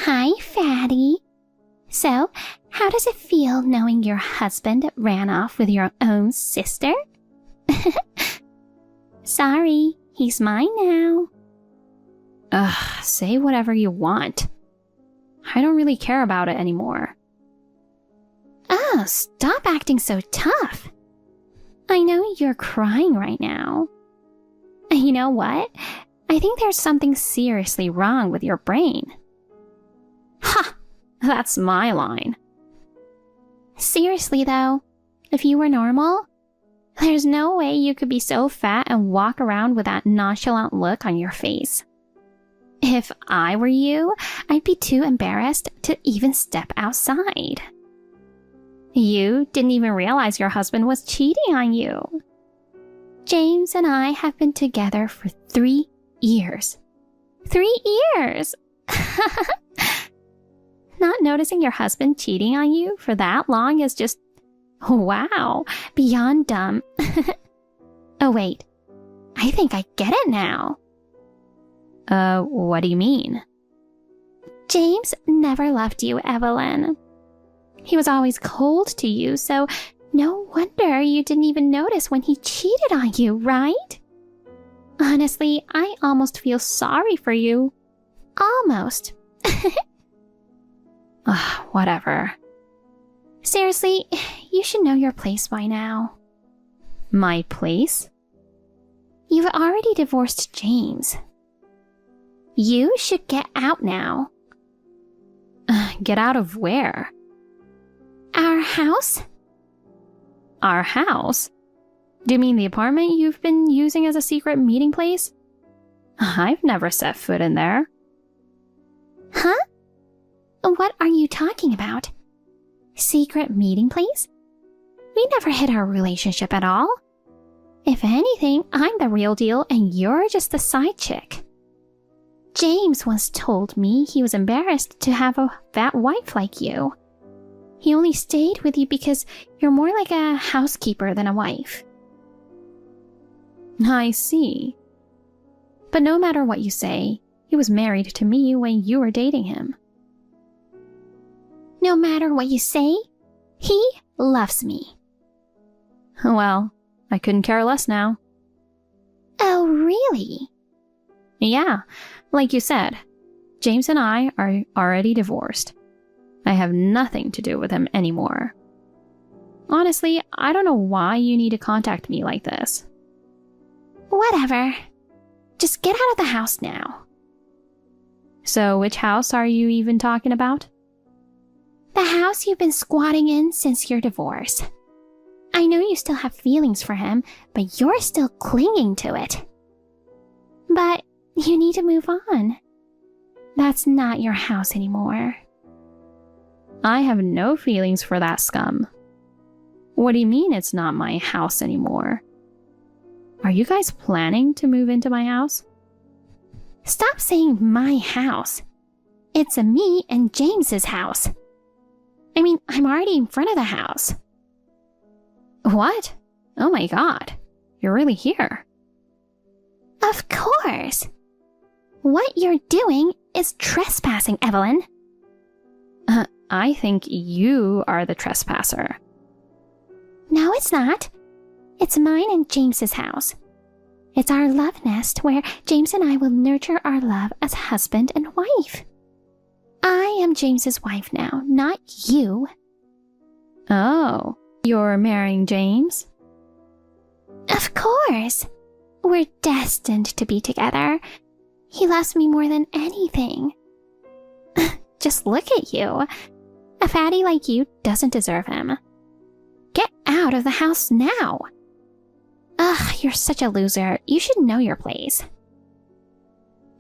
Hi, fatty. So, how does it feel knowing your husband ran off with your own sister? Sorry, he's mine now. Ugh, say whatever you want. I don't really care about it anymore. Oh, stop acting so tough. I know you're crying right now. You know what? I think there's something seriously wrong with your brain. Ha! That's my line. Seriously though, if you were normal, there's no way you could be so fat and walk around with that nonchalant look on your face. If I were you, I'd be too embarrassed to even step outside. You didn't even realize your husband was cheating on you. James and I have been together for 3 years. 3 years! Not noticing your husband cheating on you for that long is just, wow, beyond dumb. Oh wait, I think I get it now. What do you mean? James never loved you, Evelyn. He was always cold to you, so no wonder you didn't even notice when he cheated on you, right? Honestly, I almost feel sorry for you. Almost. Whatever. Seriously, you should know your place by now. My place? You've already divorced James. You should get out now. Get out of where? Our house? Our house? Do you mean the apartment you've been using as a secret meeting place? I've never set foot in there. Huh? What are you talking about? Secret meeting place? We never hid our relationship at all. If anything, I'm the real deal and you're just the side chick. James once told me he was embarrassed to have a fat wife like you. He only stayed with you because you're more like a housekeeper than a wife. I see. But no matter what you say, he was married to me when you were dating him. No matter what you say, he loves me. Well, I couldn't care less now. Oh, really? Yeah, like you said, James and I are already divorced. I have nothing to do with him anymore. Honestly, I don't know why you need to contact me like this. Whatever. Just get out of the house now. So which house are you even talking about? The house you've been squatting in since your divorce. I know you still have feelings for him, but you're still clinging to it. But you need to move on. That's not your house anymore. I have no feelings for that scum. What do you mean it's not my house anymore? Are you guys planning to move into my house? Stop saying my house. It's me and James's house. I mean, I'm already in front of the house. What? Oh my god. You're really here. Of course. What you're doing is trespassing, Evelyn. I think you are the trespasser. No, it's not. It's mine and James's house. It's our love nest where James and I will nurture our love as husband and wife. I am James's wife now, not you. Oh, you're marrying James? Of course. We're destined to be together. He loves me more than anything. Just look at you. A fatty like you doesn't deserve him. Get out of the house now. Ugh, you're such a loser. You should know your place.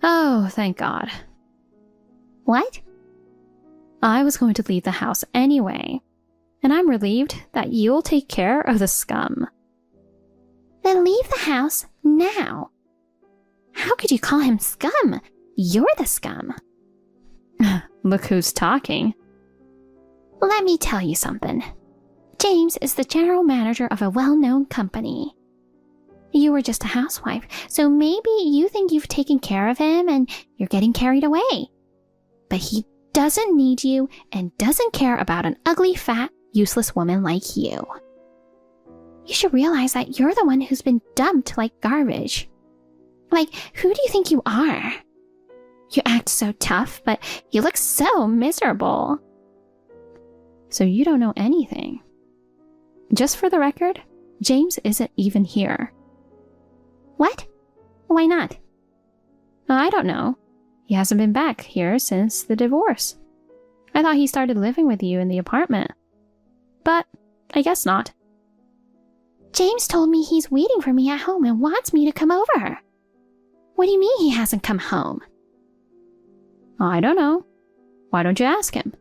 Oh, thank God. What? I was going to leave the house anyway, and I'm relieved that you'll take care of the scum. Then leave the house now. How could you call him scum? You're the scum. Look who's talking. Let me tell you something. James is the general manager of a well-known company. You were just a housewife, so maybe you think you've taken care of him and you're getting carried away. But he doesn't need you and doesn't care about an ugly, fat, useless woman like you. You should realize that you're the one who's been dumped like garbage. Like, who do you think you are? You act so tough, but you look so miserable. So you don't know anything. Just for the record, James isn't even here. What? Why not? I don't know. He hasn't been back here since the divorce. I thought he started living with you in the apartment. But I guess not. James told me he's waiting for me at home and wants me to come over. What do you mean he hasn't come home? I don't know. Why don't you ask him?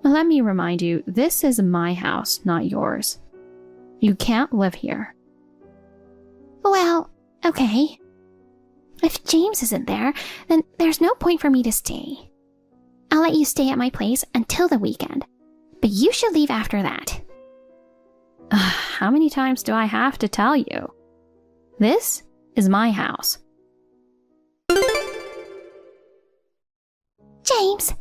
Let me remind you, this is my house, not yours. You can't live here. Well, okay. If James isn't there, then there's no point for me to stay. I'll let you stay at my place until the weekend, but you should leave after that. How many times do I have to tell you? This is my house. James,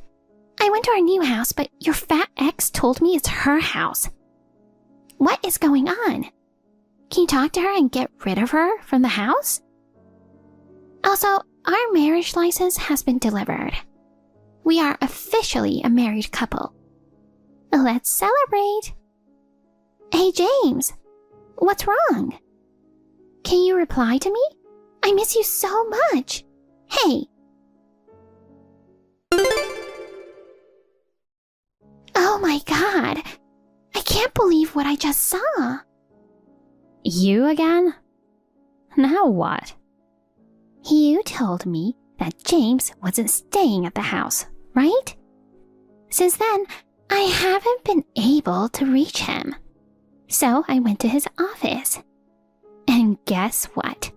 I went to our new house, but your fat ex told me it's her house. What is going on? Can you talk to her and get rid of her from the house? Also, our marriage license has been delivered. We are officially a married couple. Let's celebrate. Hey, James, what's wrong? Can you reply to me? I miss you so much. Hey. Oh my God. I can't believe what I just saw. You again? Now what? You told me that James wasn't staying at the house, right? Since then, I haven't been able to reach him. So I went to his office. And guess what?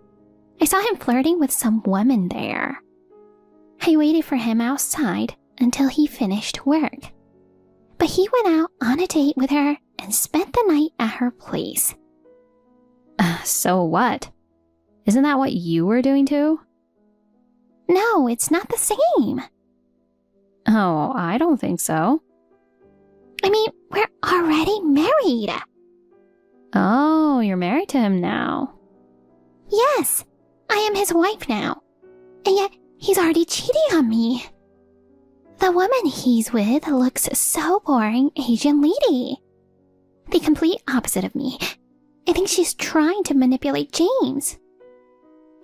I saw him flirting with some woman there. I waited for him outside until he finished work. But he went out on a date with her and spent the night at her place. So what? Isn't that what you were doing too? No, it's not the same. Oh, I don't think so. I mean, we're already married. Oh, you're married to him now. Yes, I am his wife now. And yet, he's already cheating on me. The woman he's with looks so boring Asian lady. The complete opposite of me. I think she's trying to manipulate James.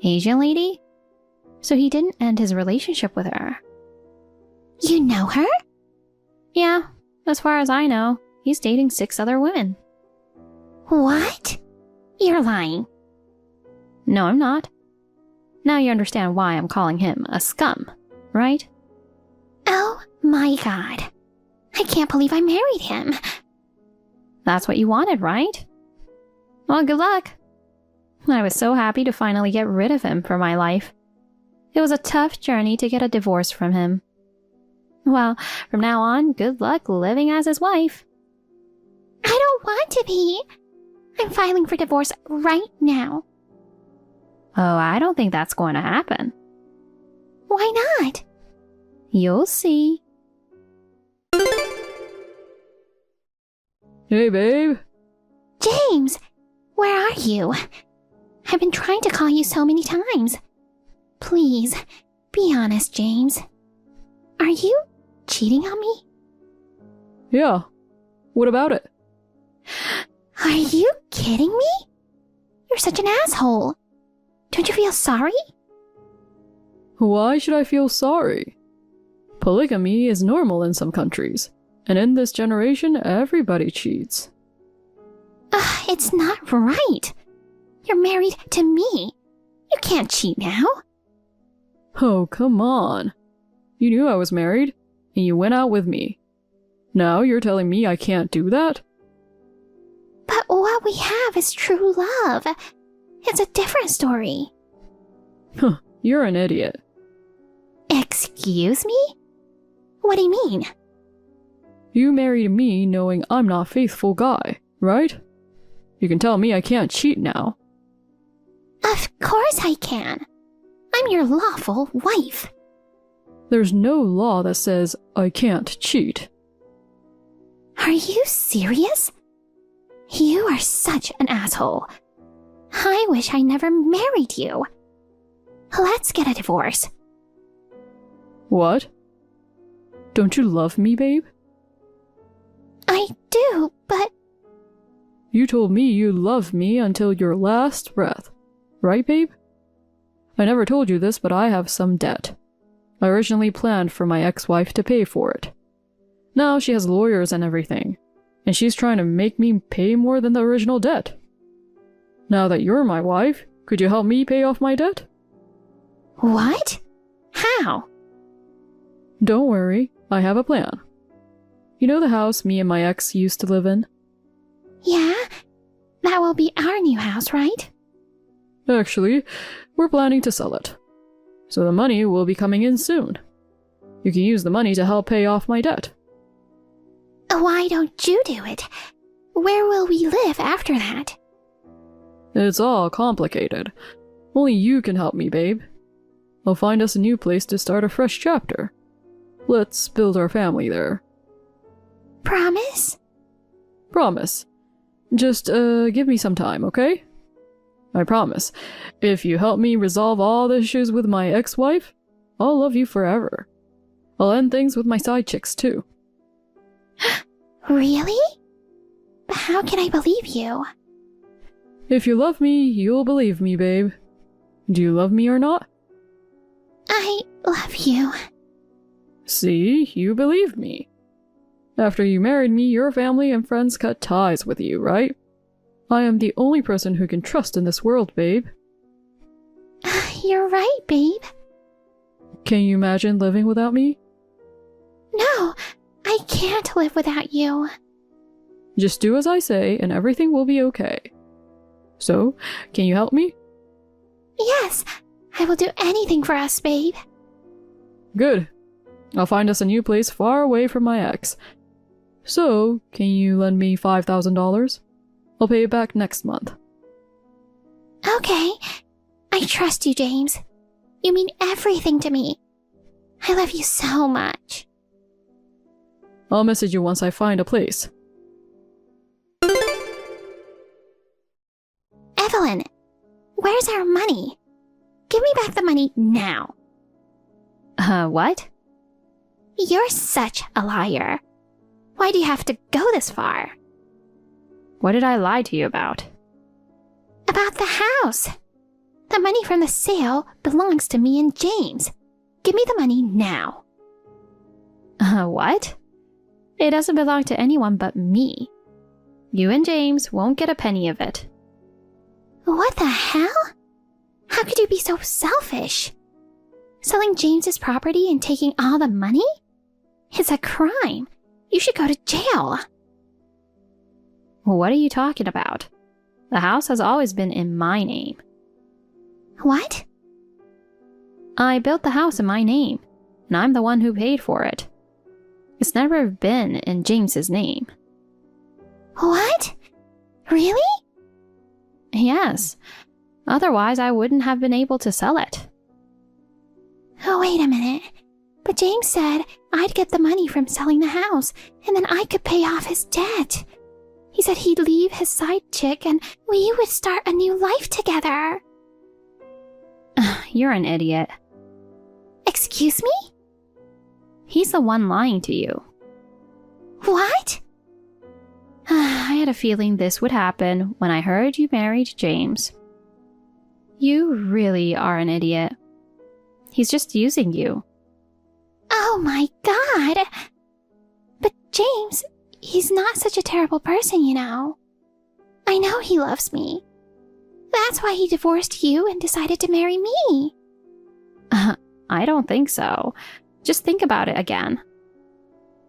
Asian lady? So he didn't end his relationship with her. You know her? Yeah, as far as I know, he's dating 6 other women. What? You're lying. No, I'm not. Now you understand why I'm calling him a scum, right? Oh my God. I can't believe I married him. That's what you wanted, right? Well, good luck. I was so happy to finally get rid of him from my life. It was a tough journey to get a divorce from him. Well, from now on, good luck living as his wife. I don't want to be. I'm filing for divorce right now. Oh, I don't think that's going to happen. Why not? You'll see. Hey, babe. James, where are you? I've been trying to call you so many times. Please, be honest, James. Are you cheating on me? Yeah. What about it? Are you kidding me? You're such an asshole. Don't you feel sorry? Why should I feel sorry? Polygamy is normal in some countries, and in this generation, everybody cheats. It's not right. You're married to me. You can't cheat now. Oh, come on. You knew I was married, and you went out with me. Now you're telling me I can't do that? But what we have is true love. It's a different story. Huh, you're an idiot. Excuse me? What do you mean? You married me knowing I'm not a faithful guy, right? You can tell me I can't cheat now. Of course I can. I'm your lawful wife. There's no law that says I can't cheat. Are you serious? You are such an asshole. I wish I never married you. Let's get a divorce. What? Don't you love me, babe? I do, but... You told me you loved me until your last breath. Right, babe? I never told you this, but I have some debt. I originally planned for my ex-wife to pay for it. Now she has lawyers and everything, and she's trying to make me pay more than the original debt. Now that you're my wife, could you help me pay off my debt? What? How? Don't worry, I have a plan. You know the house me and my ex used to live in? Yeah? That will be our new house, right? Actually, we're planning to sell it. So the money will be coming in soon. You can use the money to help pay off my debt. Why don't you do it? Where will we live after that? It's all complicated. Only you can help me, babe. I'll find us a new place to start a fresh chapter. Let's build our family there. Promise? Promise. Just, give me some time, okay? I promise. If you help me resolve all the issues with my ex-wife, I'll love you forever. I'll end things with my side chicks, too. Really? But how can I believe you? If you love me, you'll believe me, babe. Do you love me or not? I love you. See, you believed me. After you married me, your family and friends cut ties with you, right? I am the only person who can trust in this world, babe. You're right, babe. Can you imagine living without me? No, I can't live without you. Just do as I say and everything will be okay. So, can you help me? Yes, I will do anything for us, babe. Good. I'll find us a new place far away from my ex. So, can you lend me $5,000? I'll pay it back next month. Okay. I trust you, James. You mean everything to me. I love you so much. I'll message you once I find a place. Evelyn, where's our money? Give me back the money now. What? You're such a liar. Why do you have to go this far? What did I lie to you about? About the house. The money from the sale belongs to me and James. Give me the money now. What? It doesn't belong to anyone but me. You and James won't get a penny of it. What the hell? How could you be so selfish? Selling James's property and taking all the money? It's a crime. You should go to jail. What are you talking about? The house has always been in my name. What? I built the house in my name, and I'm the one who paid for it. It's never been in James's name. What? Really? Yes. Otherwise, I wouldn't have been able to sell it. Oh, wait a minute. But James said I'd get the money from selling the house, and then I could pay off his debt. He said he'd leave his side chick and we would start a new life together. You're an idiot. Excuse me? He's the one lying to you. What? I had a feeling this would happen when I heard you married James. You really are an idiot. He's just using you. Oh my God! But James, he's not such a terrible person, you know. I know he loves me. That's why he divorced you and decided to marry me. I don't think so. Just think about it again.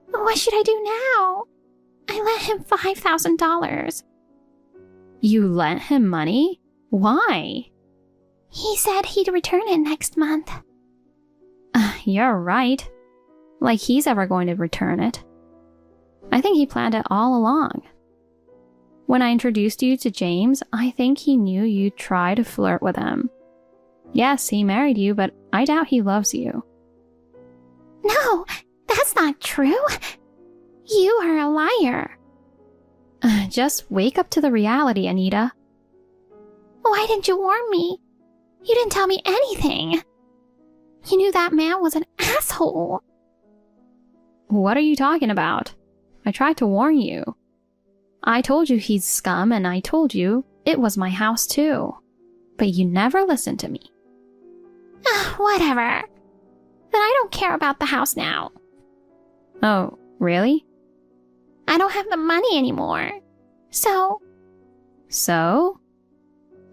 What should I do now? I lent him $5,000. You lent him money? Why? He said he'd return it next month. You're right. Like he's ever going to return it. I think he planned it all along. When I introduced you to James, I think he knew you'd try to flirt with him. Yes, he married you, but I doubt he loves you. No, that's not true. You are a liar. Just wake up to the reality, Anita. Why didn't you warn me? You didn't tell me anything. You knew that man was an asshole. What are you talking about? I tried to warn you. I told you he's scum, and I told you it was my house too. But you never listened to me. Whatever. Then I don't care about the house now. Oh, really? I don't have the money anymore. So?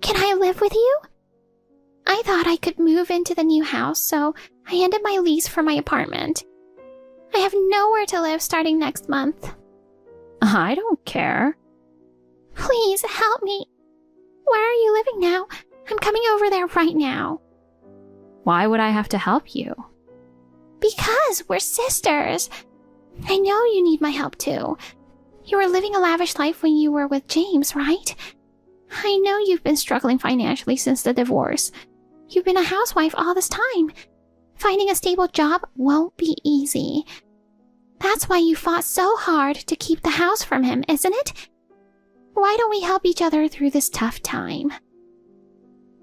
Can I live with you? I thought I could move into the new house, so I ended my lease for my apartment. I have nowhere to live starting next month. I don't care. Please help me. Where are you living now? I'm coming over there right now. Why would I have to help you? Because we're sisters. I know you need my help too. You were living a lavish life when you were with James, right? I know you've been struggling financially since the divorce. You've been a housewife all this time. Finding a stable job won't be easy. That's why you fought so hard to keep the house from him, isn't it? Why don't we help each other through this tough time?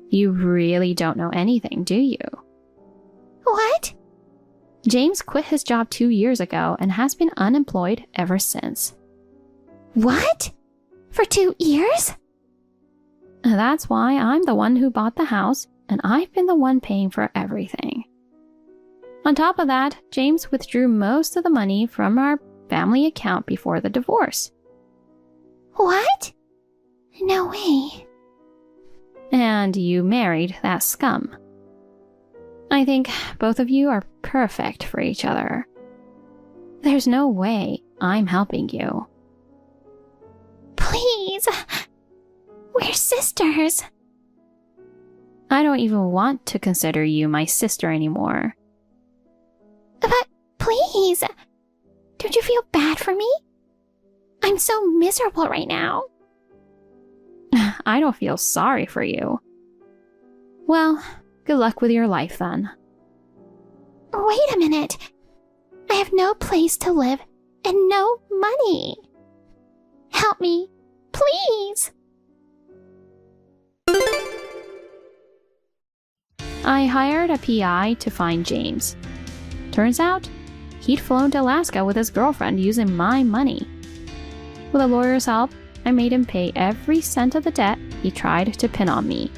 You really don't know anything, do you? What? James quit his job 2 years ago and has been unemployed ever since. What? For 2 years? That's why I'm the one who bought the house, and I've been the one paying for everything. On top of that, James withdrew most of the money from our family account before the divorce. What? No way. And you married that scum. I think both of you are perfect for each other. There's no way I'm helping you. Please. We're sisters. I don't even want to consider you my sister anymore. But please. Don't you feel bad for me? I'm so miserable right now. I don't feel sorry for you. Well, good luck with your life then. Wait a minute. I have no place to live and no money. Help me, please. I hired a PI to find James. Turns out, he'd flown to Alaska with his girlfriend using my money. With a lawyer's help, I made him pay every cent of the debt he tried to pin on me.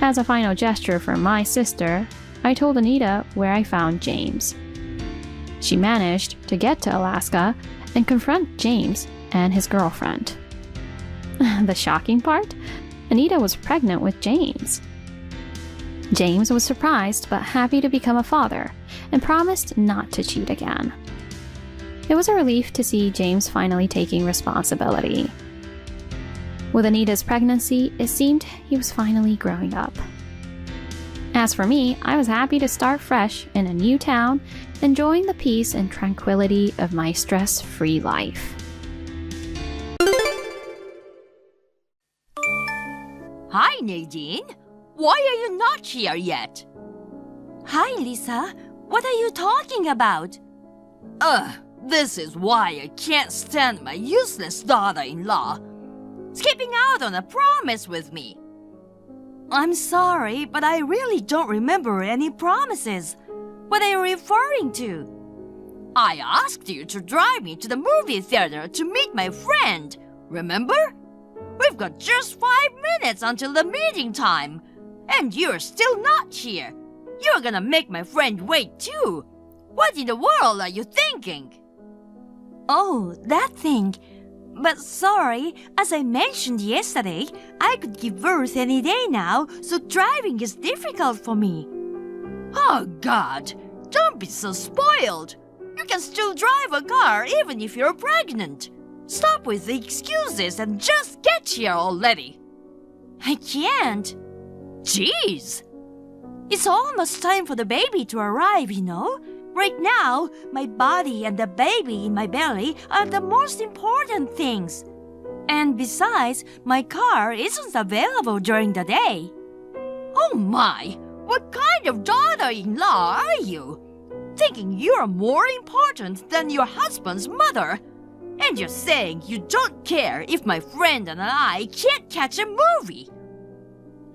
As a final gesture for my sister, I told Anita where I found James. She managed to get to Alaska and confront James and his girlfriend. The shocking part? Anita was pregnant with James. James was surprised but happy to become a father and promised not to cheat again. It was a relief to see James finally taking responsibility. With Anita's pregnancy, it seemed he was finally growing up. As for me, I was happy to start fresh in a new town, enjoying the peace and tranquility of my stress-free life. Hi, Nadine. Why are you not here yet? Hi, Lisa. What are you talking about? This is why I can't stand my useless daughter-in-law. Skipping out on a promise with me. I'm sorry, but I really don't remember any promises. What are you referring to? I asked you to drive me to the movie theater to meet my friend. Remember? We've got just 5 minutes until the meeting time. And you're still not here. You're gonna make my friend wait too. What in the world are you thinking? Oh, that thing. But sorry, as I mentioned yesterday, I could give birth any day now, so driving is difficult for me. Oh, God. Don't be so spoiled. You can still drive a car even if you're pregnant. Stop with the excuses and just get here already. I can't. Jeez. It's almost time for the baby to arrive, you know. Right now, my body and the baby in my belly are the most important things. And besides, my car isn't available during the day. Oh my! What kind of daughter-in-law are you? thinking you're more important than your husband's mother. And you're saying you don't care if my friend and I can't catch a movie.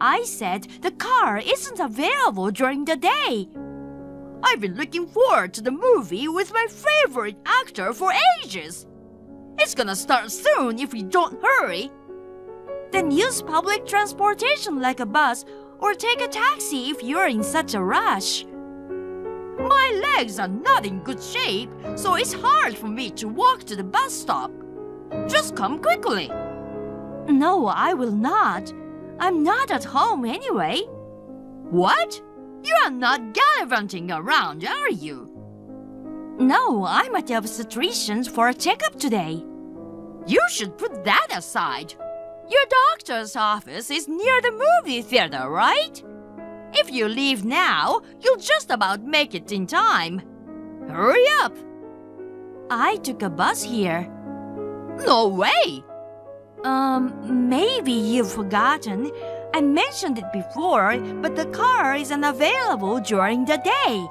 I said the car isn't available during the day. I've been looking forward to the movie with my favorite actor for ages. It's gonna start soon if we don't hurry. Then use public transportation like a bus or take a taxi if you're in such a rush. My legs are not in good shape, so it's hard for me to walk to the bus stop. Just come quickly. No, I will not. I'm not at home anyway. What? You are not gallivanting around, are you? No, I'm at the obstetrician's for a checkup today. You should put that aside. Your doctor's office is near the movie theater, right? If you leave now, you'll just about make it in time. Hurry up! I took a bus here. No way! Maybe you've forgotten. I mentioned it before, but the car is unavailable during the day.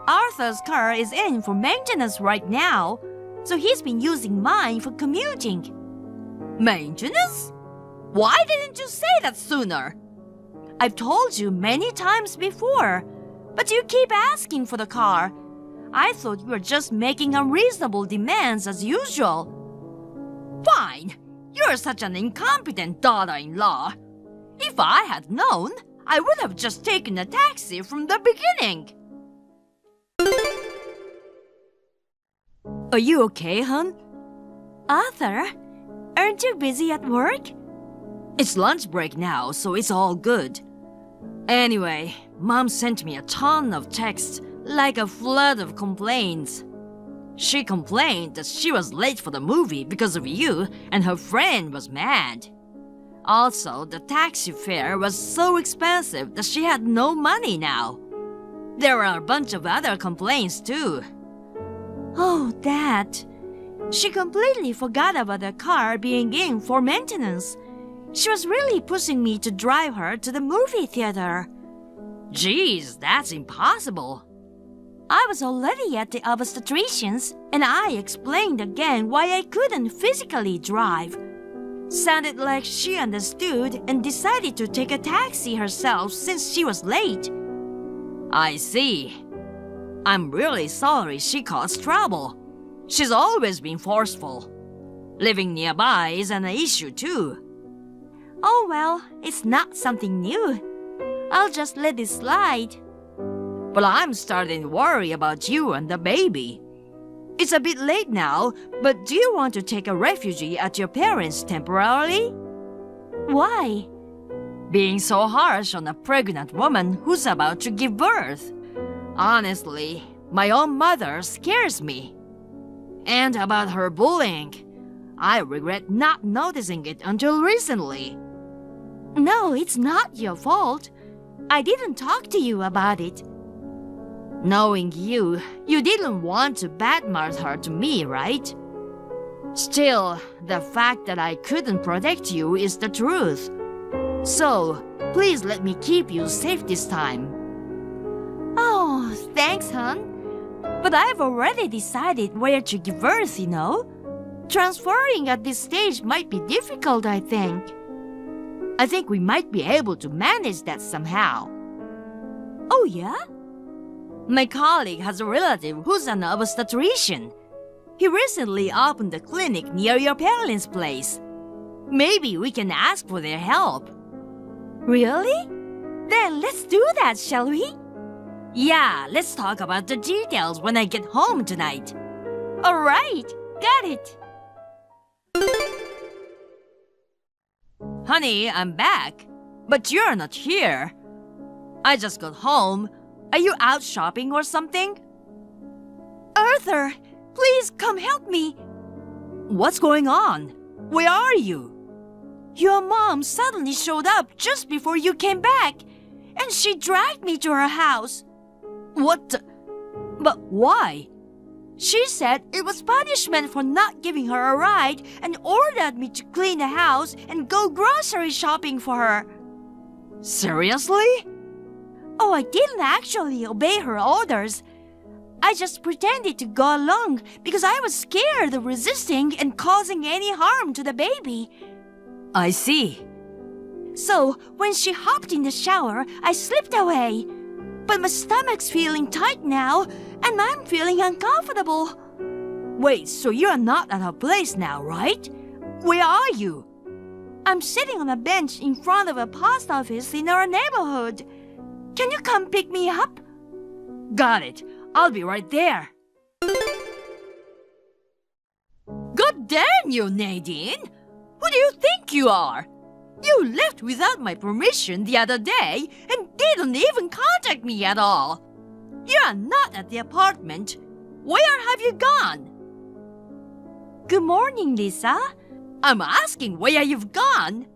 Arthur's car is in for maintenance right now, so he's been using mine for commuting. Maintenance? Why didn't you say that sooner? I've told you many times before, but you keep asking for the car. I thought you were just making unreasonable demands as usual. Fine. You're such an incompetent daughter-in-law. If I had known, I would have just taken a taxi from the beginning. Are you okay, hon? Arthur, aren't you busy at work? It's lunch break now, so it's all good. Anyway, Mom sent me a ton of texts, like a flood of complaints. She complained that she was late for the movie because of you, and her friend was mad. Also, the taxi fare was so expensive that she had no money now. There were a bunch of other complaints too. Oh, that. She completely forgot about the car being in for maintenance. She was really pushing me to drive her to the movie theater. Geez, that's impossible. I was already at the obstetrician's, and I explained again why I couldn't physically drive. Sounded like she understood and decided to take a taxi herself since she was late. I see. I'm really sorry she caused trouble. She's always been forceful. Living nearby is an issue too. Oh well, it's not something new. I'll just let it slide. But I'm starting to worry about you and the baby. It's a bit late now, but do you want to take a refugee at your parents' temporarily? Why? Being so harsh on a pregnant woman who's about to give birth. Honestly, my own mother scares me. And about her bullying, I regret not noticing it until recently. No, it's not your fault. I didn't talk to you about it. Knowing you didn't want to badmouth her to me, right? Still, the fact that I couldn't protect you is the truth. So, please let me keep you safe this time. Oh, thanks, hon. But I've already decided where to give birth, you know? Transferring at this stage might be difficult, I think. I think we might be able to manage that somehow. Oh, yeah? My colleague has a relative who's an obstetrician. He recently opened a clinic near your parents' place. Maybe we can ask for their help. Really? Then let's do that, shall we? Yeah, let's talk about the details when I get home tonight. All right, got it. Honey, I'm back. But you're not here. I just got home. Are you out shopping or something? Arthur, please come help me. What's going on? Where are you? Your mom suddenly showed up just before you came back, and she dragged me to her house. What the? But why? She said it was punishment for not giving her a ride and ordered me to clean the house and go grocery shopping for her. Seriously? Oh, I didn't actually obey her orders. I just pretended to go along because I was scared of resisting and causing any harm to the baby. I see. So, when she hopped in the shower, I slipped away. But my stomach's feeling tight now, and I'm feeling uncomfortable. Wait, so you're not at her place now, right? Where are you? I'm sitting on a bench in front of a post office in our neighborhood. Can you come pick me up? Got it. I'll be right there. God damn you, Nadine! Who do you think you are? You left without my permission the other day and didn't even contact me at all. You are not at the apartment. Where have you gone? Good morning, Lisa. I'm asking where you've gone.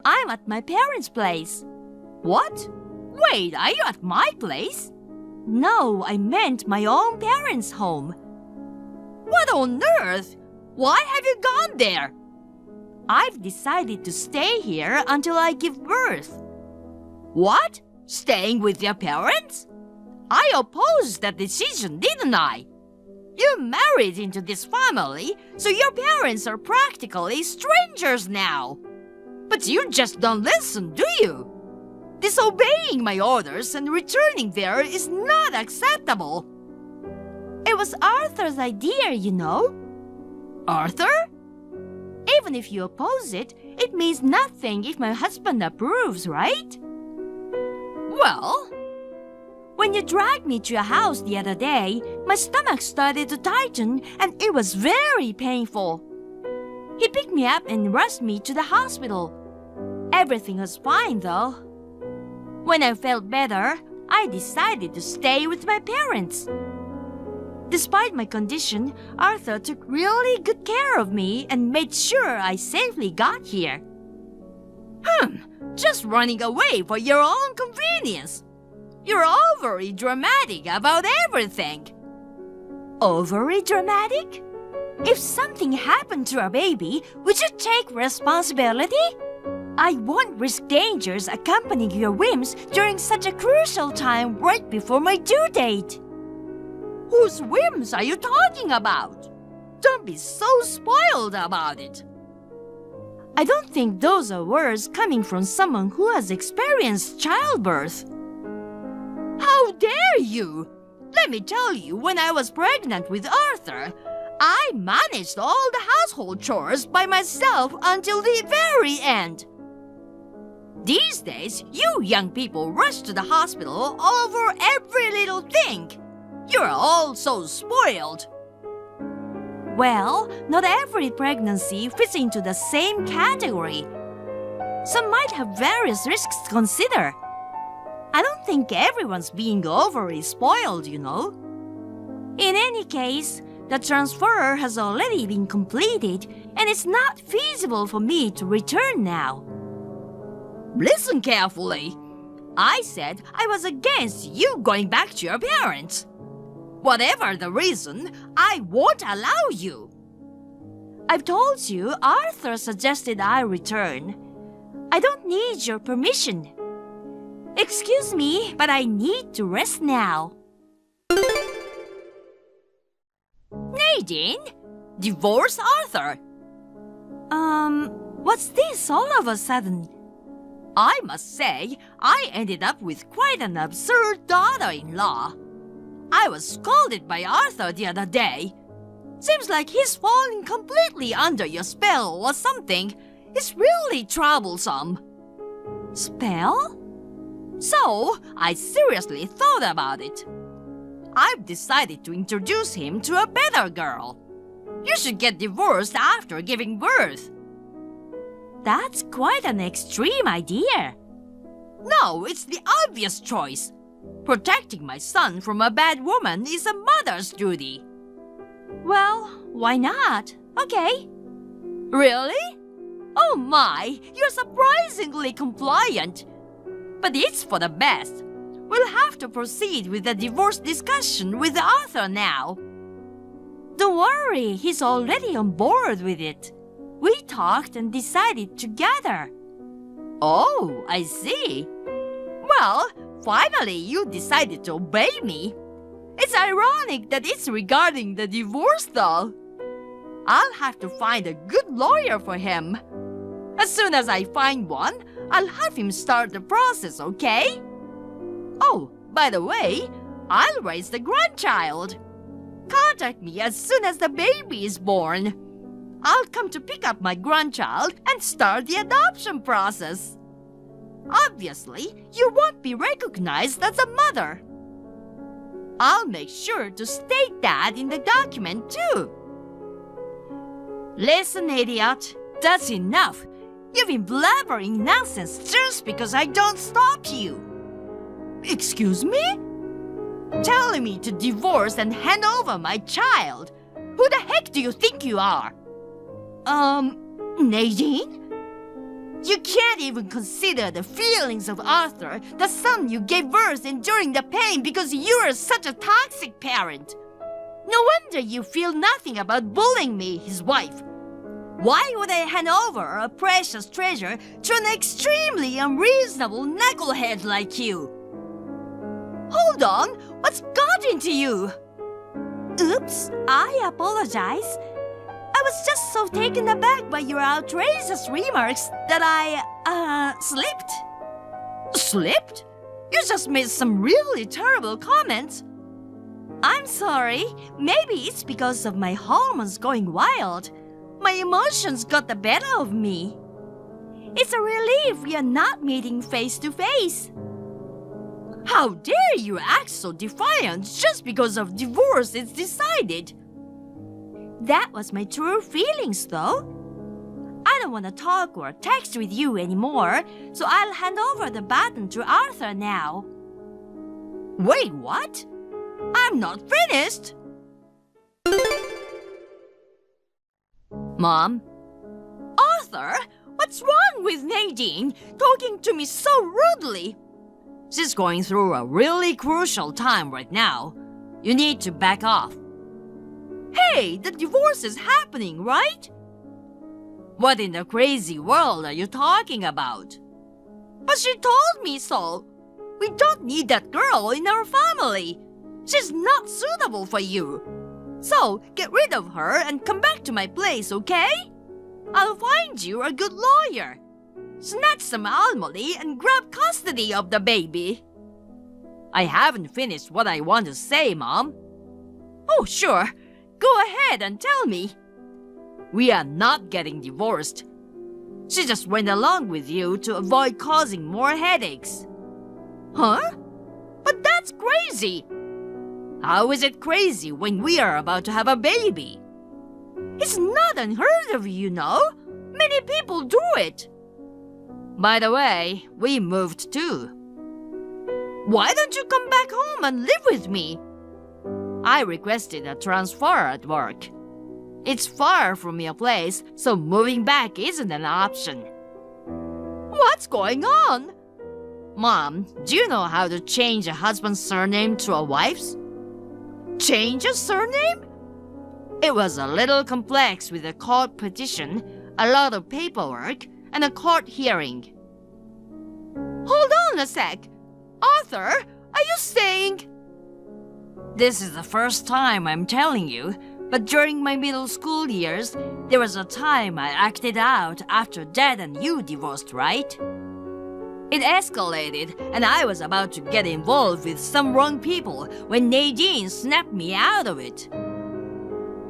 I'm at my parents' place. What? Wait, are you at my place? No, I meant my own parents' home. What on earth? Why have you gone there? I've decided to stay here until I give birth. What? Staying with your parents? I opposed that decision, didn't I? You married into this family, so your parents are practically strangers now. But you just don't listen, do you? Disobeying my orders and returning there is not acceptable. It was Arthur's idea, you know. Arthur? Even if you oppose it, it means nothing if my husband approves, right? Well, when you dragged me to your house the other day, my stomach started to tighten and it was very painful. He picked me up and rushed me to the hospital. Everything was fine though. When I felt better, I decided to stay with my parents. Despite my condition, Arthur took really good care of me and made sure I safely got here. Just running away for your own convenience. You're overly dramatic about everything. Overly dramatic? If something happened to our baby, would you take responsibility? I won't risk dangers accompanying your whims during such a crucial time right before my due date. Whose whims are you talking about? Don't be so spoiled about it. I don't think those are words coming from someone who has experienced childbirth. How dare you? Let me tell you, when I was pregnant with Arthur, I managed all the household chores by myself until the very end. These days, you young people rush to the hospital over every little thing. You're all so spoiled. Well, not every pregnancy fits into the same category. Some might have various risks to consider. I don't think everyone's being overly spoiled, you know. In any case, the transfer has already been completed and it's not feasible for me to return now. Listen carefully. I said I was against you going back to your parents. Whatever the reason, I won't allow you. I've told you Arthur suggested I return. I don't need your permission. Excuse me, but I need to rest now. Nadine, divorce Arthur. What's this all of a sudden? I must say, I ended up with quite an absurd daughter-in-law. I was scolded by Arthur the other day. Seems like he's falling completely under your spell or something. It's really troublesome. Spell? So, I seriously thought about it. I've decided to introduce him to a better girl. You should get divorced after giving birth. That's quite an extreme idea. No, it's the obvious choice. Protecting my son from a bad woman is a mother's duty. Well, why not? Okay. Really? Oh my, you're surprisingly compliant. But it's for the best. We'll have to proceed with the divorce discussion with Arthur now. Don't worry, he's already on board with it. We talked and decided together. Oh, I see. Well, finally you decided to obey me. It's ironic that it's regarding the divorce, though. I'll have to find a good lawyer for him. As soon as I find one, I'll have him start the process, okay? Oh, by the way, I'll raise the grandchild. Contact me as soon as the baby is born. I'll come to pick up my grandchild and start the adoption process. Obviously, you won't be recognized as a mother. I'll make sure to state that in the document, too. Listen, idiot, that's enough. You've been blabbering nonsense just because I don't stop you. Excuse me? Telling me to divorce and hand over my child? Who the heck do you think you are? Nadine? You can't even consider the feelings of Arthur, the son you gave birth enduring the pain because you are such a toxic parent. No wonder you feel nothing about bullying me, his wife. Why would I hand over a precious treasure to an extremely unreasonable knucklehead like you? Hold on, what's got into you? Oops, I apologize. I was just so taken aback by your outrageous remarks that I, slipped. Slipped? You just made some really terrible comments. I'm sorry. Maybe it's because of my hormones going wild. My emotions got the better of me. It's a relief we are not meeting face to face. How dare you act so defiant just because of divorce is decided? That was my true feelings, though. I don't want to talk or text with you anymore, so I'll hand over the baton to Arthur now. Wait, what? I'm not finished! Mom? Arthur? What's wrong with Nadine talking to me so rudely? She's going through a really crucial time right now. You need to back off. Hey, the divorce is happening, right? What in the crazy world are you talking about? But she told me so. We don't need that girl in our family. She's not suitable for you. So, get rid of her and come back to my place, okay? I'll find you a good lawyer. Snatch some alimony and grab custody of the baby. I haven't finished what I want to say, Mom. Oh, sure. Go ahead and tell me. We are not getting divorced. She just went along with you to avoid causing more headaches. Huh? But that's crazy. How is it crazy when we are about to have a baby? It's not unheard of, you know. Many people do it. By the way, we moved too. Why don't you come back home and live with me? I requested a transfer at work. It's far from your place, so moving back isn't an option. What's going on? Mom, do you know how to change a husband's surname to a wife's? Change a surname? It was a little complex with a court petition, a lot of paperwork, and a court hearing. Hold on a sec. Arthur, are you saying... This is the first time I'm telling you, but during my middle school years, there was a time I acted out after Dad and you divorced, right? It escalated, and I was about to get involved with some wrong people when Nadine snapped me out of it.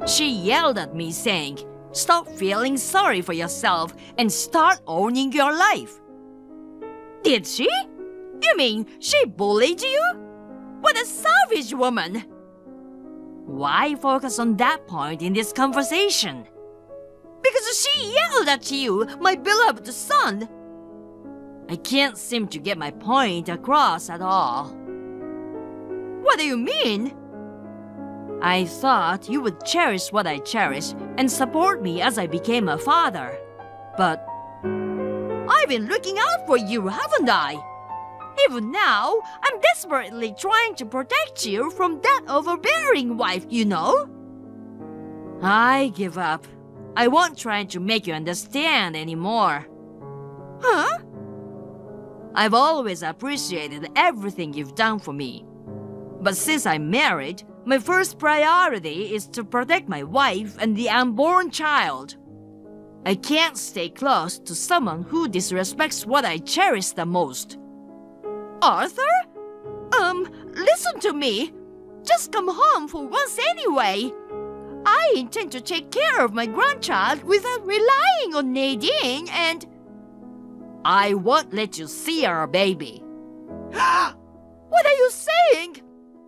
She yelled at me saying, "Stop feeling sorry for yourself and start owning your life." Did she? You mean she bullied you? What a savage woman! Why focus on that point in this conversation? Because she yelled at you, my beloved son. I can't seem to get my point across at all. What do you mean? I thought you would cherish what I cherish and support me as I became a father. But I've been looking out for you, haven't I? Even now, I'm desperately trying to protect you from that overbearing wife, you know? I give up. I won't try to make you understand anymore. Huh? I've always appreciated everything you've done for me. But since I'm married, my first priority is to protect my wife and the unborn child. I can't stay close to someone who disrespects what I cherish the most. Arthur? Listen to me. Just come home for once anyway. I intend to take care of my grandchild without relying on Nadine and... I won't let you see our baby. What are you saying?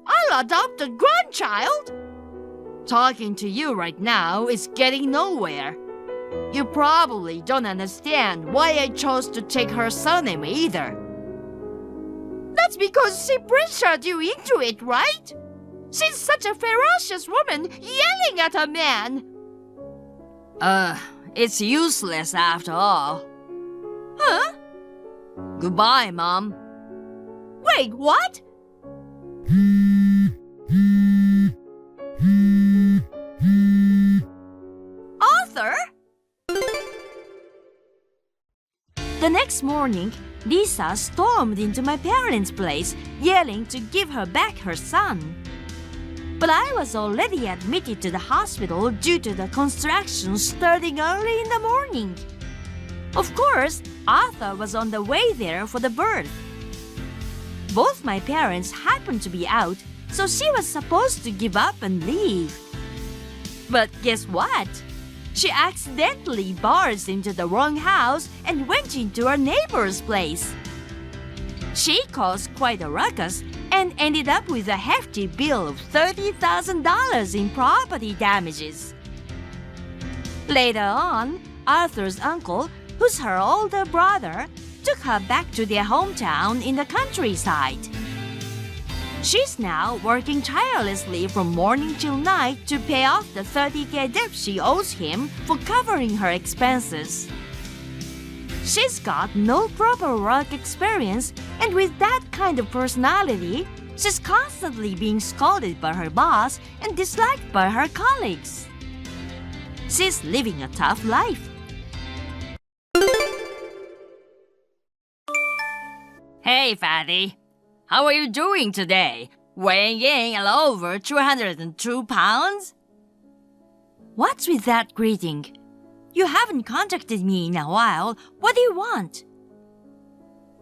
I'll adopt a grandchild? Talking to you right now is getting nowhere. You probably don't understand why I chose to take her surname either. That's because she pressured you into it, right? She's such a ferocious woman yelling at a man. It's useless after all. Huh? Goodbye, Mom. Wait, what? Arthur? The next morning, Lisa stormed into my parents' place, yelling to give her back her son. But I was already admitted to the hospital due to the construction starting early in the morning. Of course, Arthur was on the way there for the birth. Both my parents happened to be out, so she was supposed to give up and leave. But guess what? She accidentally barged into the wrong house and went into her neighbor's place. She caused quite a ruckus and ended up with a hefty bill of $30,000 in property damages. Later on, Arthur's uncle, who's her older brother, took her back to their hometown in the countryside. She's now working tirelessly from morning till night to pay off the $30,000 debt she owes him for covering her expenses. She's got no proper work experience, and with that kind of personality, she's constantly being scolded by her boss and disliked by her colleagues. She's living a tough life. Hey, fatty. How are you doing today? Weighing in at over 202 pounds? What's with that greeting? You haven't contacted me in a while. What do you want?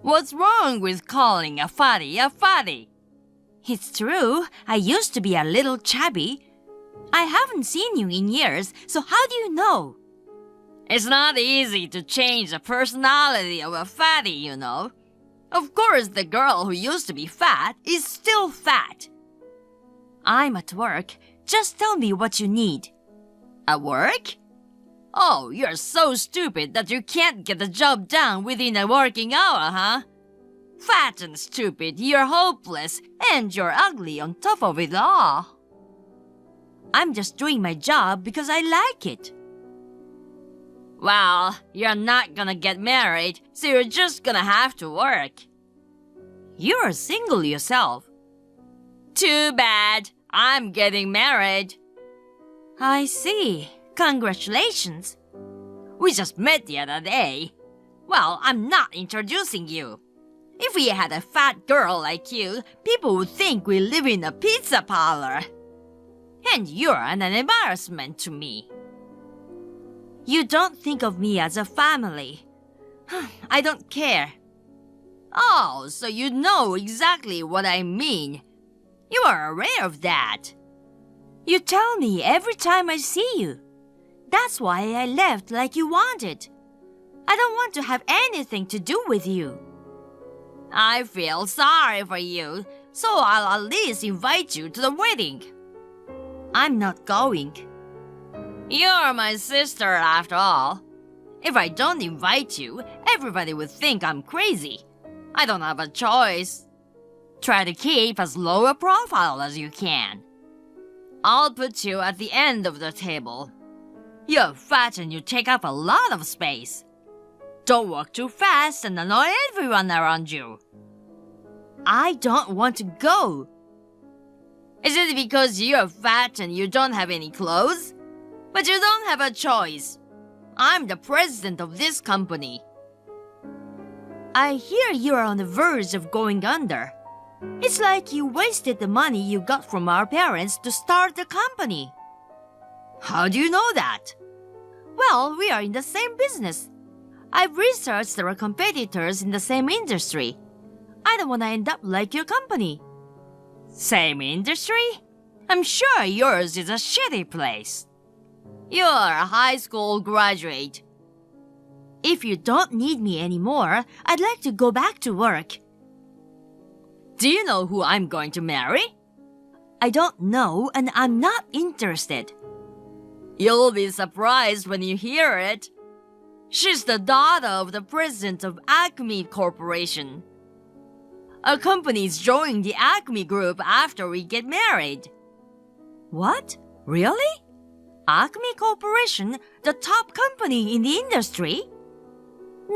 What's wrong with calling a fatty a fatty? It's true, I used to be a little chubby. I haven't seen you in years, so how do you know? It's not easy to change the personality of a fatty, you know. Of course, the girl who used to be fat is still fat. I'm at work. Just tell me what you need. At work? Oh, you're so stupid that you can't get the job done within a working hour, huh? Fat and stupid, you're hopeless, and you're ugly on top of it all. I'm just doing my job because I like it. Well, you're not gonna get married, so you're just gonna have to work. You're single yourself. Too bad. I'm getting married. I see. Congratulations. We just met the other day. Well, I'm not introducing you. If we had a fat girl like you, people would think we live in a pizza parlor. And you're an embarrassment to me. You don't think of me as a family. I don't care. Oh, so you know exactly what I mean. You are aware of that. You tell me every time I see you. That's why I left like you wanted. I don't want to have anything to do with you. I feel sorry for you, so I'll at least invite you to the wedding. I'm not going. You're my sister after all. If I don't invite you, everybody would think I'm crazy. I don't have a choice. Try to keep as low a profile as you can. I'll put you at the end of the table. You're fat and you take up a lot of space. Don't walk too fast and annoy everyone around you. I don't want to go. Is it because you're fat and you don't have any clothes? But you don't have a choice. I'm the president of this company. I hear you're on the verge of going under. It's like you wasted the money you got from our parents to start the company. How do you know that? Well, we are in the same business. I've researched our competitors in the same industry. I don't want to end up like your company. Same industry? I'm sure yours is a shitty place. You're a high school graduate. If you don't need me anymore, I'd like to go back to work. Do you know who I'm going to marry? I don't know, and I'm not interested. You'll be surprised when you hear it. She's the daughter of the president of Acme Corporation. Our company's joining the Acme Group after we get married. What? Really? Acme Corporation, the top company in the industry?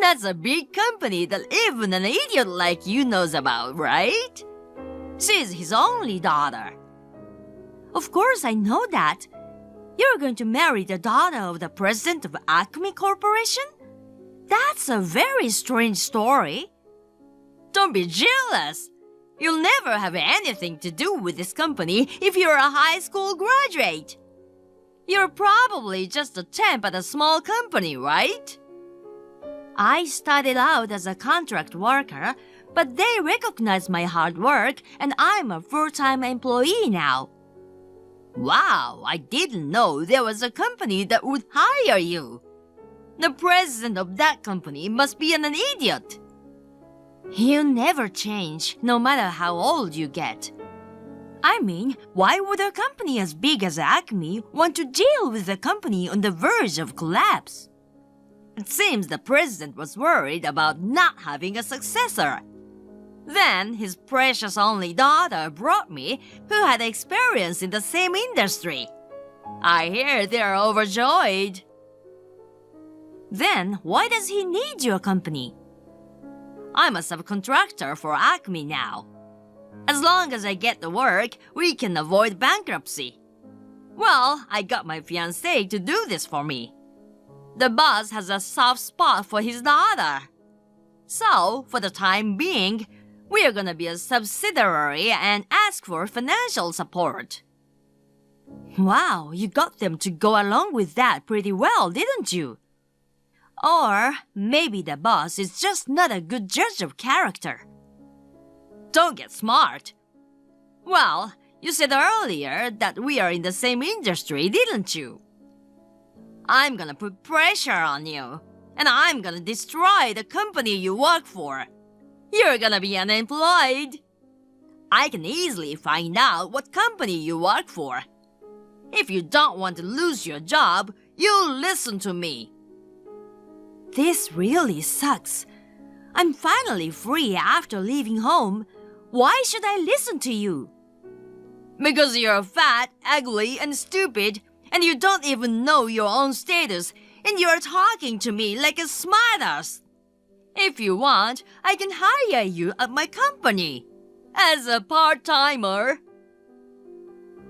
That's a big company that even an idiot like you knows about, right? She's his only daughter. Of course I know that. You're going to marry the daughter of the president of Acme Corporation? That's a very strange story. Don't be jealous. You'll never have anything to do with this company if you're a high school graduate. You're probably just a temp at a small company, right? I started out as a contract worker, but they recognize my hard work and I'm a full-time employee now. Wow, I didn't know there was a company that would hire you. The president of that company must be an idiot. You never change, no matter how old you get. I mean, why would a company as big as Acme want to deal with a company on the verge of collapse? It seems the president was worried about not having a successor. Then his precious only daughter brought me, who had experience in the same industry. I hear they're overjoyed. Then why does he need your company? I'm a subcontractor for Acme now. As long as I get the work, we can avoid bankruptcy. Well, I got my fiancé to do this for me. The boss has a soft spot for his daughter. So, for the time being, we're gonna be a subsidiary and ask for financial support. Wow, you got them to go along with that pretty well, didn't you? Or maybe the boss is just not a good judge of character. Don't get smart. Well, you said earlier that we are in the same industry, didn't you? I'm gonna put pressure on you, and I'm gonna destroy the company you work for. You're gonna be unemployed. I can easily find out what company you work for. If you don't want to lose your job, you listen to me. This really sucks. I'm finally free after leaving home. Why should I listen to you? Because you're fat, ugly, and stupid, and you don't even know your own status, and you're talking to me like a smartass. If you want, I can hire you at my company as a part-timer.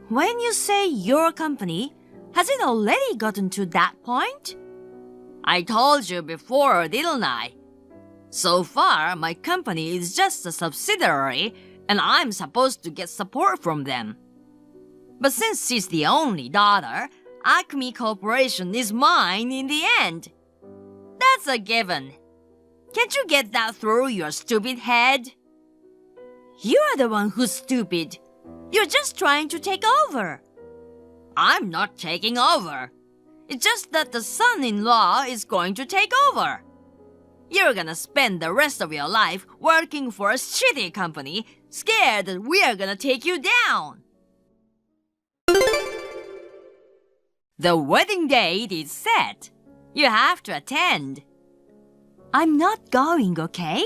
When you say your company, has it already gotten to that point? I told you before, didn't I? So far, my company is just a subsidiary, and I'm supposed to get support from them. But since she's the only daughter, Acme Corporation is mine in the end. That's a given. Can't you get that through your stupid head? You're the one who's stupid. You're just trying to take over. I'm not taking over. It's just that the son-in-law is going to take over. You're gonna spend the rest of your life working for a shitty company, scared that we're gonna take you down. The wedding date is set. You have to attend. I'm not going, okay?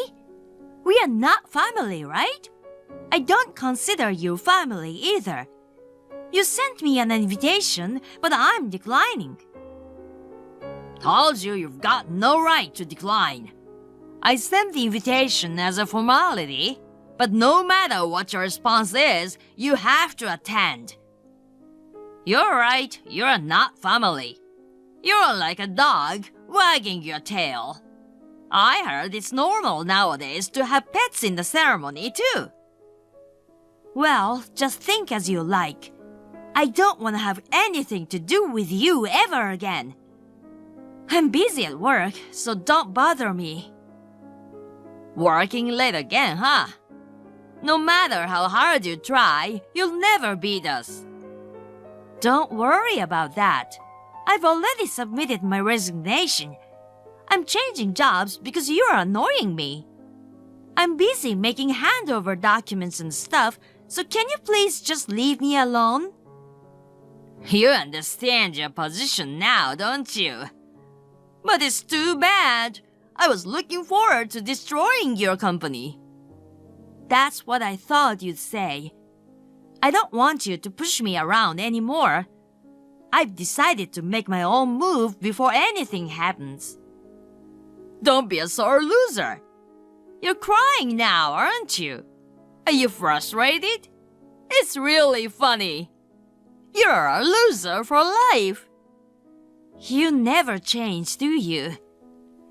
We are not family, right? I don't consider you family either. You sent me an invitation, but I'm declining. Told you you've got no right to decline. I sent the invitation as a formality, but no matter what your response is, you have to attend. You're right, you're not family. You're like a dog wagging your tail. I heard it's normal nowadays to have pets in the ceremony too. Well, just think as you like. I don't want to have anything to do with you ever again. I'm busy at work, so don't bother me. Working late again, huh? No matter how hard you try, you'll never beat us. Don't worry about that. I've already submitted my resignation. I'm changing jobs because you're annoying me. I'm busy making handover documents and stuff, so can you please just leave me alone? You understand your position now, don't you? But it's too bad. I was looking forward to destroying your company. That's what I thought you'd say. I don't want you to push me around anymore. I've decided to make my own move before anything happens. Don't be a sore loser. You're crying now, aren't you? Are you frustrated? It's really funny. You're a loser for life. You never change, do you?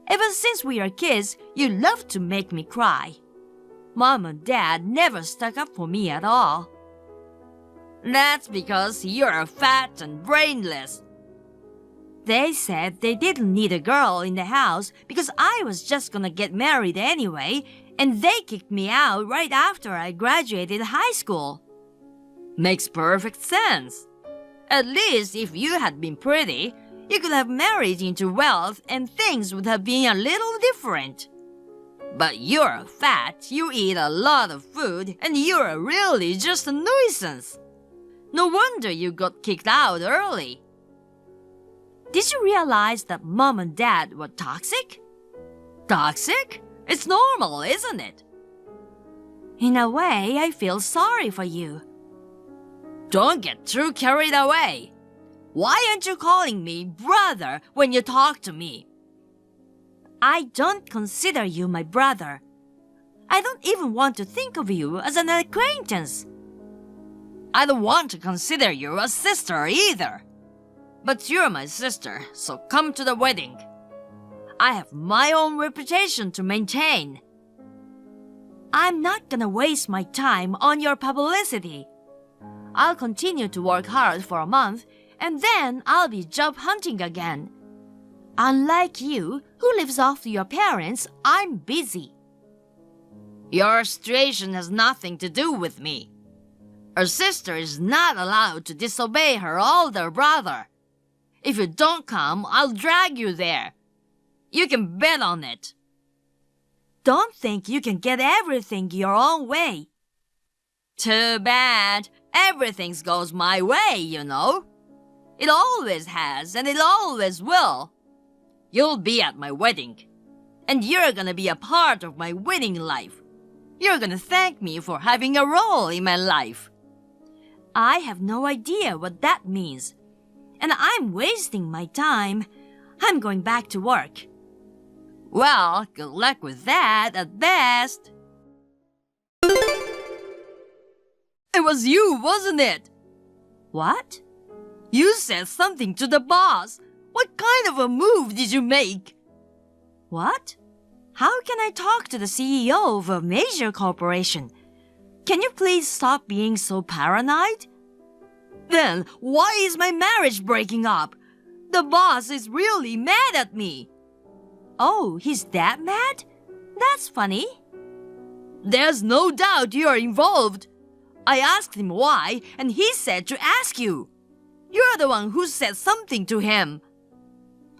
Ever since we were kids, you loved to make me cry. Mom and Dad never stuck up for me at all. That's because you're fat and brainless. They said they didn't need a girl in the house because I was just gonna get married anyway, and they kicked me out right after I graduated high school. Makes perfect sense. At least if you had been pretty, you could have married into wealth and things would have been a little different. But you're fat, you eat a lot of food, and you're really just a nuisance. No wonder you got kicked out early. Did you realize that Mom and Dad were toxic? Toxic? It's normal, isn't it? In a way, I feel sorry for you. Don't get too carried away. Why aren't you calling me brother when you talk to me? I don't consider you my brother. I don't even want to think of you as an acquaintance. I don't want to consider you a sister either. But you're my sister, so come to the wedding. I have my own reputation to maintain. I'm not gonna waste my time on your publicity. I'll continue to work hard for a month, and then I'll be job hunting again. Unlike you, who lives off to your parents, I'm busy. Your situation has nothing to do with me. Her sister is not allowed to disobey her older brother. If you don't come, I'll drag you there. You can bet on it. Don't think you can get everything your own way. Too bad. Everything goes my way, you know. It always has, and it always will. You'll be at my wedding, and you're gonna be a part of my winning life. You're gonna thank me for having a role in my life. I have no idea what that means, and I'm wasting my time. I'm going back to work. Well, good luck with that at best. It was you, wasn't it? What? You said something to the boss. What kind of a move did you make? What? How can I talk to the CEO of a major corporation? Can you please stop being so paranoid? Then why is my marriage breaking up? The boss is really mad at me. Oh, he's that mad? That's funny. There's no doubt you're involved. I asked him why, and he said to ask you. You're the one who said something to him.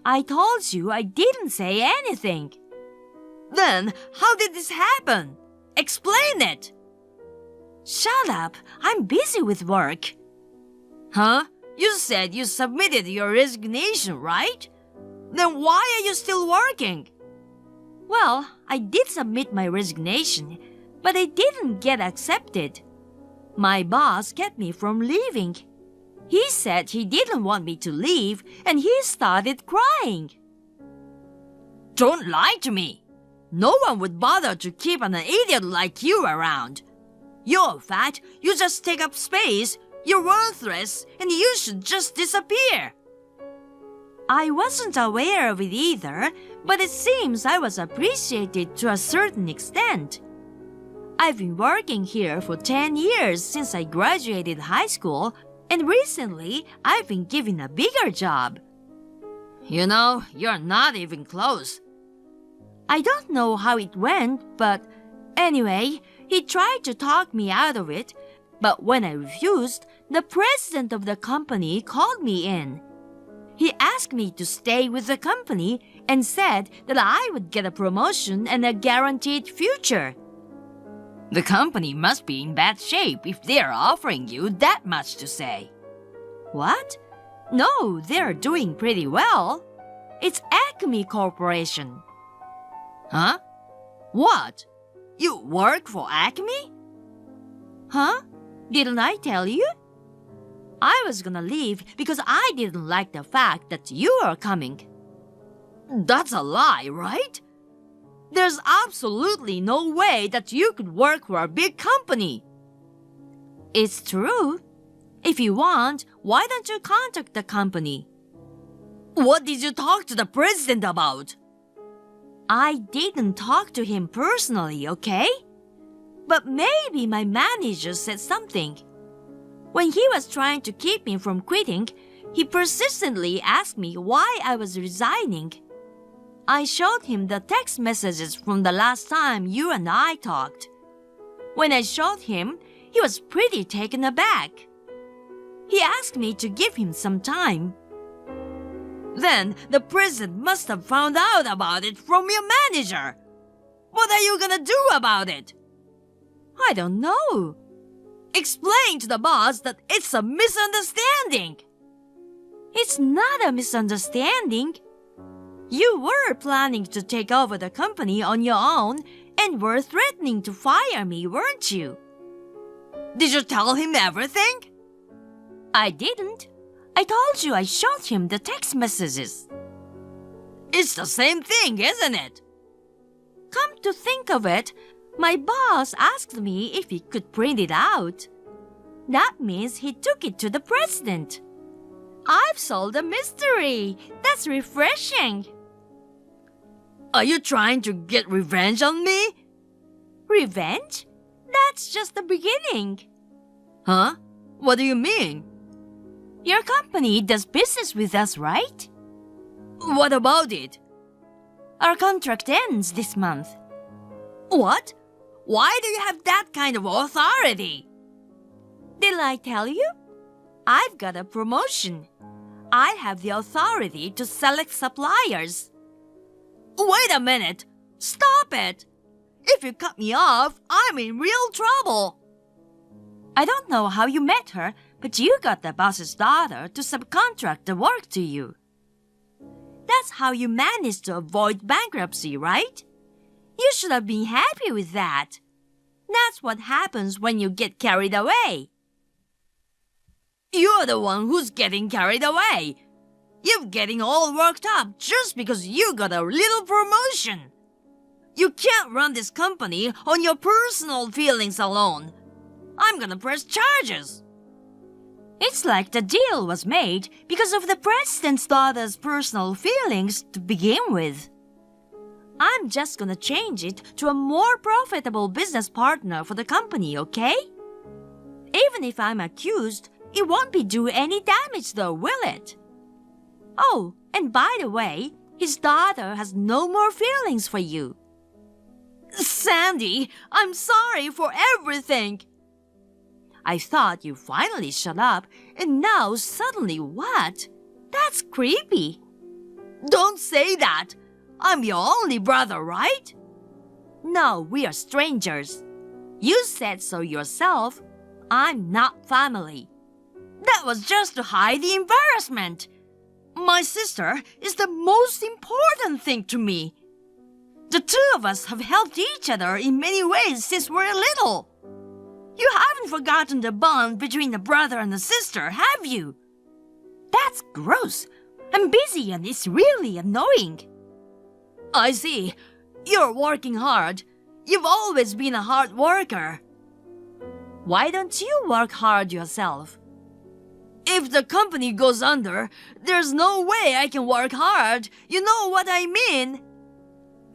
I told you I didn't say anything. Then, how did this happen? Explain it. Shut up. I'm busy with work. Huh? You said you submitted your resignation, right? Then why are you still working? Well, I did submit my resignation, but it didn't get accepted. My boss kept me from leaving. He said he didn't want me to leave, and he started crying. Don't lie to me. No one would bother to keep an idiot like you around. You're fat, you just take up space, you're worthless, and you should just disappear. I wasn't aware of it either, but it seems I was appreciated to a certain extent. I've been working here for 10 years since I graduated high school, and recently I've been given a bigger job. You know, you're not even close. I don't know how it went, but anyway, he tried to talk me out of it, but when I refused, the president of the company called me in. He asked me to stay with the company and said that I would get a promotion and a guaranteed future. The company must be in bad shape if they're offering you that much to say. What? No, they're doing pretty well. It's Acme Corporation. Huh? What? You work for Acme? Huh? Didn't I tell you? I was gonna leave because I didn't like the fact that you are coming. That's a lie, right? There's absolutely no way that you could work for a big company. It's true. If you want, why don't you contact the company? What did you talk to the president about? I didn't talk to him personally, okay? But maybe my manager said something. When he was trying to keep me from quitting, he persistently asked me why I was resigning. I showed him the text messages from the last time you and I talked. When I showed him, he was pretty taken aback. He asked me to give him some time. Then the president must have found out about it from your manager. What are you gonna do about it? I don't know. Explain to the boss that it's a misunderstanding. It's not a misunderstanding. You were planning to take over the company on your own and were threatening to fire me, weren't you? Did you tell him everything? I didn't. I told you I showed him the text messages. It's the same thing, isn't it? Come to think of it, my boss asked me if he could print it out. That means he took it to the president. I've solved a mystery. That's refreshing. Are you trying to get revenge on me? Revenge? That's just the beginning. Huh? What do you mean? Your company does business with us, right? What about it? Our contract ends this month. What? Why do you have that kind of authority? Did I tell you? I've got a promotion. I have the authority to select suppliers. Wait a minute! Stop it! If you cut me off, I'm in real trouble. I don't know how you met her, but you got the boss's daughter to subcontract the work to you. That's how you managed to avoid bankruptcy, right? You should have been happy with that. That's what happens when you get carried away. You're the one who's getting carried away. You're getting all worked up just because you got a little promotion. You can't run this company on your personal feelings alone. I'm gonna press charges. It's like the deal was made because of the president's daughter's personal feelings to begin with. I'm just gonna change it to a more profitable business partner for the company, okay? Even if I'm accused, it won't be do any damage though, will it? Oh, and by the way, his daughter has no more feelings for you. Sandy, I'm sorry for everything. I thought you finally shut up, and now suddenly what? That's creepy. Don't say that. I'm your only brother, right? No, we are strangers. You said so yourself. I'm not family. That was just to hide the embarrassment. My sister is the most important thing to me. The two of us have helped each other in many ways since we're little. You haven't forgotten the bond between a brother and a sister, have you? That's gross. I'm busy and it's really annoying. I see. You're working hard. You've always been a hard worker. Why don't you work hard yourself? If the company goes under, there's no way I can work hard. You know what I mean?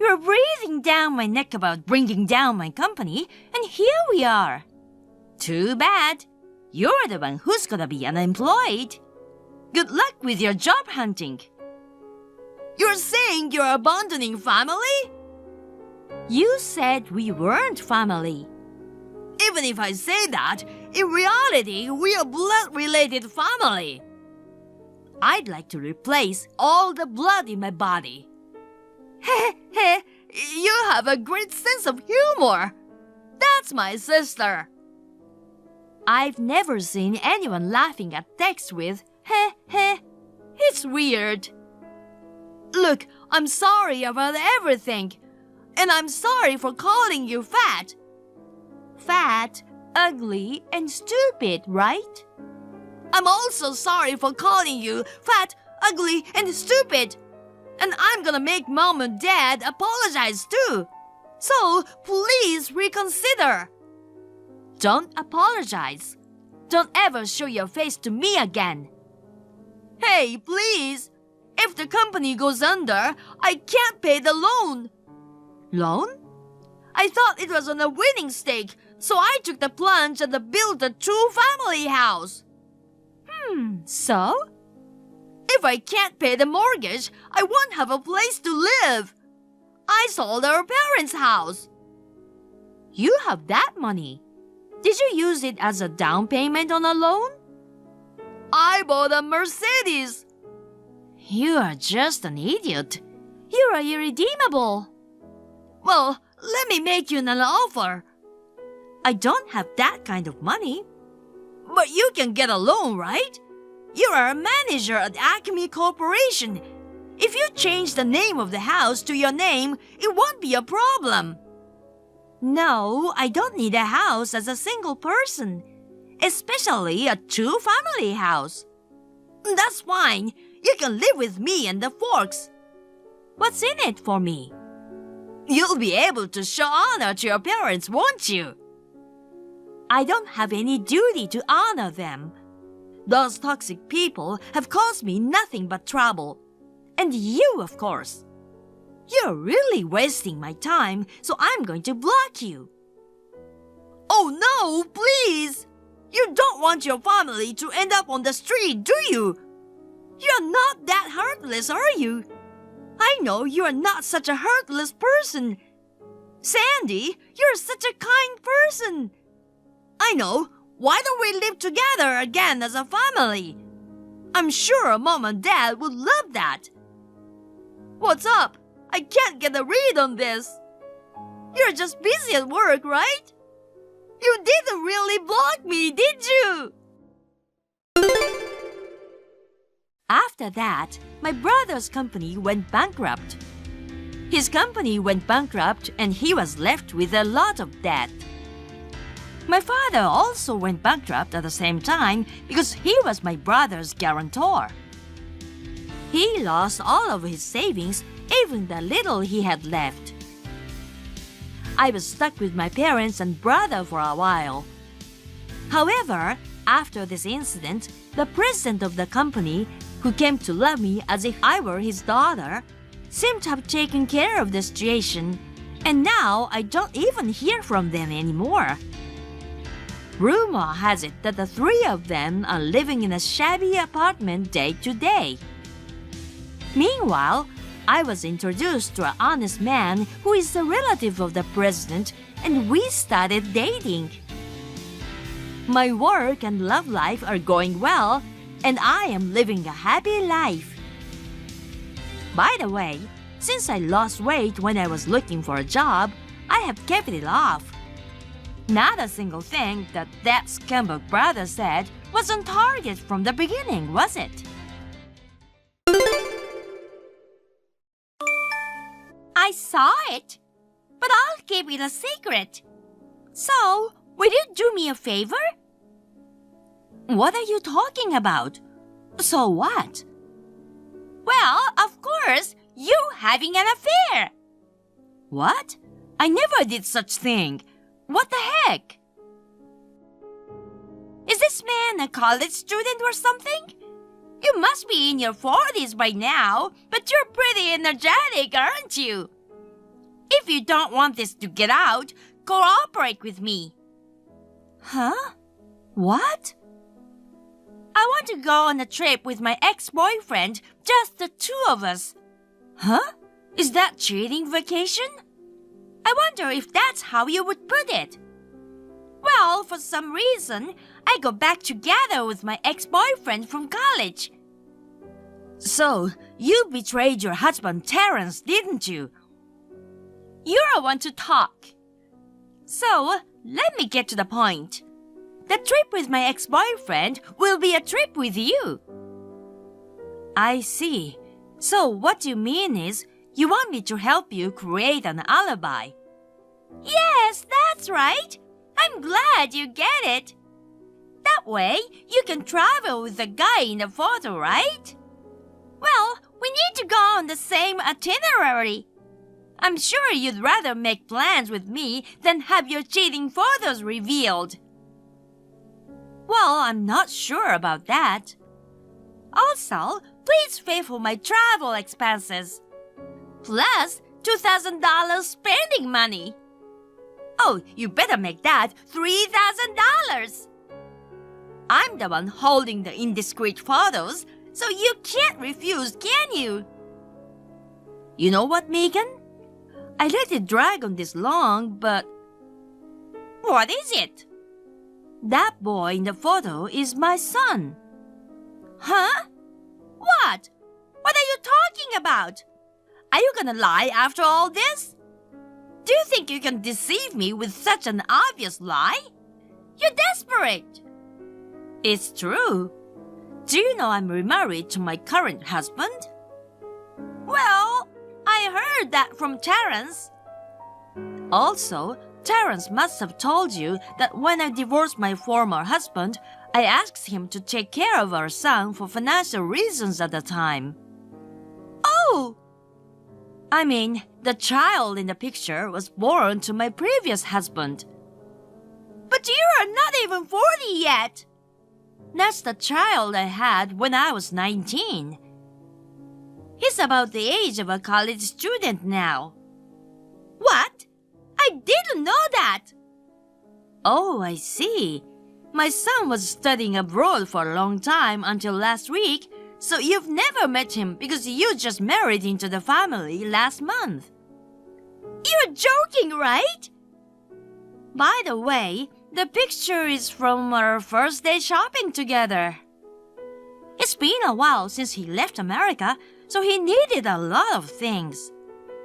You're breathing down my neck about bringing down my company, and here we are. Too bad. You're the one who's gonna be unemployed. Good luck with your job hunting. You're saying you're abandoning family? You said we weren't family. Even if I say that, in reality, we are blood-related family. I'd like to replace all the blood in my body. Heh, you have a great sense of humor. That's my sister. I've never seen anyone laughing at text with heh. It's weird. Look, I'm sorry about everything. And I'm sorry for calling you fat. Fat, ugly, and stupid, right? I'm also sorry for calling you fat, ugly, and stupid. And I'm gonna make Mom and Dad apologize too. So please reconsider. Don't apologize. Don't ever show your face to me again. Hey, please. If the company goes under, I can't pay the loan. Loan? I thought it was on a winning stake, so I took the plunge and built a two-family house. So? If I can't pay the mortgage, I won't have a place to live. I sold our parents' house. You have that money. Did you use it as a down payment on a loan? I bought a Mercedes. You are just an idiot. You are irredeemable. Well, let me make you an offer. I don't have that kind of money. But you can get a loan, right? You are a manager at Acme Corporation. If you change the name of the house to your name, it won't be a problem. No, I don't need a house as a single person, especially a two-family house. That's fine. You can live with me and the Forks. What's in it for me? You'll be able to show honor to your parents, won't you? I don't have any duty to honor them. Those toxic people have caused me nothing but trouble. And you, of course. You're really wasting my time, so I'm going to block you. Oh no, please! You don't want your family to end up on the street, do you? You're not that heartless, are you? I know you're not such a heartless person. Sandy, you're such a kind person. I know. Why don't we live together again as a family? I'm sure Mom and Dad would love that. What's up? I can't get a read on this. You're just busy at work, right? You didn't really block me, did you? After that, my brother's company went bankrupt. His company went bankrupt and he was left with a lot of debt. My father also went bankrupt at the same time because he was my brother's guarantor. He lost all of his savings, even the little he had left. I was stuck with my parents and brother for a while. However, after this incident, the president of the company, who came to love me as if I were his daughter, seemed to have taken care of the situation, and now I don't even hear from them anymore. Rumor has it that the three of them are living in a shabby apartment day to day. Meanwhile, I was introduced to an honest man who is a relative of the president, and we started dating. My work and love life are going well, and I am living a happy life. By the way, since I lost weight when I was looking for a job, I have kept it off. Not a single thing that scumbag brother said was on target from the beginning, was it? I saw it, but I'll keep it a secret. So, will you do me a favor? What are you talking about? So what? Well, of course, you having an affair. What? I never did such thing. What the heck? Is this man a college student or something? You must be in your 40s by now, but you're pretty energetic, aren't you? If you don't want this to get out, cooperate with me. Huh? What? I want to go on a trip with my ex-boyfriend, just the two of us. Huh? Is that cheating vacation? I wonder if that's how you would put it. Well, for some reason, I got back together with my ex-boyfriend from college. So, you betrayed your husband Terrence, didn't you? You're a one to talk. So, let me get to the point. The trip with my ex-boyfriend will be a trip with you. I see. So what you mean is, you want me to help you create an alibi. Yes, that's right. I'm glad you get it. That way, you can travel with the guy in the photo, right? Well, we need to go on the same itinerary. I'm sure you'd rather make plans with me than have your cheating photos revealed. Well, I'm not sure about that. Also, please pay for my travel expenses. Plus $2,000 spending money. Oh, you better make that $3,000. I'm the one holding the indiscreet photos, so you can't refuse, can you? You know what, Megan? I let it drag on this long, but... What is it? That boy in the photo is my son. Huh? What? What are you talking about? Are you gonna lie after all this? Do you think you can deceive me with such an obvious lie? You're desperate. It's true. Do you know I'm remarried to my current husband? Well, I heard that from Terrence. Also, Terrence must have told you that when I divorced my former husband, I asked him to take care of our son for financial reasons at the time. Oh! I mean, the child in the picture was born to my previous husband. But you are not even 40 yet. That's the child I had when I was 19. He's about the age of a college student now. What? I didn't know that. Oh, I see. My son was studying abroad for a long time until last week, so you've never met him because you just married into the family last month. You're joking, right? By the way, the picture is from our first day shopping together. It's been a while since he left America, so he needed a lot of things.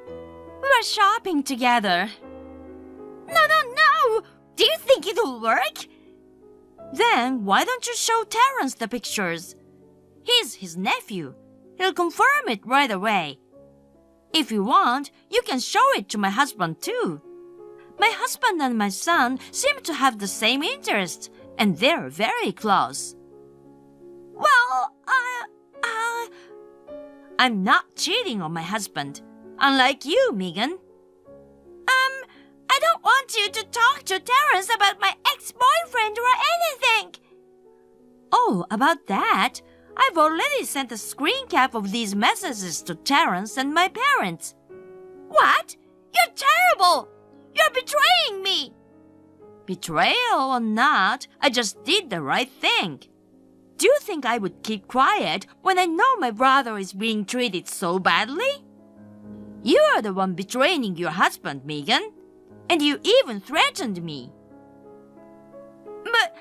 We were shopping together. No! Do you think it'll work? Then why don't you show Terrence the pictures? He's his nephew. He'll confirm it right away. If you want, you can show it to my husband too. My husband and my son seem to have the same interests, and they're very close. Well, I'm not cheating on my husband, unlike you, Megan. I don't want you to talk to Terrence about my ex-boyfriend or anything. Oh, about that, I've already sent a screen cap of these messages to Terrence and my parents. What? You're terrible! You're betraying me! Betrayal or not, I just did the right thing. Do you think I would keep quiet when I know my brother is being treated so badly? You are the one betraying your husband, Megan. And you even threatened me. But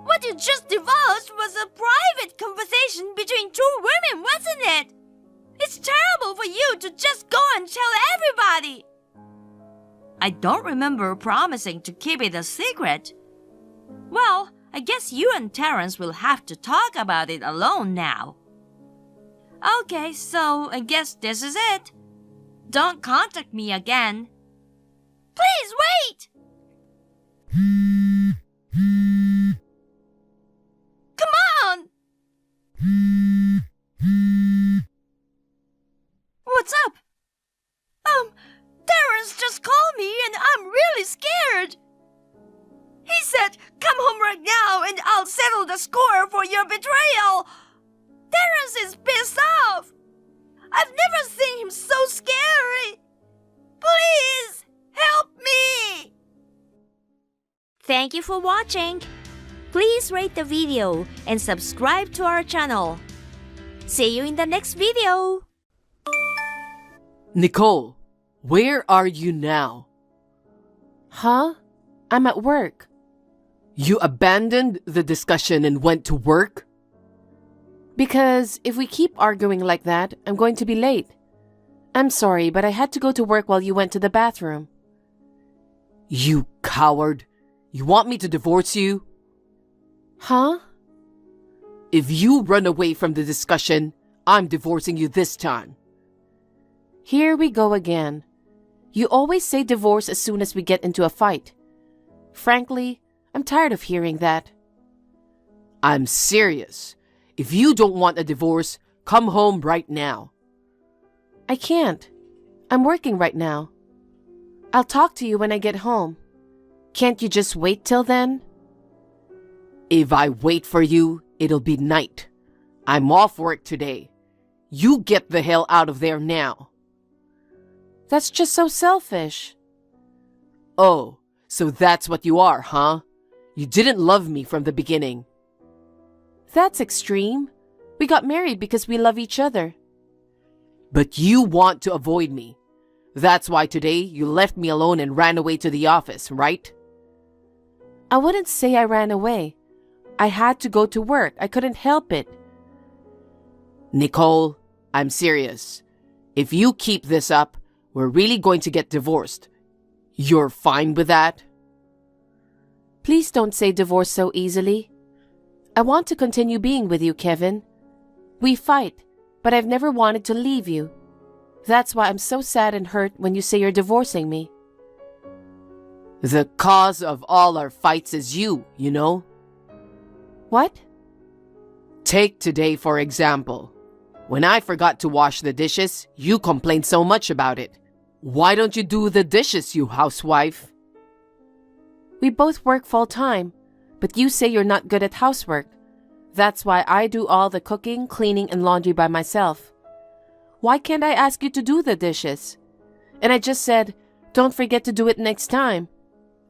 what you just divulged was a private conversation between two women, wasn't it? It's terrible for you to just go and tell everybody. I don't remember promising to keep it a secret. Well, I guess you and Terrence will have to talk about it alone now. Okay, so I guess this is it. Don't contact me again. Please wait! Come on! What's up? Terrence just called me and I'm really scared. He said, come home right now and I'll settle the score for your betrayal. Terrence is pissed off. I've never seen him so scary. Please Thank you for watching. Please rate the video and subscribe to our channel. See you in the next video. Nicole, where are you now? Huh? I'm at work. You abandoned the discussion and went to work? Because if we keep arguing like that, I'm going to be late. I'm sorry, but I had to go to work while you went to the bathroom. You coward. You want me to divorce you? Huh? If you run away from the discussion, I'm divorcing you this time. Here we go again. You always say divorce as soon as we get into a fight. Frankly, I'm tired of hearing that. I'm serious. If you don't want a divorce, come home right now. I can't. I'm working right now. I'll talk to you when I get home. Can't you just wait till then? If I wait for you, it'll be night. I'm off work today. You get the hell out of there now. That's just so selfish. Oh, so that's what you are, huh? You didn't love me from the beginning. That's extreme. We got married because we love each other. But you want to avoid me. That's why today you left me alone and ran away to the office, right? I wouldn't say I ran away. I had to go to work. I couldn't help it. Nicole, I'm serious. If you keep this up, we're really going to get divorced. You're fine with that? Please don't say divorce so easily. I want to continue being with you, Kevin. We fight, but I've never wanted to leave you. That's why I'm so sad and hurt when you say you're divorcing me. The cause of all our fights is you know? What? Take today, for example. When I forgot to wash the dishes, you complained so much about it. Why don't you do the dishes, you housewife? We both work full-time, but you say you're not good at housework. That's why I do all the cooking, cleaning, and laundry by myself. Why can't I ask you to do the dishes? And I just said, don't forget to do it next time.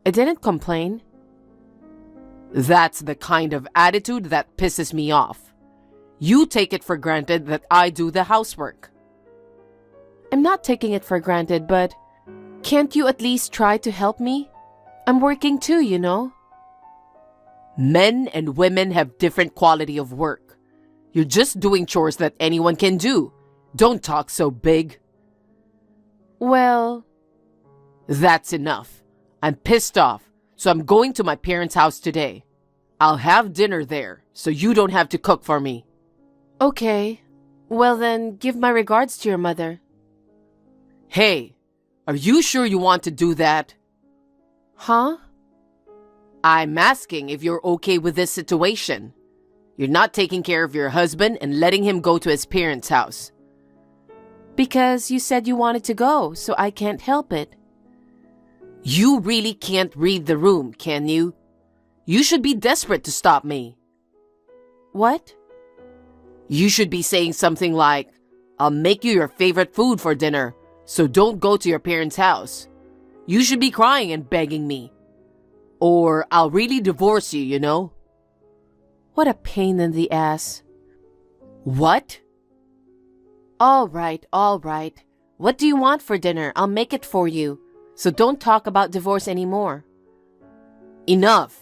I didn't complain. That's the kind of attitude that pisses me off. You take it for granted that I do the housework. I'm not taking it for granted, but can't you at least try to help me? I'm working too, you know. Men and women have different quality of work. You're just doing chores that anyone can do. Don't talk so big. Well, that's enough. I'm pissed off, so I'm going to my parents' house today. I'll have dinner there, so you don't have to cook for me. Okay. Well then, give my regards to your mother. Hey, are you sure you want to do that? Huh? I'm asking if you're okay with this situation. You're not taking care of your husband and letting him go to his parents' house. Because you said you wanted to go, so I can't help it. You really can't read the room, can you? You should be desperate to stop me. What? You should be saying something like, I'll make you your favorite food for dinner, so don't go to your parents' house. You should be crying and begging me. Or I'll really divorce you, you know? What a pain in the ass. What? All right. What do you want for dinner? I'll make it for you. So don't talk about divorce anymore. Enough.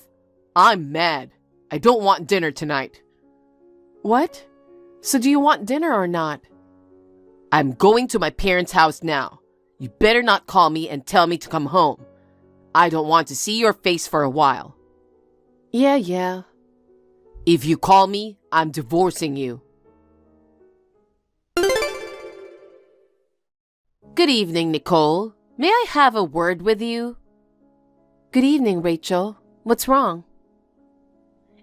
I'm mad. I don't want dinner tonight. What? So do you want dinner or not? I'm going to my parents' house now. You better not call me and tell me to come home. I don't want to see your face for a while. Yeah. If you call me, I'm divorcing you. Good evening, Nicole. May I have a word with you? Good evening, Rachel. What's wrong?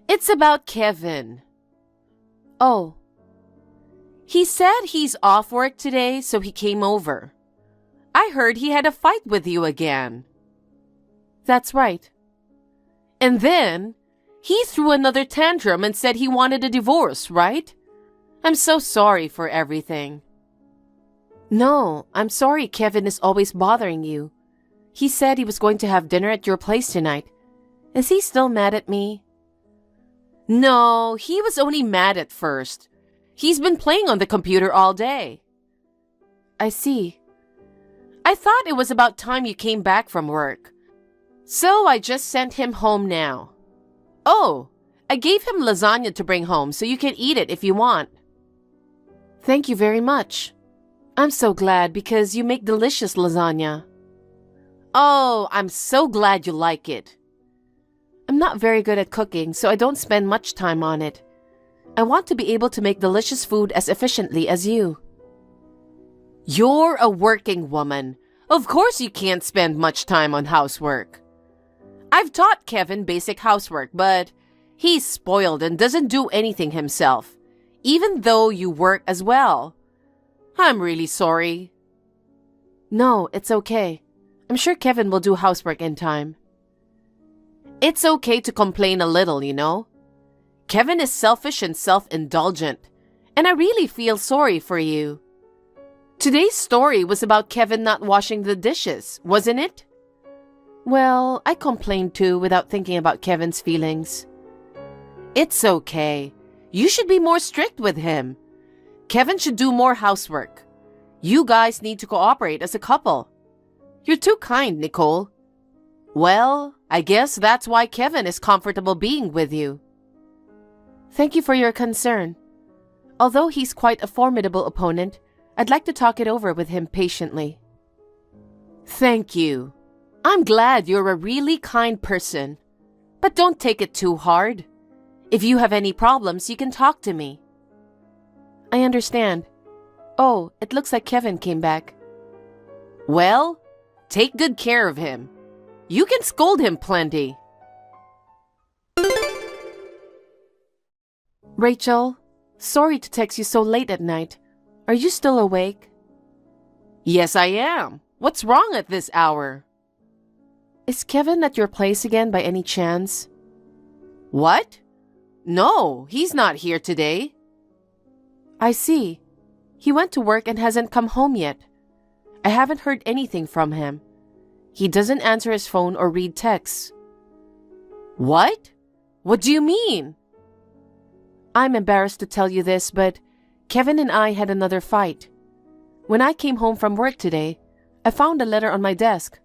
It's about Kevin. Oh. He said he's off work today, so he came over. I heard he had a fight with you again. That's right. And then he threw another tantrum and said he wanted a divorce, right? I'm so sorry for everything. No, I'm sorry Kevin is always bothering you. He said he was going to have dinner at your place tonight. Is he still mad at me? No, he was only mad at first. He's been playing on the computer all day. I see. I thought it was about time you came back from work. So I just sent him home now. Oh, I gave him lasagna to bring home so you can eat it if you want. Thank you very much. I'm so glad because you make delicious lasagna. Oh, I'm so glad you like it. I'm not very good at cooking, so I don't spend much time on it. I want to be able to make delicious food as efficiently as you. You're a working woman. Of course you can't spend much time on housework. I've taught Kevin basic housework, but he's spoiled and doesn't do anything himself, even though you work as well. I'm really sorry. No, it's okay. I'm sure Kevin will do housework in time. It's okay to complain a little, you know. Kevin is selfish and self-indulgent, and I really feel sorry for you. Today's story was about Kevin not washing the dishes, wasn't it? Well, I complained too without thinking about Kevin's feelings. It's okay. You should be more strict with him. Kevin should do more housework. You guys need to cooperate as a couple. You're too kind, Nicole. Well, I guess that's why Kevin is comfortable being with you. Thank you for your concern. Although he's quite a formidable opponent, I'd like to talk it over with him patiently. Thank you. I'm glad you're a really kind person. But don't take it too hard. If you have any problems, you can talk to me. I understand. Oh, it looks like Kevin came back. Well, take good care of him. You can scold him plenty. Rachel, sorry to text you so late at night. Are you still awake? Yes, I am. What's wrong at this hour? Is Kevin at your place again by any chance? What? No, he's not here today. I see. He went to work and hasn't come home yet. I haven't heard anything from him. He doesn't answer his phone or read texts. What? What do you mean? I'm embarrassed to tell you this, but Kevin and I had another fight. When I came home from work today, I found a letter on my desk.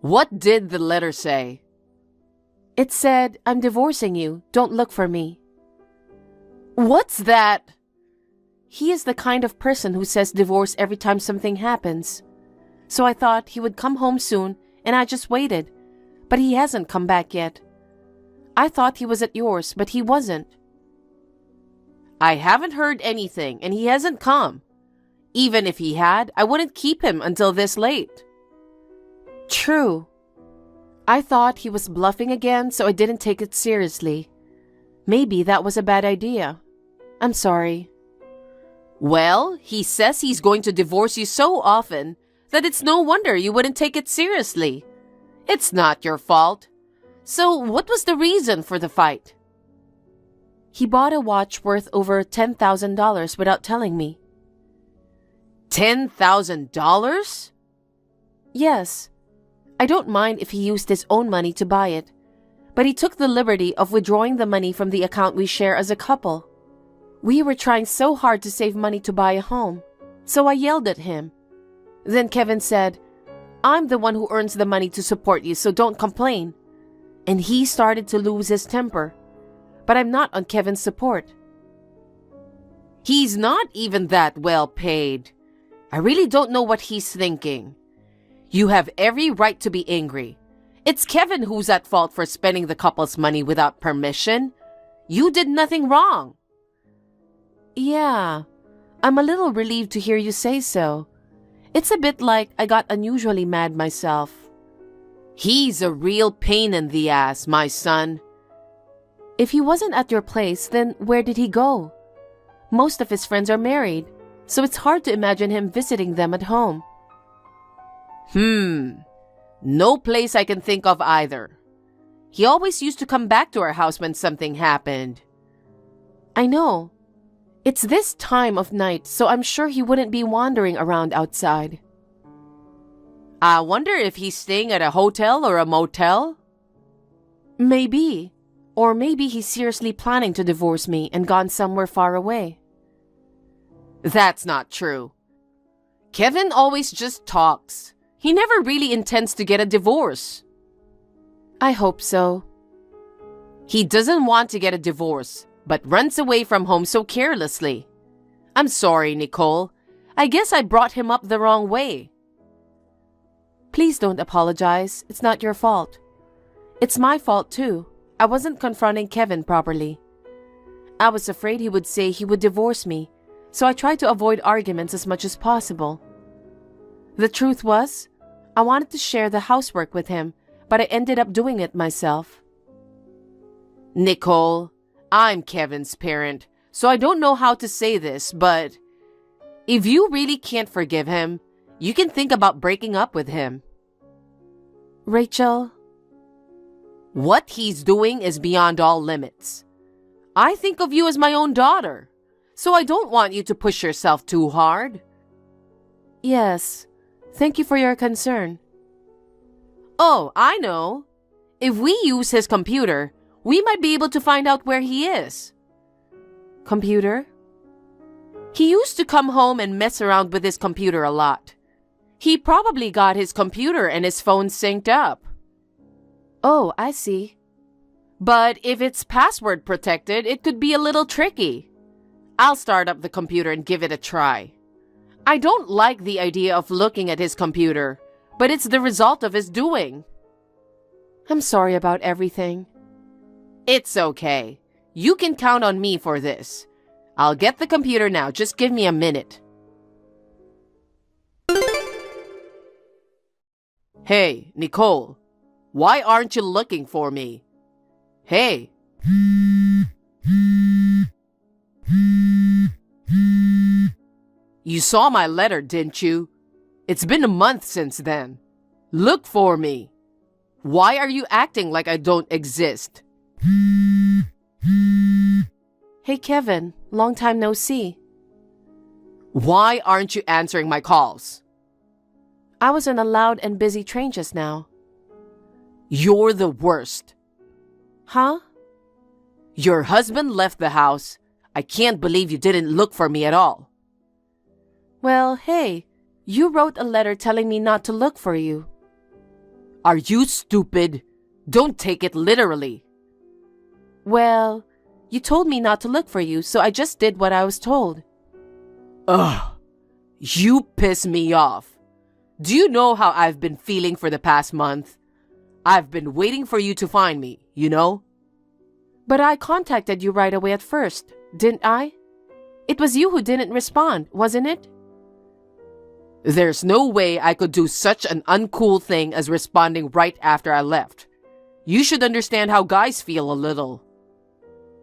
What did the letter say? It said, I'm divorcing you. Don't look for me. What's that? He is the kind of person who says divorce every time something happens. So I thought he would come home soon, and I just waited. But he hasn't come back yet. I thought he was at yours, but he wasn't. I haven't heard anything, and he hasn't come. Even if he had, I wouldn't keep him until this late. True. I thought he was bluffing again, so I didn't take it seriously. Maybe that was a bad idea. I'm sorry. Well, he says he's going to divorce you so often that it's no wonder you wouldn't take it seriously. It's not your fault. So what was the reason for the fight? He bought a watch worth over $10,000 without telling me. $10,000? Yes. I don't mind if he used his own money to buy it, but he took the liberty of withdrawing the money from the account we share as a couple. We were trying so hard to save money to buy a home, so I yelled at him. Then Kevin said, I'm the one who earns the money to support you, so don't complain. And he started to lose his temper. But I'm not on Kevin's support. He's not even that well paid. I really don't know what he's thinking. You have every right to be angry. It's Kevin who's at fault for spending the couple's money without permission. You did nothing wrong. Yeah, I'm a little relieved to hear you say so. It's a bit like I got unusually mad myself. He's a real pain in the ass, my son. If he wasn't at your place, then where did he go? Most of his friends are married, so it's hard to imagine him visiting them at home. No place I can think of either. He always used to come back to our house when something happened. I know. It's this time of night, so I'm sure he wouldn't be wandering around outside. I wonder if he's staying at a hotel or a motel? Maybe. Or maybe he's seriously planning to divorce me and gone somewhere far away. That's not true. Kevin always just talks. He never really intends to get a divorce. I hope so. He doesn't want to get a divorce, but runs away from home so carelessly. I'm sorry, Nicole. I guess I brought him up the wrong way. Please don't apologize. It's not your fault. It's my fault too. I wasn't confronting Kevin properly. I was afraid he would say he would divorce me, so I tried to avoid arguments as much as possible. The truth was, I wanted to share the housework with him, but I ended up doing it myself. Nicole, I'm Kevin's parent, so I don't know how to say this, but if you really can't forgive him, you can think about breaking up with him. Rachel, what he's doing is beyond all limits. I think of you as my own daughter, so I don't want you to push yourself too hard. Yes, thank you for your concern. Oh, I know. If we use his computer, we might be able to find out where he is. Computer? He used to come home and mess around with his computer a lot. He probably got his computer and his phone synced up. Oh, I see. But if it's password protected, it could be a little tricky. I'll start up the computer and give it a try. I don't like the idea of looking at his computer, but it's the result of his doing. I'm sorry about everything. It's okay. You can count on me for this. I'll get the computer now. Just give me a minute. Hey, Nicole. Why aren't you looking for me? Hey. You saw my letter, didn't you? It's been a month since then. Look for me. Why are you acting like I don't exist? Hey, Kevin. Long time no see. Why aren't you answering my calls? I was on a loud and busy train just now. You're the worst. Huh? Your husband left the house. I can't believe you didn't look for me at all. Well, hey, you wrote a letter telling me not to look for you. Are you stupid? Don't take it literally. Well, you told me not to look for you, so I just did what I was told. Ugh, you piss me off. Do you know how I've been feeling for the past month? I've been waiting for you to find me, you know? But I contacted you right away at first, didn't I? It was you who didn't respond, wasn't it? There's no way I could do such an uncool thing as responding right after I left. You should understand how guys feel a little.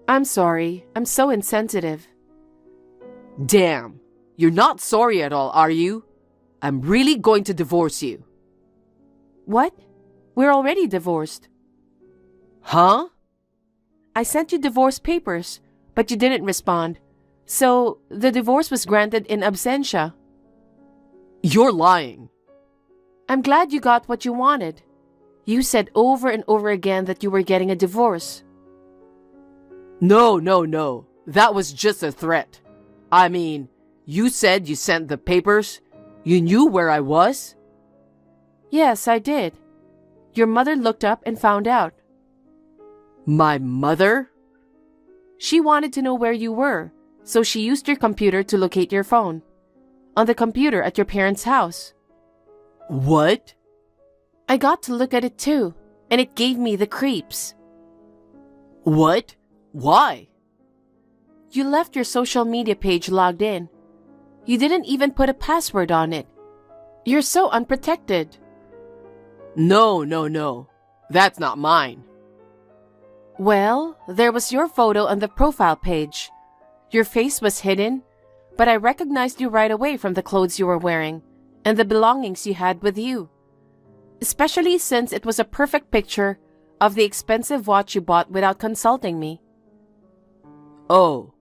I'm sorry. I'm so insensitive. Damn. You're not sorry at all, are you? I'm really going to divorce you. What? We're already divorced. Huh? I sent you divorce papers, but you didn't respond. So, the divorce was granted in absentia. You're lying. I'm glad you got what you wanted. You said over and over again that you were getting a divorce. No. That was just a threat. I mean, you said you sent the papers. You knew where I was? Yes, I did. Your mother looked up and found out. My mother? She wanted to know where you were, so she used your computer to locate your phone. On the computer at your parents' house. What? I got to look at it too, and it gave me the creeps. What? Why? You left your social media page logged in. You didn't even put a password on it. You're so unprotected. No. That's not mine. Well, there was your photo on the profile page. Your face was hidden, but I recognized you right away from the clothes you were wearing and the belongings you had with you. Especially since it was a perfect picture of the expensive watch you bought without consulting me. Oh.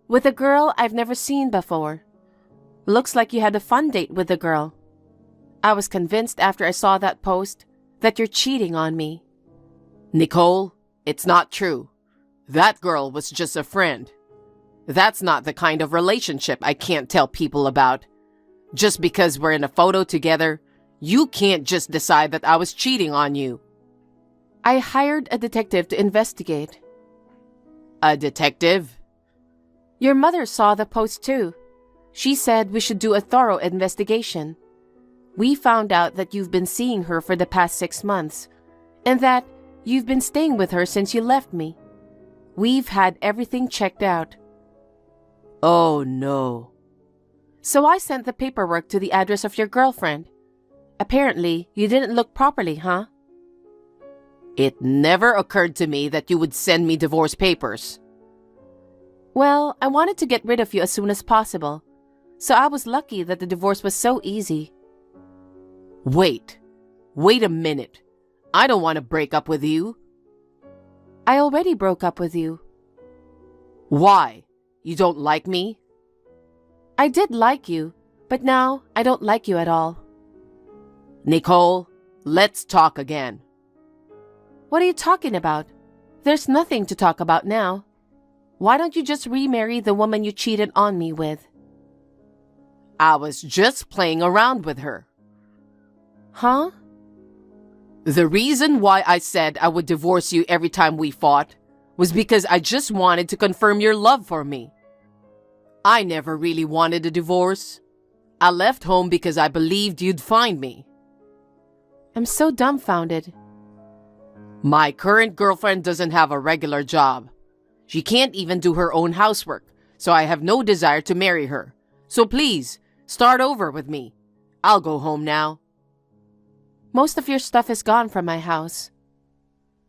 With a girl I've never seen before. Looks like you had a fun date with the girl. I was convinced after I saw that post that you're cheating on me. Nicole, it's not true. That girl was just a friend. That's not the kind of relationship I can't tell people about. Just because we're in a photo together, you can't just decide that I was cheating on you. I hired a detective to investigate. A detective? Your mother saw the post too. She said we should do a thorough investigation. We found out that you've been seeing her for the past 6 months, and that you've been staying with her since you left me. We've had everything checked out. Oh no. So I sent the paperwork to the address of your girlfriend. Apparently, you didn't look properly, huh? It never occurred to me that you would send me divorce papers. Well, I wanted to get rid of you as soon as possible, so I was lucky that the divorce was so easy. Wait a minute. I don't want to break up with you. I already broke up with you. Why? You don't like me? I did like you, but now I don't like you at all. Nicole, let's talk again. What are you talking about? There's nothing to talk about now. Why don't you just remarry the woman you cheated on me with? I was just playing around with her. Huh? The reason why I said I would divorce you every time we fought was because I just wanted to confirm your love for me. I never really wanted a divorce. I left home because I believed you'd find me. I'm so dumbfounded. My current girlfriend doesn't have a regular job. She can't even do her own housework, so I have no desire to marry her. So please, start over with me. I'll go home now. Most of your stuff is gone from my house.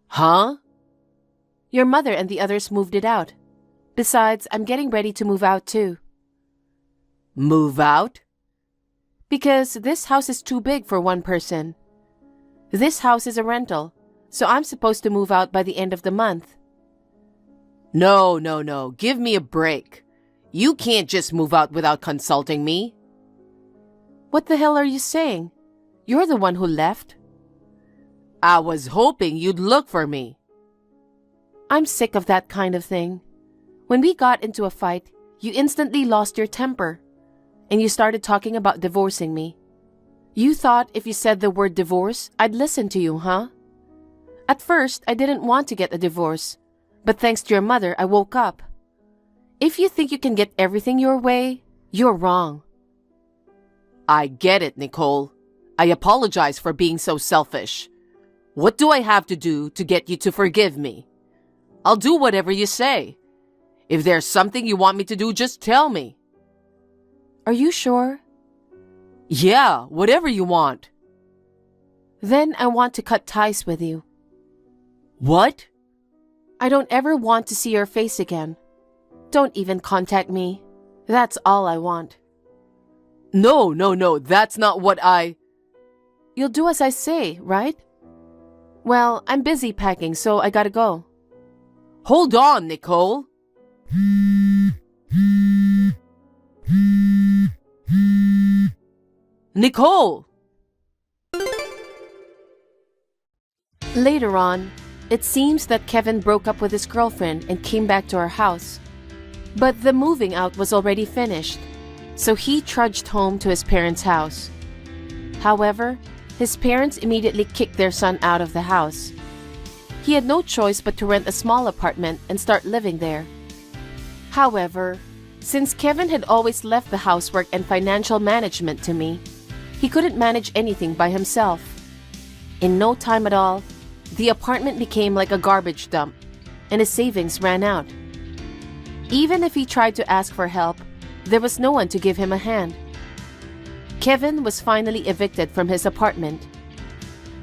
Huh? Your mother and the others moved it out. Besides, I'm getting ready to move out too. Move out? Because this house is too big for one person. This house is a rental, so I'm supposed to move out by the end of the month. No. Give me a break. You can't just move out without consulting me. What the hell are you saying? You're the one who left. I was hoping you'd look for me. I'm sick of that kind of thing. When we got into a fight, you instantly lost your temper, and you started talking about divorcing me. You thought if you said the word divorce, I'd listen to you, huh? At first, I didn't want to get a divorce, but thanks to your mother, I woke up. If you think you can get everything your way, you're wrong. I get it, Nicole. I apologize for being so selfish. What do I have to do to get you to forgive me? I'll do whatever you say. If there's something you want me to do, just tell me. Are you sure? Yeah, whatever you want. Then I want to cut ties with you. What? I don't ever want to see your face again. Don't even contact me. That's all I want. No, that's not what I... You'll do as I say, right? Well, I'm busy packing, so I gotta go. Hold on, Nicole. Nicole! Later on, it seems that Kevin broke up with his girlfriend and came back to our house. But the moving out was already finished, so he trudged home to his parents' house. However, his parents immediately kicked their son out of the house. He had no choice but to rent a small apartment and start living there. However, since Kevin had always left the housework and financial management to me, he couldn't manage anything by himself. In no time at all, the apartment became like a garbage dump, and his savings ran out. Even if he tried to ask for help, there was no one to give him a hand. Kevin was finally evicted from his apartment.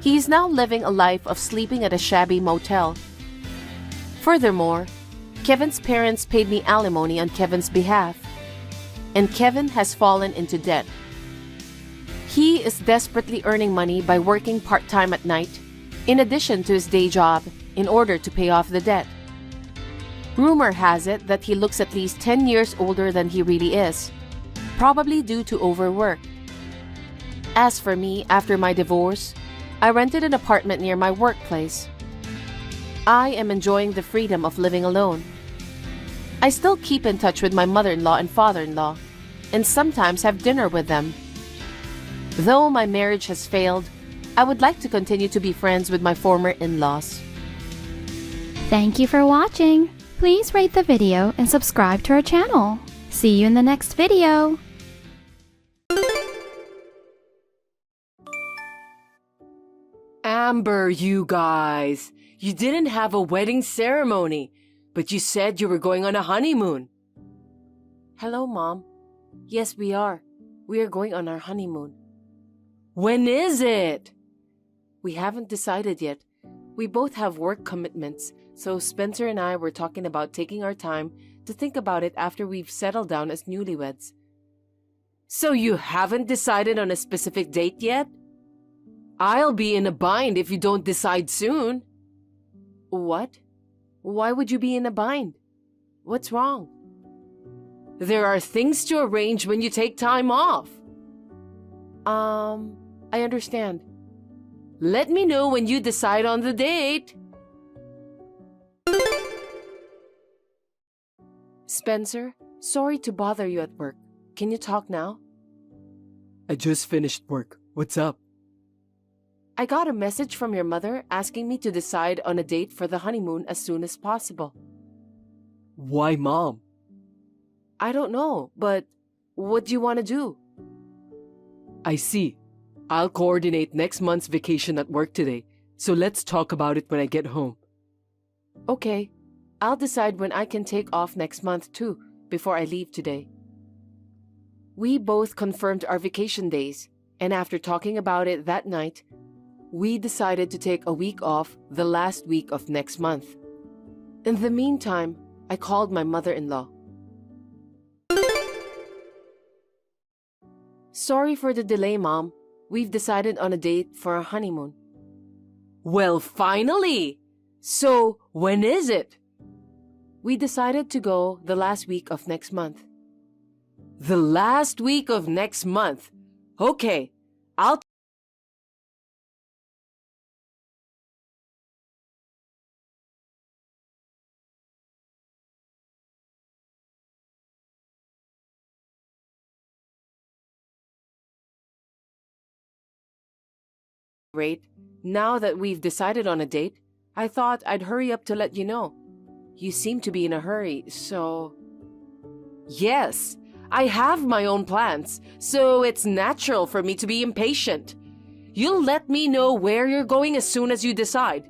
He is now living a life of sleeping at a shabby motel. Furthermore, Kevin's parents paid me alimony on Kevin's behalf, and Kevin has fallen into debt. He is desperately earning money by working part-time at night, in addition to his day job, in order to pay off the debt. Rumor has it that he looks at least 10 years older than he really is, probably due to overwork. As for me, after my divorce, I rented an apartment near my workplace. I am enjoying the freedom of living alone. I still keep in touch with my mother-in-law and father-in-law, and sometimes have dinner with them. Though my marriage has failed, I would like to continue to be friends with my former in-laws. Thank you for watching. Please rate the video and subscribe to our channel. See you in the next video. Amber, you guys. You didn't have a wedding ceremony, but you said you were going on a honeymoon. Hello, Mom. Yes, we are. We are going on our honeymoon. When is it? We haven't decided yet. We both have work commitments, so Spencer and I were talking about taking our time to think about it after we've settled down as newlyweds. So you haven't decided on a specific date yet? I'll be in a bind if you don't decide soon. What? Why would you be in a bind? What's wrong? There are things to arrange when you take time off. I understand. Let me know when you decide on the date. Spencer, sorry to bother you at work. Can you talk now? I just finished work. What's up? I got a message from your mother asking me to decide on a date for the honeymoon as soon as possible. Why, Mom? I don't know, but what do you want to do? I see. I'll coordinate next month's vacation at work today, so let's talk about it when I get home. Okay, I'll decide when I can take off next month too, before I leave today. We both confirmed our vacation days, and after talking about it that night, we decided to take a week off the last week of next month. In the meantime, I called my mother-in-law. Sorry for the delay, Mom. We've decided on a date for our honeymoon. Well, finally! So, when is it? We decided to go the last week of next month. The last week of next month. Okay, I'll Great. Now that we've decided on a date, I thought I'd hurry up to let you know. You seem to be in a hurry, so... Yes, I have my own plans, so it's natural for me to be impatient. You'll let me know where you're going as soon as you decide.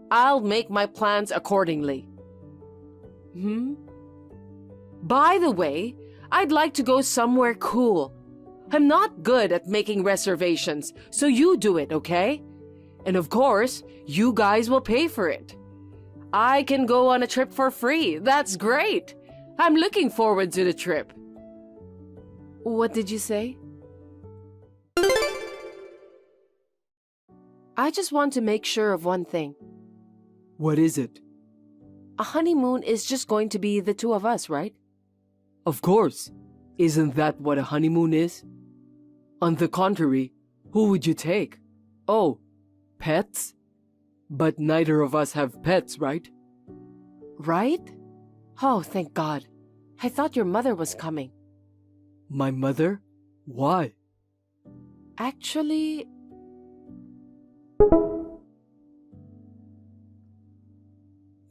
I'll make my plans accordingly. By the way, I'd like to go somewhere cool. I'm not good at making reservations, so you do it, okay? And of course, you guys will pay for it. I can go on a trip for free. That's great. I'm looking forward to the trip. What did you say? I just want to make sure of one thing. What is it? A honeymoon is just going to be the two of us, right? Of course. Isn't that what a honeymoon is? On the contrary, who would you take? Oh, pets? But neither of us have pets, right? Right? Oh, thank God. I thought your mother was coming. My mother? Why? Actually...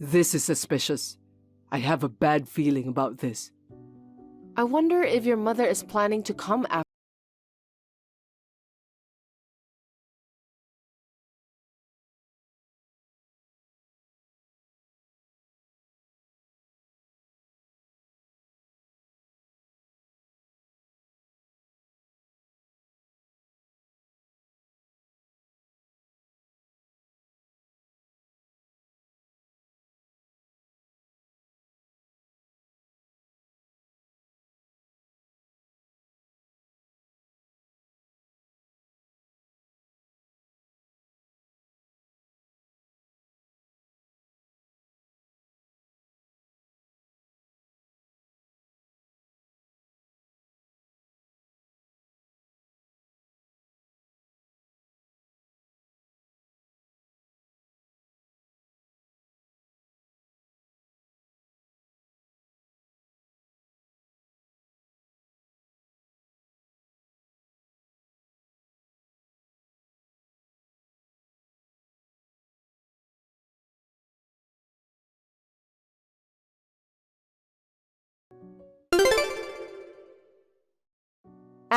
This is suspicious. I have a bad feeling about this. I wonder if your mother is planning to come after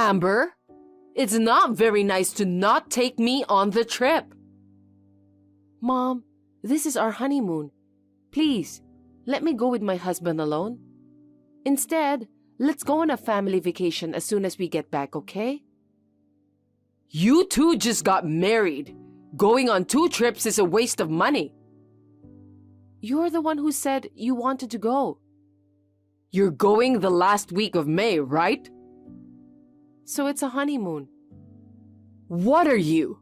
Amber, it's not very nice to not take me on the trip. Mom, this is our honeymoon. Please, let me go with my husband alone. Instead, let's go on a family vacation as soon as we get back, okay? You two just got married. Going on 2 trips is a waste of money. You're the one who said you wanted to go. You're going the last week of May, right? So it's a honeymoon. What are you?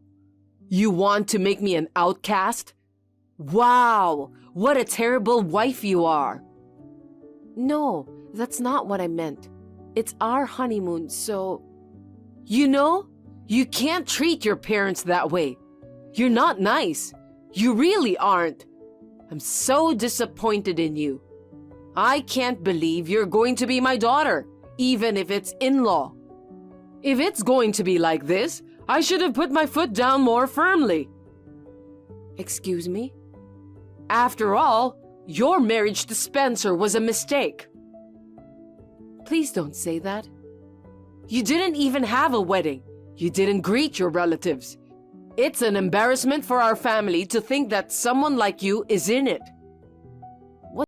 You want to make me an outcast? Wow, what a terrible wife you are. No, that's not what I meant. It's our honeymoon, so... You know, you can't treat your parents that way. You're not nice. You really aren't. I'm so disappointed in you. I can't believe you're going to be my daughter, even if it's in-law. If it's going to be like this, I should have put my foot down more firmly. Excuse me? After all, your marriage to Spencer was a mistake. Please don't say that. You didn't even have a wedding. You didn't greet your relatives. It's an embarrassment for our family to think that someone like you is in it. What?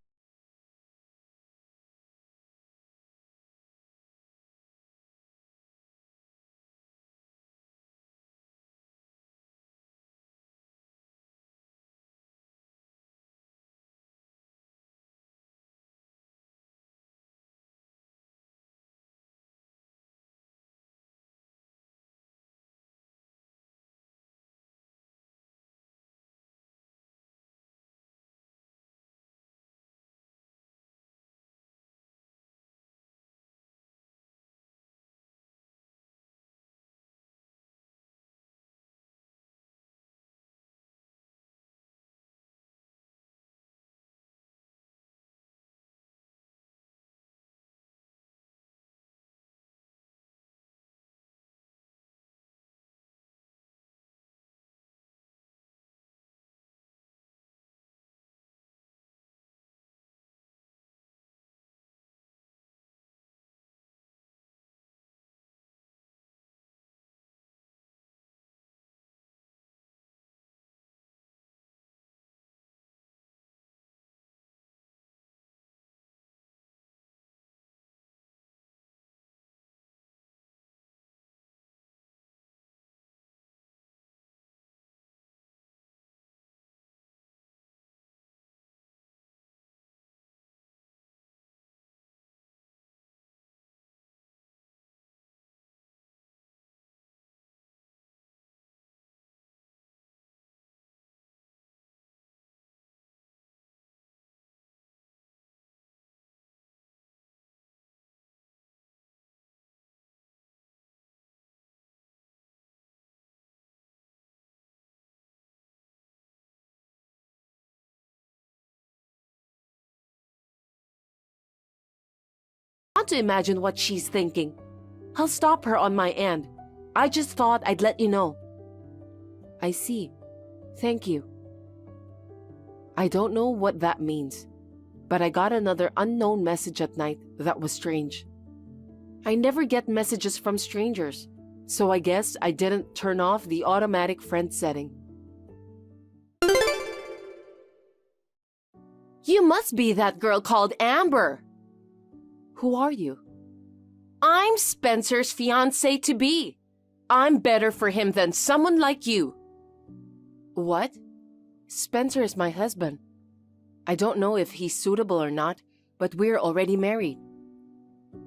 I want to imagine what she's thinking. I'll stop her on my end. I just thought I'd let you know. I see. Thank you. I don't know what that means, but I got another unknown message at night that was strange. I never get messages from strangers, so I guess I didn't turn off the automatic friend setting. You must be that girl called Amber. Who are you? I'm Spencer's fiancée-to-be. I'm better for him than someone like you. What? Spencer is my husband. I don't know if he's suitable or not, but we're already married.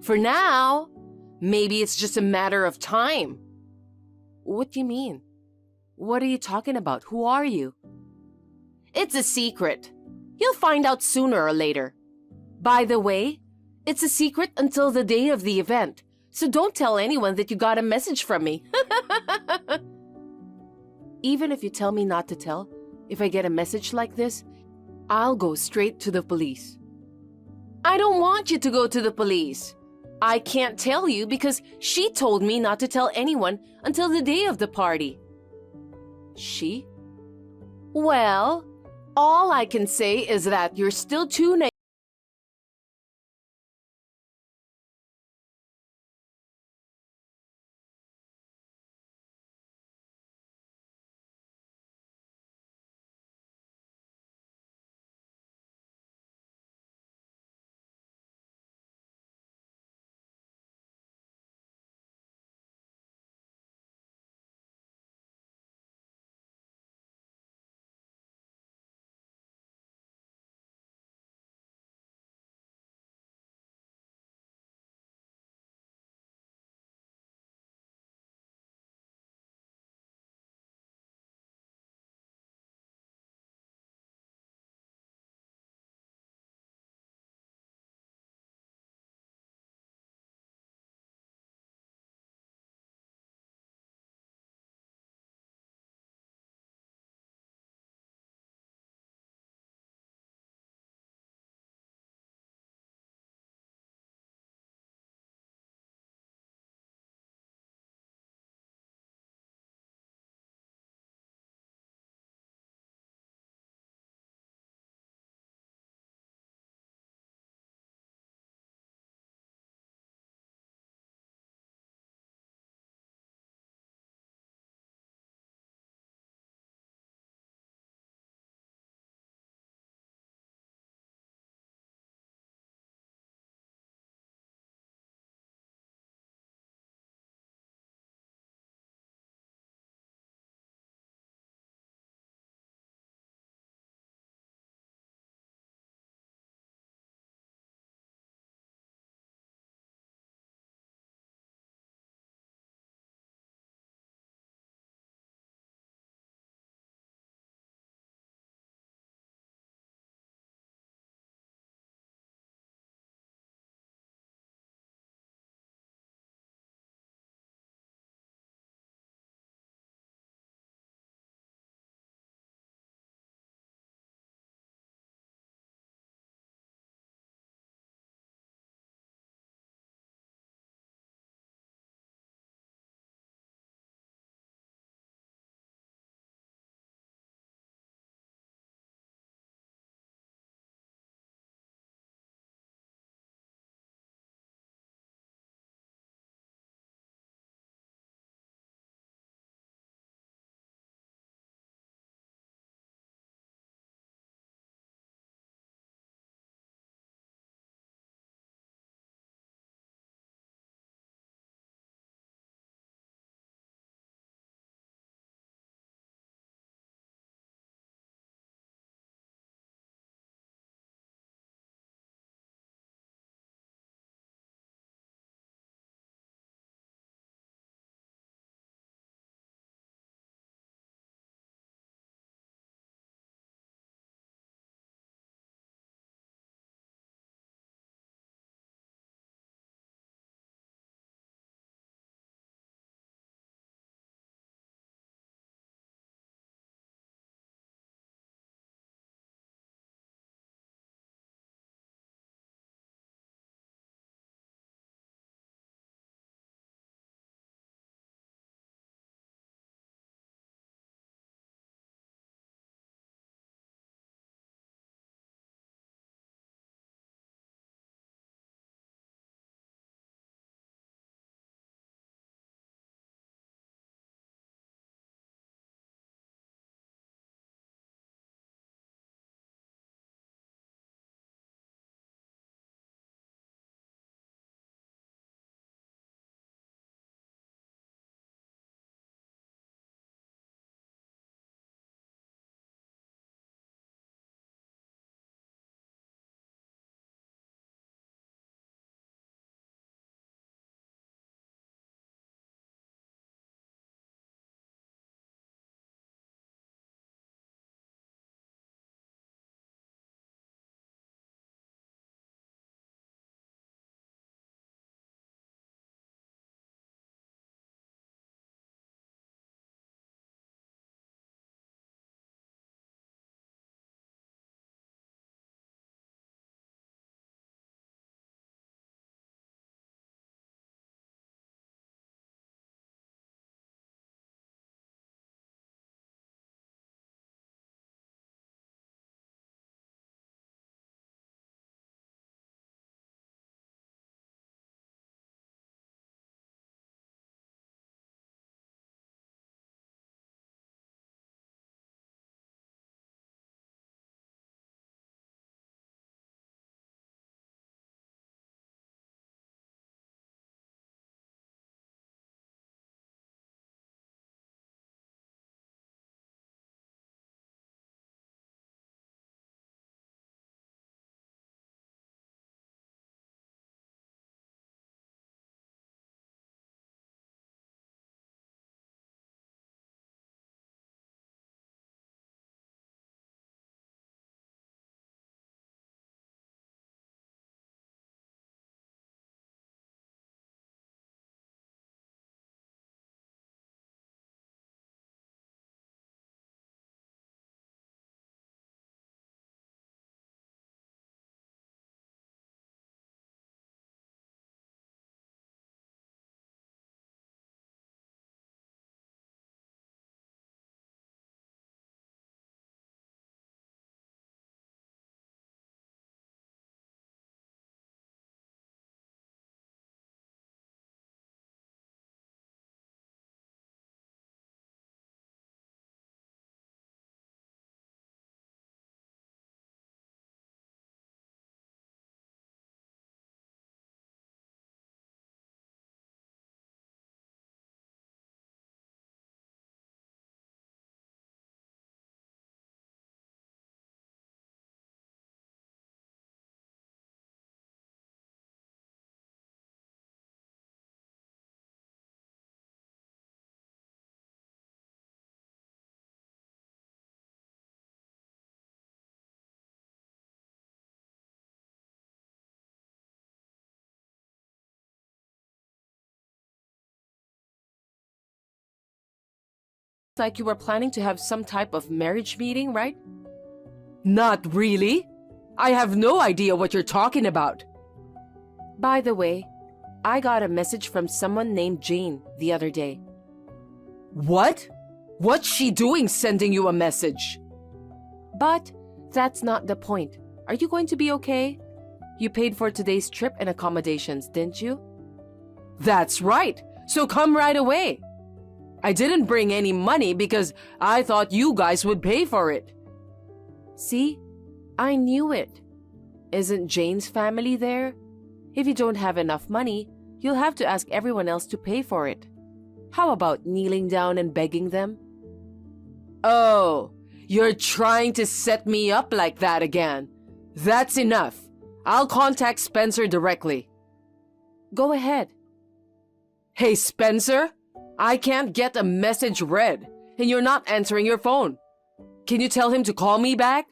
For now, maybe it's just a matter of time. What do you mean? What are you talking about? Who are you? It's a secret. You'll find out sooner or later. By the way, it's a secret until the day of the event, so don't tell anyone that you got a message from me. Even if you tell me not to tell, if I get a message like this, I'll go straight to the police. I don't want you to go to the police. I can't tell you because she told me not to tell anyone until the day of the party. She? Well, all I can say is that you're still too naive. like you were planning to have some type of marriage meeting, right? Not really. I have no idea what you're talking about. By the way, I got a message from someone named Jane the other day. What? What's she doing sending you a message? But that's not the point. Are you going to be okay? You paid for today's trip and accommodations, didn't you? That's right. So come right away. I didn't bring any money because I thought you guys would pay for it. See? I knew it. Isn't Jane's family there? If you don't have enough money, you'll have to ask everyone else to pay for it. How about kneeling down and begging them? Oh, you're trying to set me up like that again. That's enough. I'll contact Spencer directly. Go ahead. Hey, Spencer, I can't get a message read, and you're not answering your phone. Can you tell him to call me back?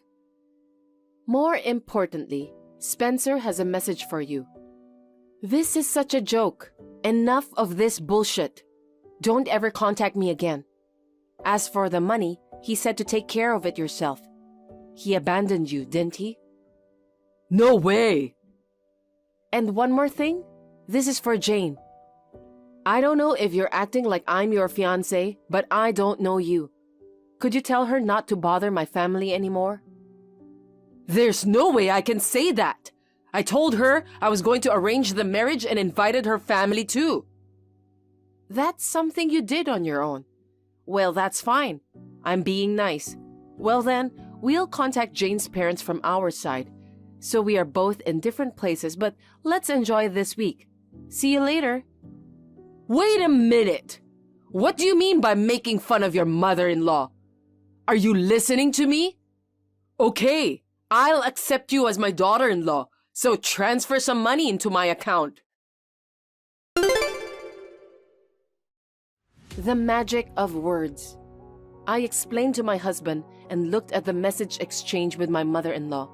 More importantly, Spencer has a message for you. This is such a joke. Enough of this bullshit. Don't ever contact me again. As for the money, he said to take care of it yourself. He abandoned you, didn't he? No way! And one more thing, this is for Jane. I don't know if you're acting like I'm your fiancé, but I don't know you. Could you tell her not to bother my family anymore? There's no way I can say that. I told her I was going to arrange the marriage and invited her family too. That's something you did on your own. Well, that's fine. I'm being nice. Well then, we'll contact Jane's parents from our side. So we are both in different places, but let's enjoy this week. See you later. Wait a minute! What do you mean by making fun of your mother-in-law? Are you listening to me? Okay, I'll accept you as my daughter-in-law, so transfer some money into my account. The magic of words. I explained to my husband and looked at the message exchange with my mother-in-law.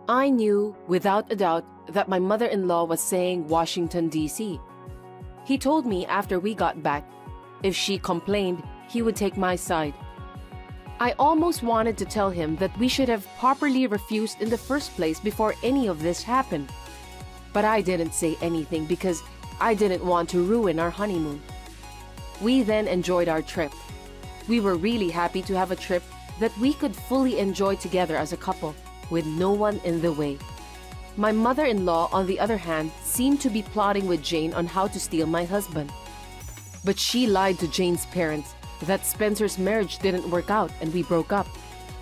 I knew, without a doubt, that my mother-in-law was saying Washington, D.C. He told me after we got back, if she complained, he would take my side. I almost wanted to tell him that we should have properly refused in the first place before any of this happened. But I didn't say anything because I didn't want to ruin our honeymoon. We then enjoyed our trip. We were really happy to have a trip that we could fully enjoy together as a couple, with no one in the way. My mother-in-law, on the other hand, seemed to be plotting with Jane on how to steal my husband. But she lied to Jane's parents that Spencer's marriage didn't work out and we broke up.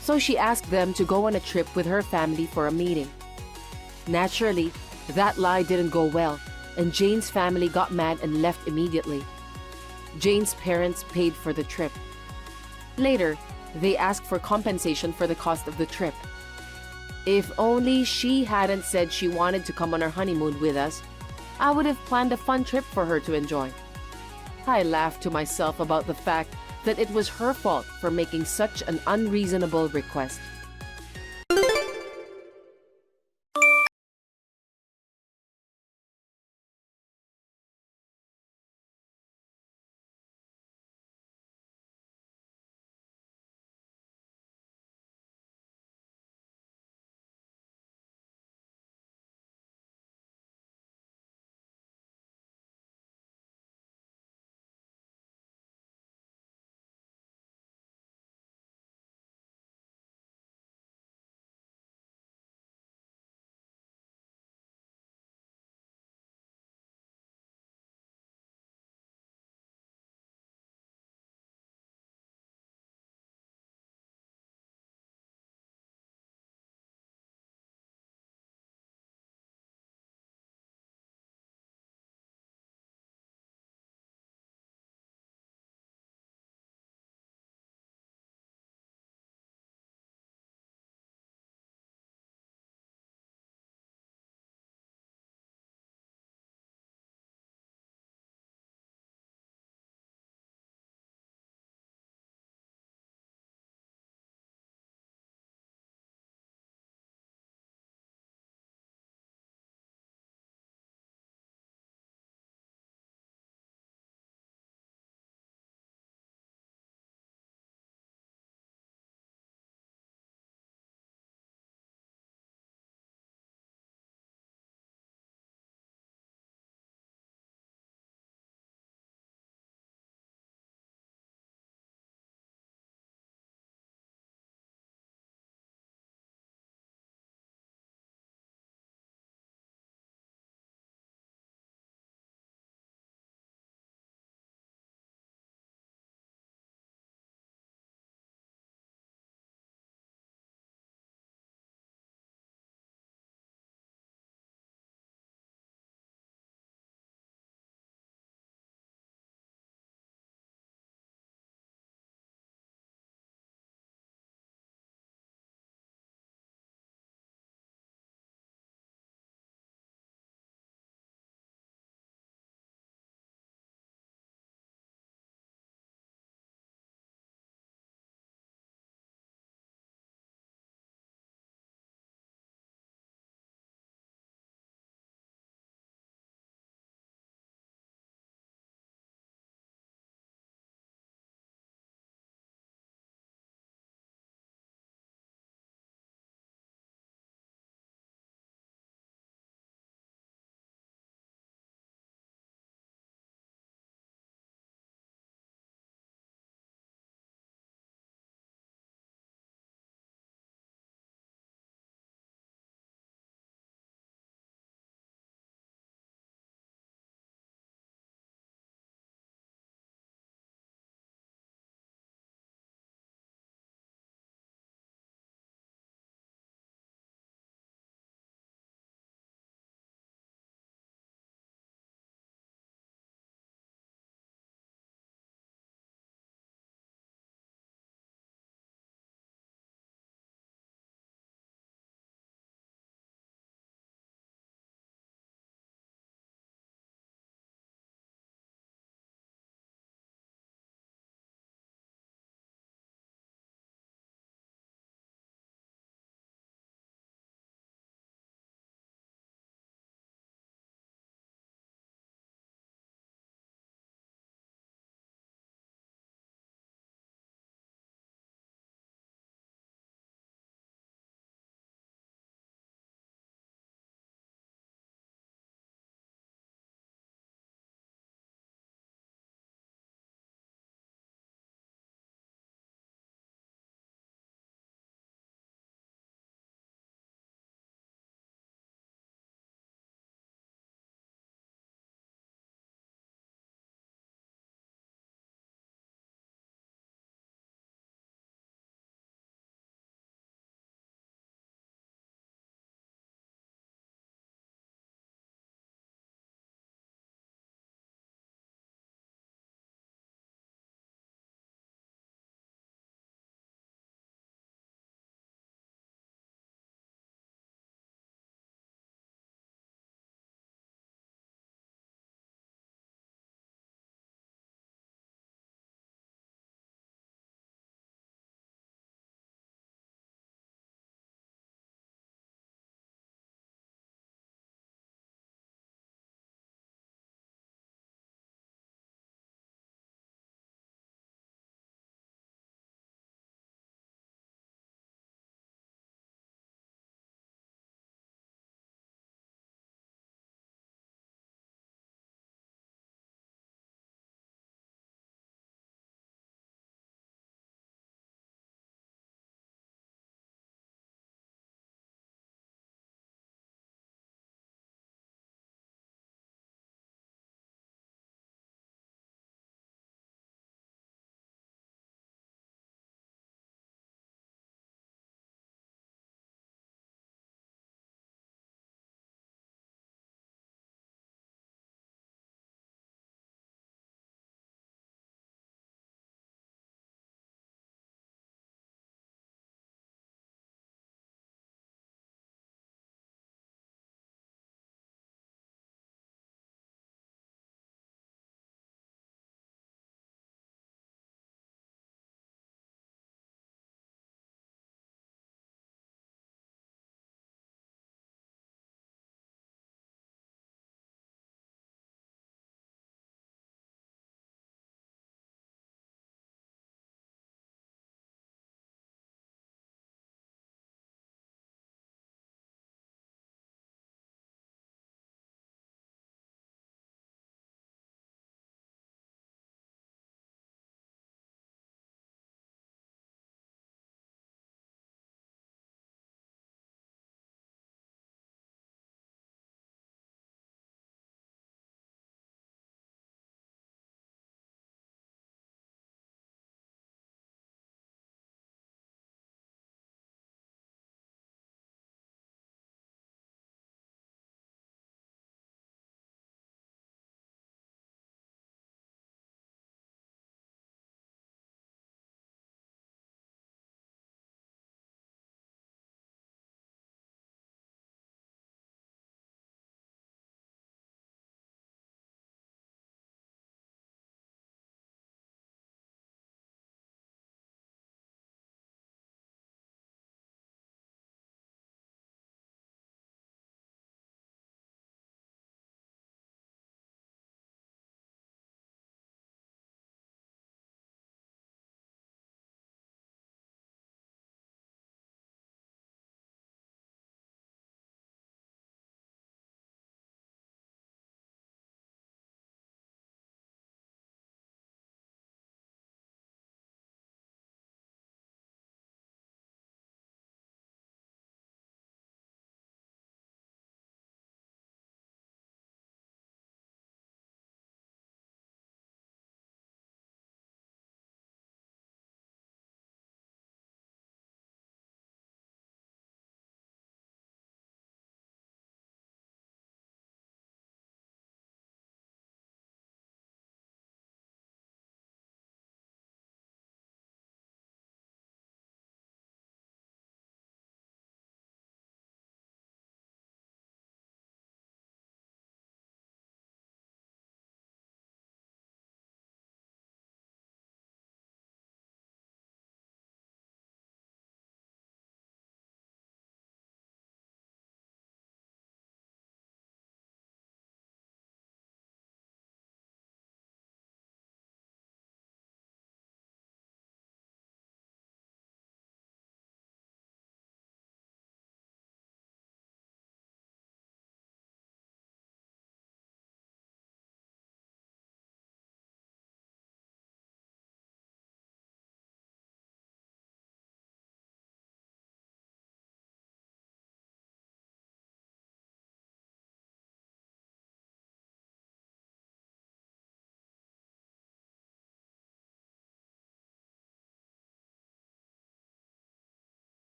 So she asked them to go on a trip with her family for a meeting. Naturally, that lie didn't go well, and Jane's family got mad and left immediately. Jane's parents paid for the trip. Later, they asked for compensation for the cost of the trip. If only she hadn't said she wanted to come on our honeymoon with us, I would have planned a fun trip for her to enjoy. I laughed to myself about the fact that it was her fault for making such an unreasonable request.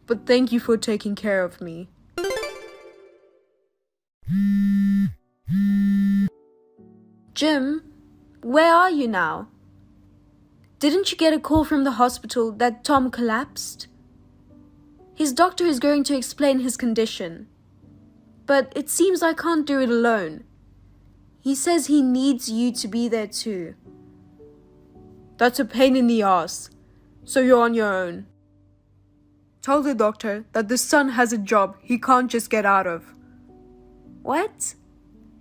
but thank you for taking care of me. Jim, where are you now? Didn't you get a call from the hospital that Tom collapsed? His doctor is going to explain his condition, but it seems I can't do it alone. He says he needs you to be there too. That's a pain in the ass, so you're on your own. Tell the doctor that the son has a job he can't just get out of. What?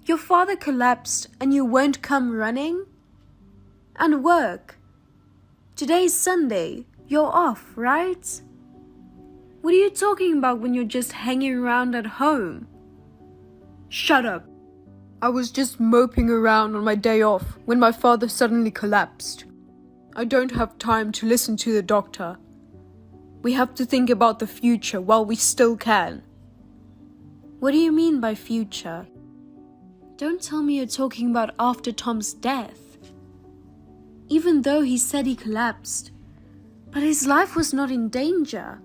Your father collapsed and you won't come running? And work? Today's Sunday. You're off, right? What are you talking about when you're just hanging around at home? Shut up. I was just moping around on my day off when my father suddenly collapsed. I don't have time to listen to the doctor. We have to think about the future while we still can. What do you mean by future? Don't tell me you're talking about after Tom's death. Even though he said he collapsed, but his life was not in danger.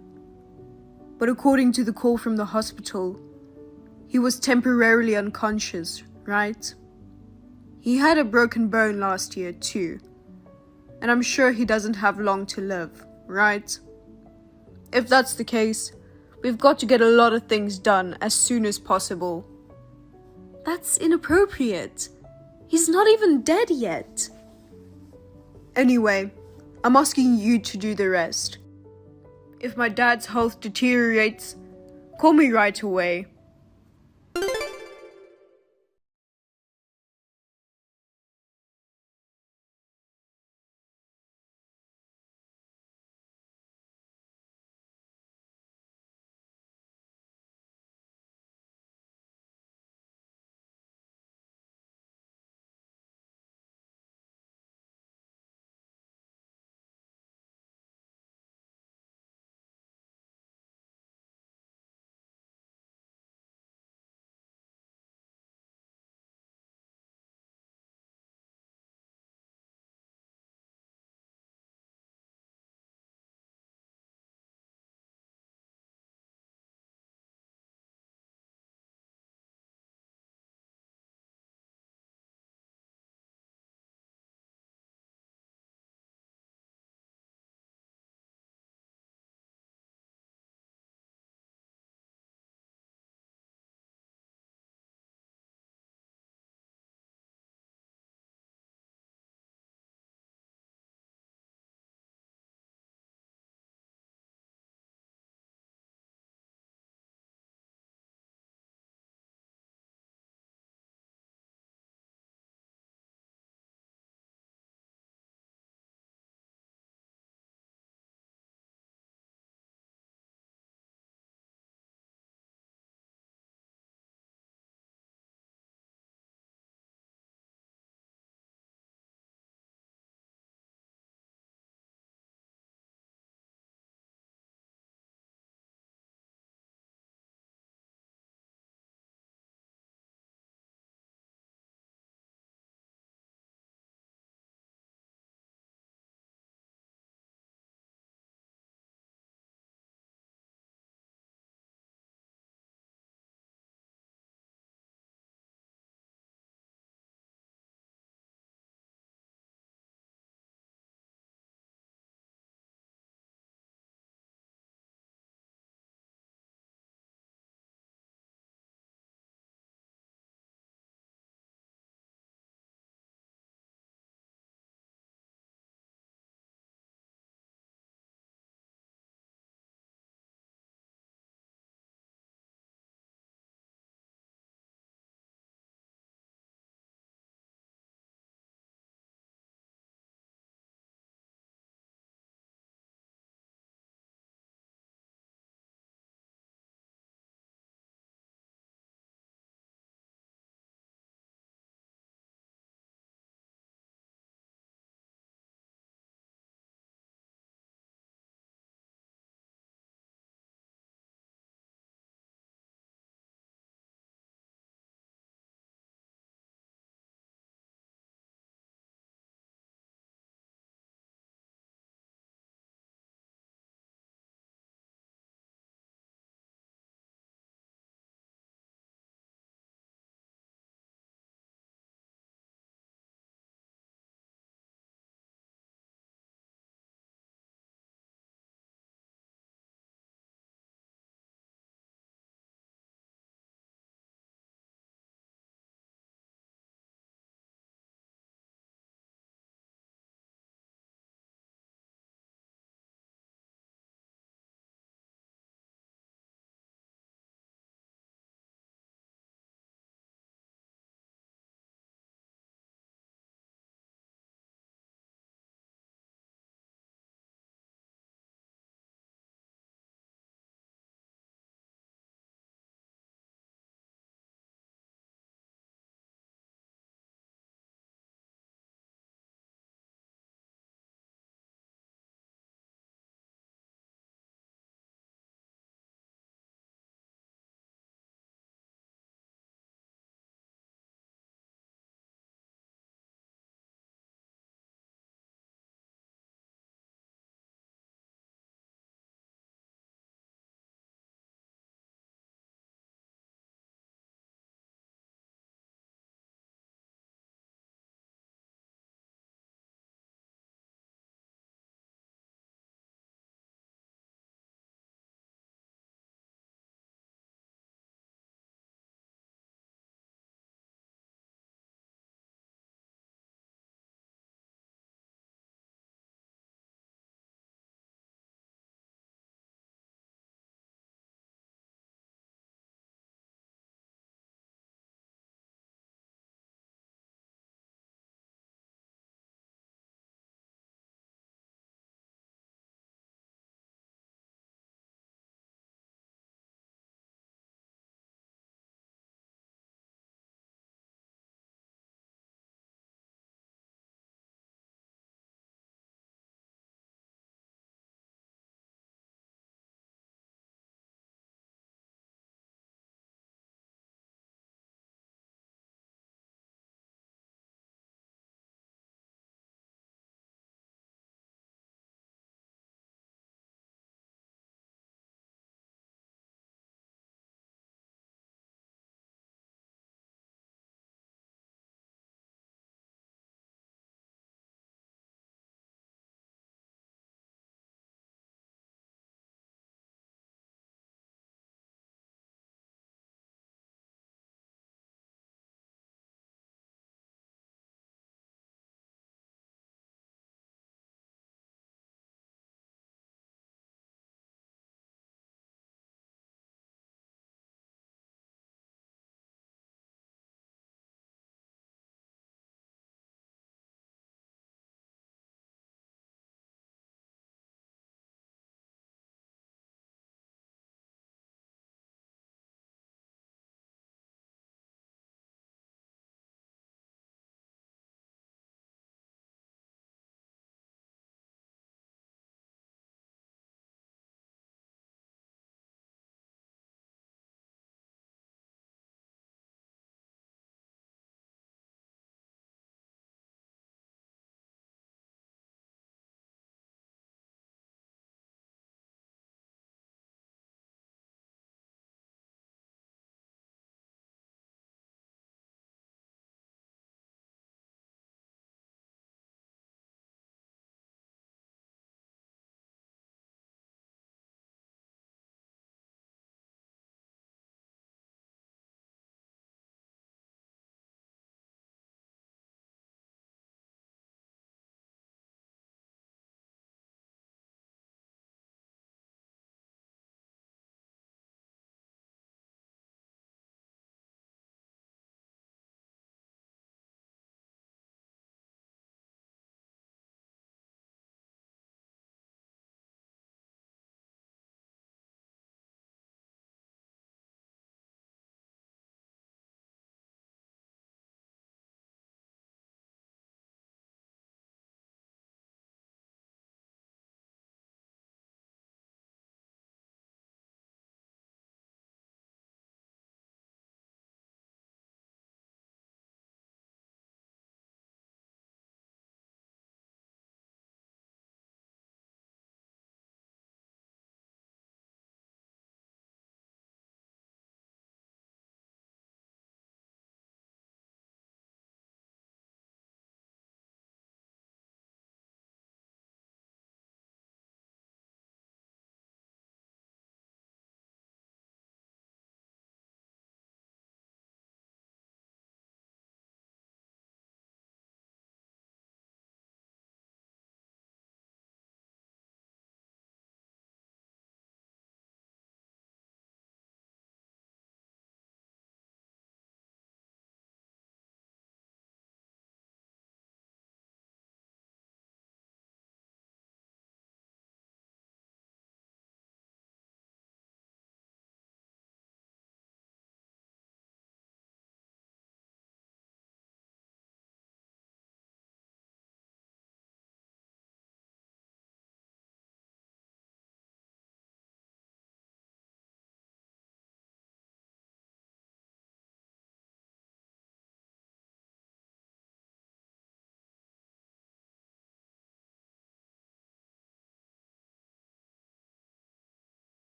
But according to the call from the hospital, he was temporarily unconscious, right? He had a broken bone last year too, and I'm sure he doesn't have long to live, right? If that's the case, we've got to get a lot of things done as soon as possible. That's inappropriate. He's not even dead yet. Anyway, I'm asking you to do the rest. If my dad's health deteriorates, call me right away.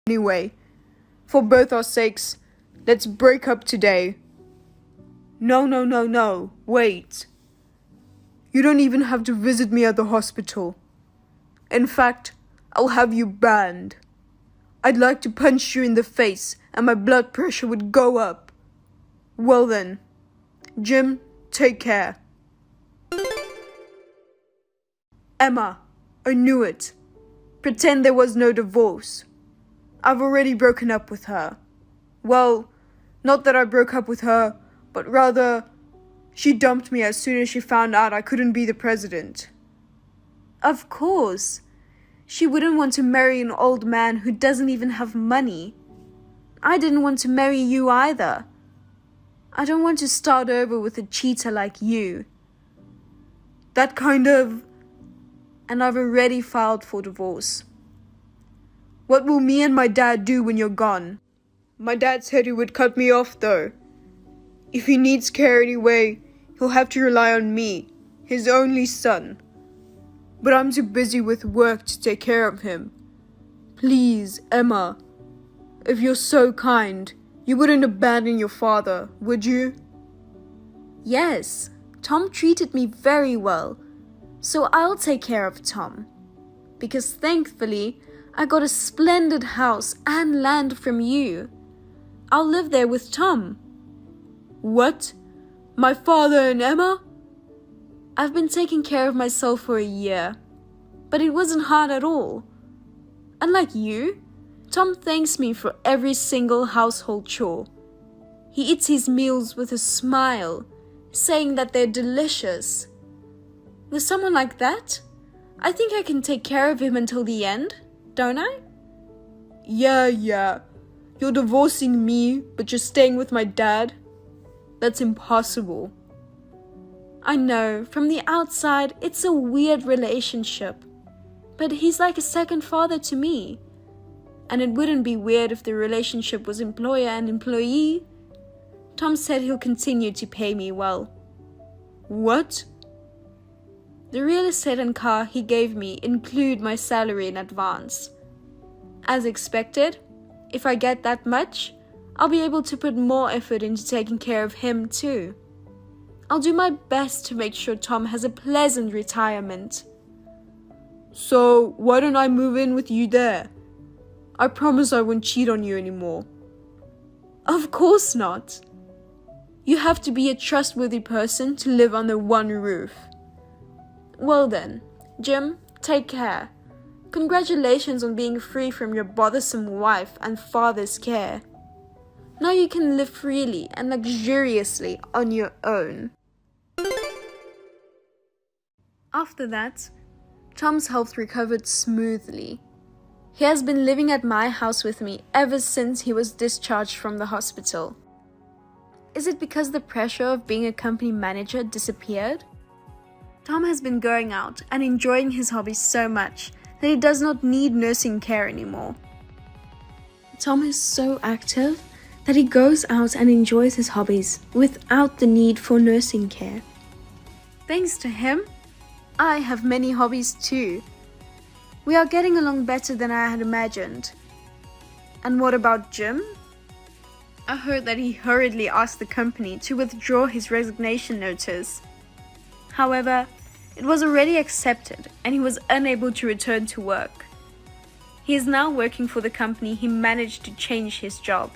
Anyway, for both our sakes, let's break up today. No, wait. You don't even have to visit me at the hospital. In fact, I'll have you banned. I'd like to punch you in the face and my blood pressure would go up. Well then, Jim, take care. Emma, I knew it. Pretend there was no divorce. I've already broken up with her. Well, not that I broke up with her, but rather, she dumped me as soon as she found out I couldn't be the president. Of course. She wouldn't want to marry an old man who doesn't even have money. I didn't want to marry you either. I don't want to start over with a cheater like you. That kind of... And I've already filed for divorce. What will me and my dad do when you're gone? My dad said he would cut me off though. If he needs care anyway, he'll have to rely on me, his only son. But I'm too busy with work to take care of him. Please, Emma, if you're so kind, you wouldn't abandon your father, would you? Yes, Tom treated me very well, so I'll take care of Tom. Because thankfully, I got a splendid house and land from you. I'll live there with Tom. What? My father and Emma? I've been taking care of myself for a year, but it wasn't hard at all. Unlike you, Tom thanks me for every single household chore. He eats his meals with a smile, saying that they're delicious. With someone like that, I think I can take care of him until the end, don't I? Yeah. You're divorcing me, but you're staying with my dad? That's impossible. I know, from the outside, it's a weird relationship. But he's like a second father to me. And it wouldn't be weird if the relationship was employer and employee. Tom said he'll continue to pay me well. What? The real estate and car he gave me include my salary in advance. As expected, if I get that much, I'll be able to put more effort into taking care of him too. I'll do my best to make sure Tom has a pleasant retirement. So, why don't I move in with you there? I promise I won't cheat on you anymore. Of course not. You have to be a trustworthy person to live under one roof. Well then, Jim, take care. Congratulations on being free from your bothersome wife and father's care. Now you can live freely and luxuriously on your own. After that, Tom's health recovered smoothly. He has been living at my house with me ever since he was discharged from the hospital. Is it because the pressure of being a company manager disappeared? Tom has been going out and enjoying his hobbies so much that he does not need nursing care anymore. Tom is so active that he goes out and enjoys his hobbies without the need for nursing care. Thanks to him, I have many hobbies too. We are getting along better than I had imagined. And what about Jim? I heard that he hurriedly asked the company to withdraw his resignation notice. However, it was already accepted and he was unable to return to work. He is now working for the company he managed to change his job.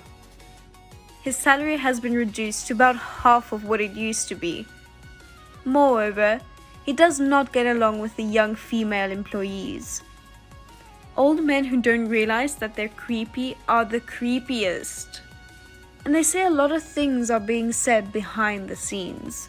His salary has been reduced to about half of what it used to be. Moreover, he does not get along with the young female employees. Old men who don't realize that they're creepy are the creepiest. And they say a lot of things are being said behind the scenes.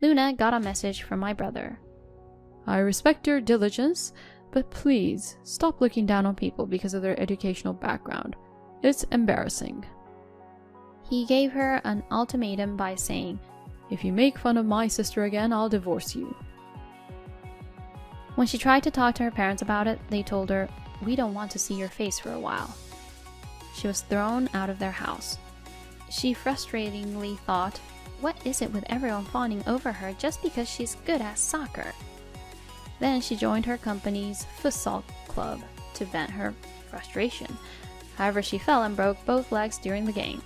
Luna got a message from my brother. I respect your diligence, but please stop looking down on people because of their educational background. It's embarrassing. He gave her an ultimatum by saying, If you make fun of my sister again, I'll divorce you. when she tried to talk to her parents about it, they told her, "We don't want to see your face for a while." She was thrown out of their house. She frustratingly thought, what is it with everyone fawning over her just because she's good at soccer? Then she joined her company's futsal club to vent her frustration. However, she fell and broke both legs during the game.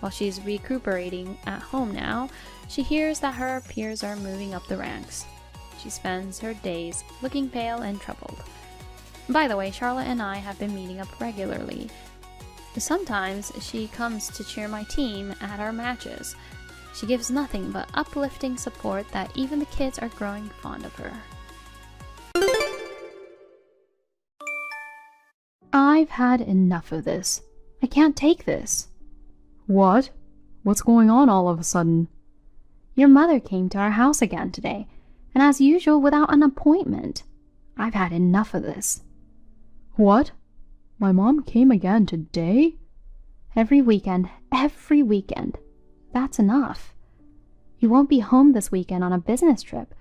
While she's recuperating at home now, she hears that her peers are moving up the ranks. She spends her days looking pale and troubled. By the way, Charlotte and I have been meeting up regularly. Sometimes she comes to cheer my team at our matches. She gives nothing but uplifting support that even the kids are growing fond of her. I've had enough of this. I can't take this. What? What's going on all of a sudden? Your mother came to our house again today, and as usual without an appointment. I've had enough of this. What? My mom came again today? Every weekend. That's enough. You won't be home this weekend on a business trip.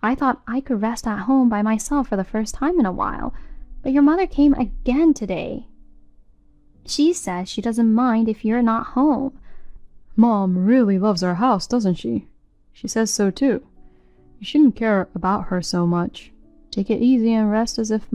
I thought I could rest at home by myself for the first time in a while, but your mother came again today. She says she doesn't mind if you're not home. Mom really loves our house, doesn't she? She says so too. You shouldn't care about her so much. Take it easy and rest as if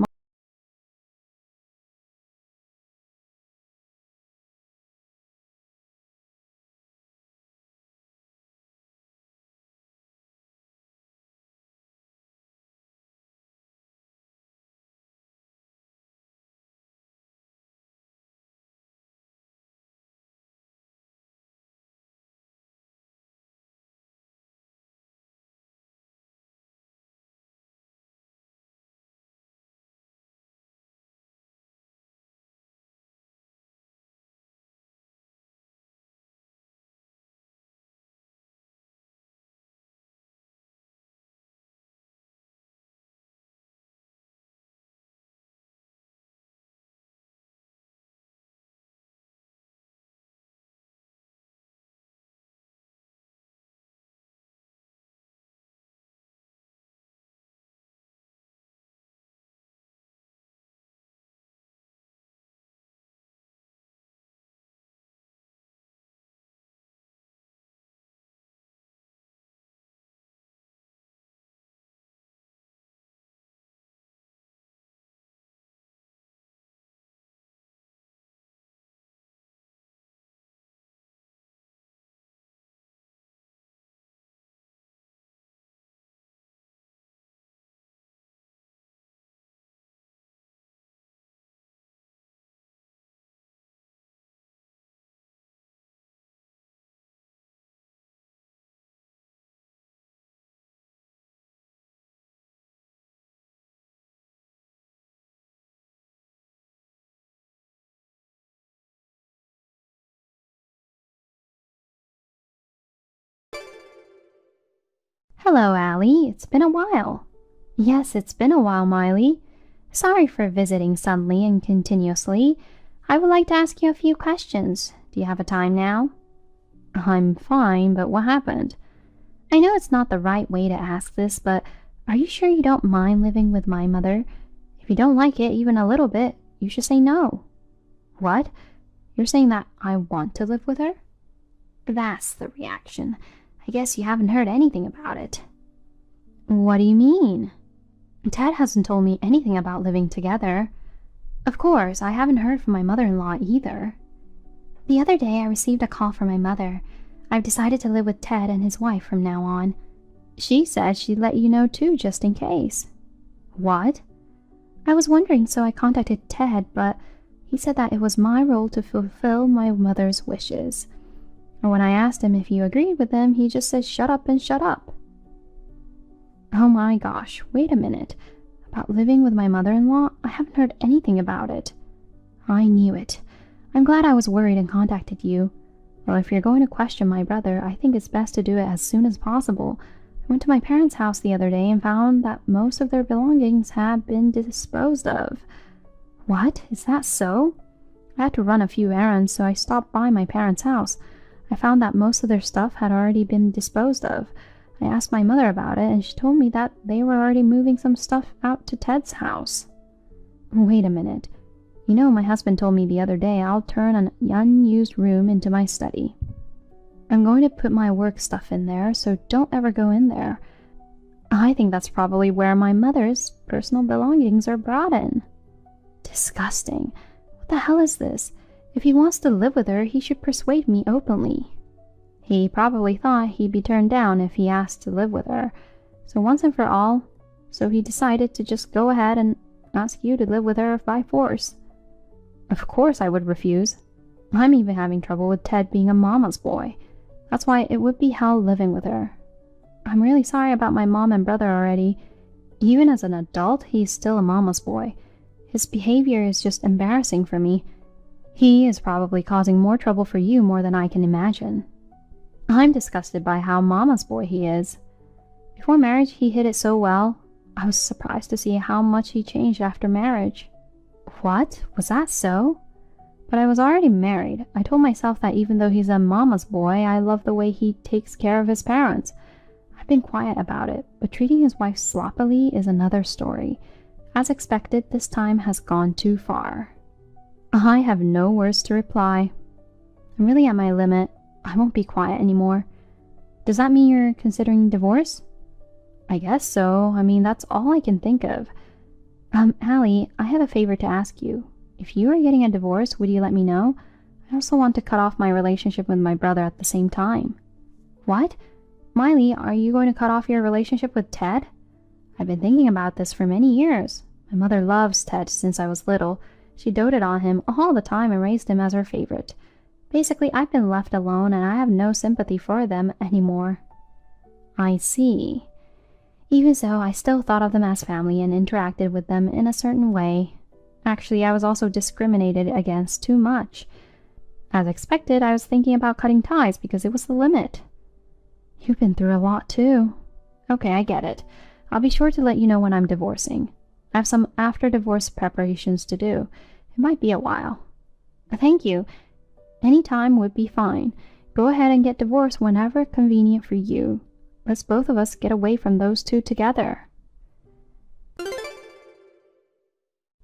Hello, Allie. It's been a while. Yes, it's been a while, Miley. Sorry for visiting suddenly and continuously. I would like to ask you a few questions. Do you have a time now? I'm fine, but what happened? I know it's not the right way to ask this, but are you sure you don't mind living with my mother? If you don't like it even a little bit, you should say no. What? You're saying that I want to live with her? That's the reaction. I guess you haven't heard anything about it. What do you mean? Ted hasn't told me anything about living together. Of course, I haven't heard from my mother-in-law either. The other day I received a call from my mother. I've decided to live with Ted and his wife from now on. She said she'd let you know too, just in case. What? I was wondering, so I contacted Ted, but he said that it was my role to fulfill my mother's wishes. And when I asked him if you agreed with them, he just said shut up and shut up. Oh my gosh, wait a minute. About living with my mother-in-law? I haven't heard anything about it. I knew it. I'm glad I was worried and contacted you. Well, if you're going to question my brother, I think it's best to do it as soon as possible. I went to my parents' house the other day and found that most of their belongings had been disposed of. What? Is that so? I had to run a few errands, so I stopped by my parents' house. I found that most of their stuff had already been disposed of. I asked my mother about it, and she told me that they were already moving some stuff out to Ted's house. Wait a minute. You know, my husband told me the other day I'll turn an unused room into my study. I'm going to put my work stuff in there, so don't ever go in there. I think that's probably where my mother's personal belongings are brought in. Disgusting. What the hell is this? If he wants to live with her, he should persuade me openly. He probably thought he'd be turned down if he asked to live with her. So once and for all, he decided to just go ahead and ask you to live with her by force. Of course I would refuse. I'm even having trouble with Ted being a mama's boy. That's why it would be hell living with her. I'm really sorry about my mom and brother already. Even as an adult, he's still a mama's boy. His behavior is just embarrassing for me. He is probably causing more trouble for you more than I can imagine. I'm disgusted by how mama's boy he is. Before marriage, he hid it so well. I was surprised to see how much he changed after marriage. What? Was that so? But I was already married. I told myself that even though he's a mama's boy, I love the way he takes care of his parents. I've been quiet about it, but treating his wife sloppily is another story. As expected, this time has gone too far. I have no words to reply. I'm really at my limit. I won't be quiet anymore. Does that mean you're considering divorce? I guess so. I mean, that's all I can think of. Allie, I have a favor to ask you. If you are getting a divorce, would you let me know? I also want to cut off my relationship with my brother at the same time. What? Miley, are you going to cut off your relationship with Ted? I've been thinking about this for many years. My mother loves Ted since I was little. She doted on him all the time and raised him as her favorite. Basically, I've been left alone and I have no sympathy for them anymore. I see. Even so, I still thought of them as family and interacted with them in a certain way. Actually, I was also discriminated against too much. As expected, I was thinking about cutting ties because it was the limit. You've been through a lot too. Okay, I get it. I'll be sure to let you know when I'm divorcing. I have some after-divorce preparations to do. It might be a while. Thank you. Any time would be fine. Go ahead and get divorced whenever convenient for you. Let's both of us get away from those two together.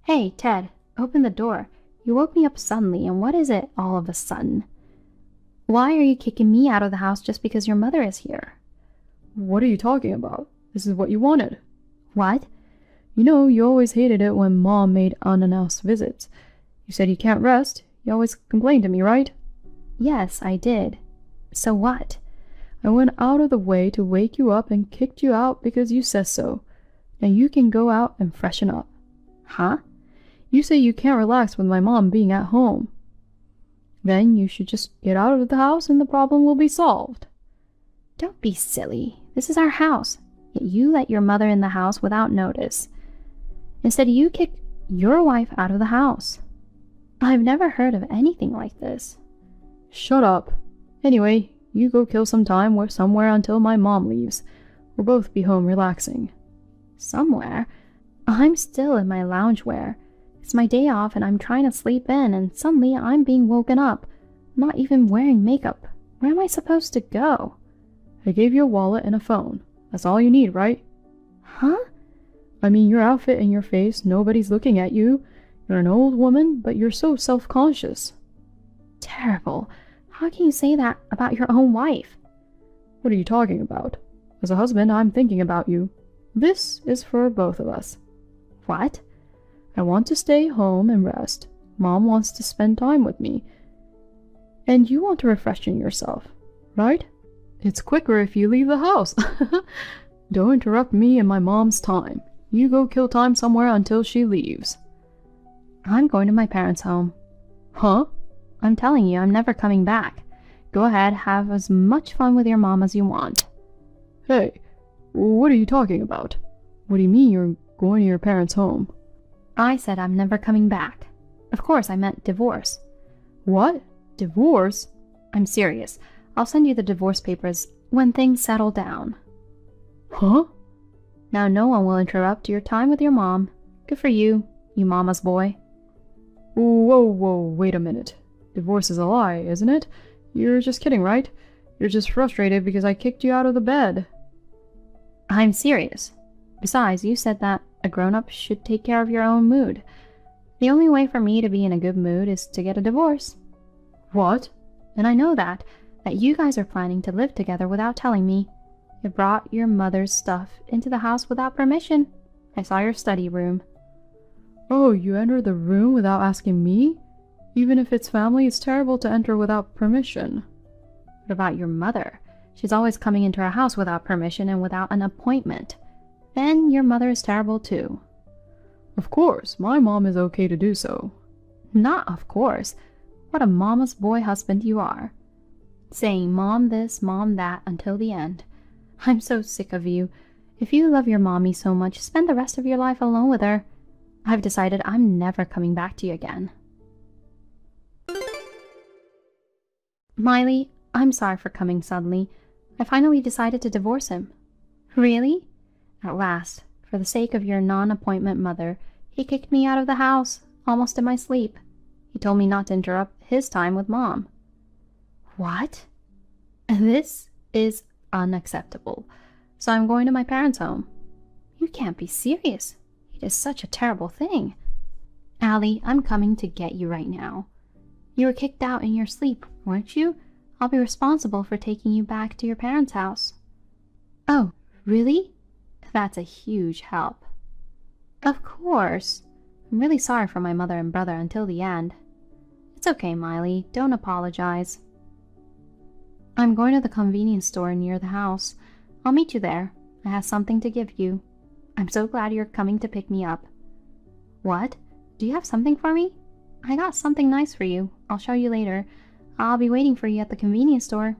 Hey, Ted, open the door. You woke me up suddenly, and what is it all of a sudden? Why are you kicking me out of the house just because your mother is here? What are you talking about? This is what you wanted. What? You know, you always hated it when Mom made unannounced visits. You said you can't rest. You always complained to me, right? Yes, I did. So what? I went out of the way to wake you up and kicked you out because you said so. Now you can go out and freshen up. Huh? You say you can't relax with my mom being at home. Then you should just get out of the house and the problem will be solved. Don't be silly. This is our house. Yet you let your mother in the house without notice. Instead, you kick your wife out of the house. I've never heard of anything like this. Shut up. Anyway, you go kill some time somewhere until my mom leaves. We'll both be home relaxing. Somewhere? I'm still in my loungewear. It's my day off and I'm trying to sleep in and suddenly I'm being woken up. I'm not even wearing makeup. Where am I supposed to go? I gave you a wallet and a phone. That's all you need, right? Huh? I mean, your outfit and your face, nobody's looking at you. You're an old woman, but you're so self-conscious. Terrible. How can you say that about your own wife? What are you talking about? As a husband, I'm thinking about you. This is for both of us. What? I want to stay home and rest. Mom wants to spend time with me. And you want to refreshen yourself, right? It's quicker if you leave the house. Don't interrupt me and my mom's time. You go kill time somewhere until she leaves. I'm going to my parents' home. Huh? I'm telling you, I'm never coming back. Go ahead, have as much fun with your mom as you want. Hey, what are you talking about? What do you mean you're going to your parents' home? I said I'm never coming back. Of course, I meant divorce. What? Divorce? I'm serious. I'll send you the divorce papers when things settle down. Huh? Now no one will interrupt your time with your mom. Good for you, you mama's boy. Whoa, wait a minute. Divorce is a lie, isn't it? You're just kidding, right? You're just frustrated because I kicked you out of the bed. I'm serious. Besides, you said that a grown-up should take care of your own mood. The only way for me to be in a good mood is to get a divorce. What? And I know that you guys are planning to live together without telling me. You brought your mother's stuff into the house without permission. I saw your study room. Oh, you entered the room without asking me? Even if it's family, it's terrible to enter without permission. What about your mother? She's always coming into our house without permission and without an appointment. Then your mother is terrible too. Of course, my mom is okay to do so. Not of course. What a mama's boy husband you are. Saying mom this, mom that until the end. I'm so sick of you. If you love your mommy so much, spend the rest of your life alone with her. I've decided I'm never coming back to you again. Miley, I'm sorry for coming suddenly. I finally decided to divorce him. Really? At last, for the sake of your non-appointment mother, he kicked me out of the house, almost in my sleep. He told me not to interrupt his time with Mom. What? This is unacceptable. So I'm going to my parents' home. You can't be serious. It is such a terrible thing. Allie, I'm coming to get you right now. You were kicked out in your sleep, weren't you? I'll be responsible for taking you back to your parents' house. Oh, really? That's a huge help. Of course. I'm really sorry for my mother and brother until the end. It's okay, Miley. Don't apologize. I'm going to the convenience store near the house. I'll meet you there. I have something to give you. I'm so glad you're coming to pick me up. What? Do you have something for me? I got something nice for you. I'll show you later. I'll be waiting for you at the convenience store.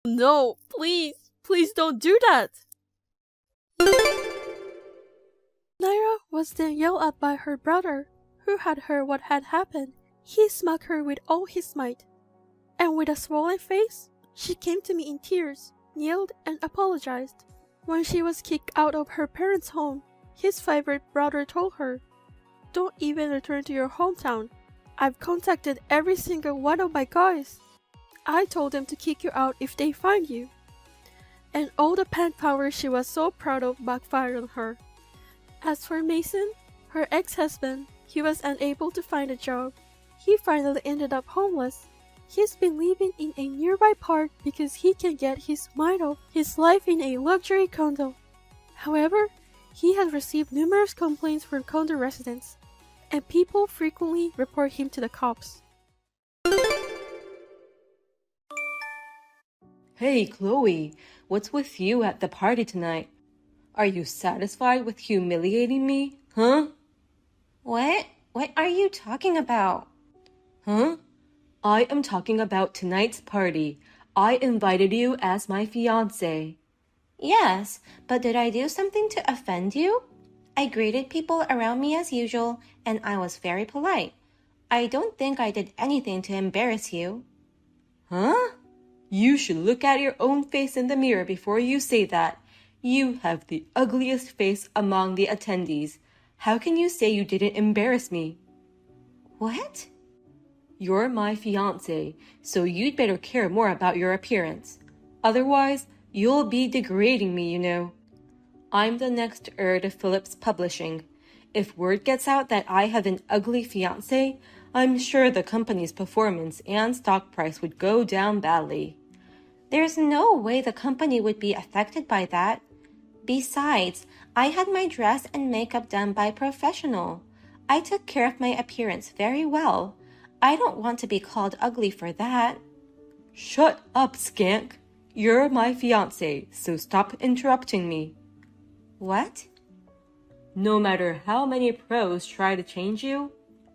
No, please don't do that. Naira was then yelled at by her brother, who had heard what had happened. He smacked her with all his might, and with a swollen face, she came to me in tears, kneeled, and apologized. When she was kicked out of her parents' home, his favorite brother told her, "Don't even return to your hometown. I've contacted every single one of my guys. I told them to kick you out if they find you." And all the pen power she was so proud of backfired on her. As for Mason, her ex-husband, he was unable to find a job. He finally ended up homeless. He's been living in a nearby park because he can get his mind off his life in a luxury condo. However, he has received numerous complaints from condo residents, and people frequently report him to the cops. Hey, Chloe, what's with you at the party tonight? Are you satisfied with humiliating me, huh? What? What are you talking about? Huh? I am talking about tonight's party. I invited you as my fiancé. Yes, but did I do something to offend you? I greeted people around me as usual, and I was very polite. I don't think I did anything to embarrass you. Huh? You should look at your own face in the mirror before you say that. You have the ugliest face among the attendees. How can you say you didn't embarrass me? What? You're my fiancé, so you'd better care more about your appearance. Otherwise, you'll be degrading me, you know. I'm the next heir to Phillips Publishing. If word gets out that I have an ugly fiancé, I'm sure the company's performance and stock price would go down badly. There's no way the company would be affected by that. Besides, I had my dress and makeup done by a professional. I took care of my appearance very well. I don't want to be called ugly for that. Shut up, skank. You're my fiancé, so stop interrupting me. What? No matter how many pros try to change you,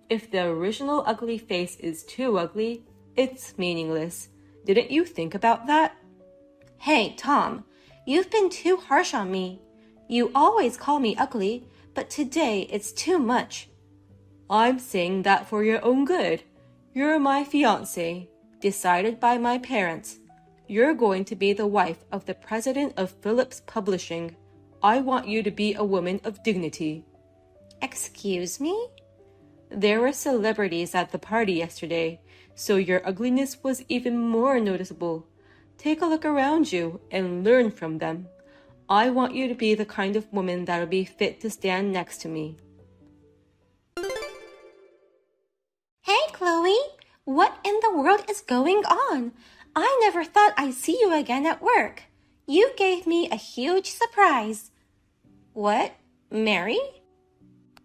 if the original ugly face is too ugly, it's meaningless. Didn't you think about that? Hey, Tom, you've been too harsh on me. You always call me ugly, but today it's too much. I'm saying that for your own good. You're my fiancé, decided by my parents. You're going to be the wife of the president of Phillips Publishing. I want you to be a woman of dignity. Excuse me? There were celebrities at the party yesterday, so your ugliness was even more noticeable. Take a look around you and learn from them. I want you to be the kind of woman that'll be fit to stand next to me. Hey, Chloe, what in the world is going on? I never thought I'd see you again at work. You gave me a huge surprise. What? Mary?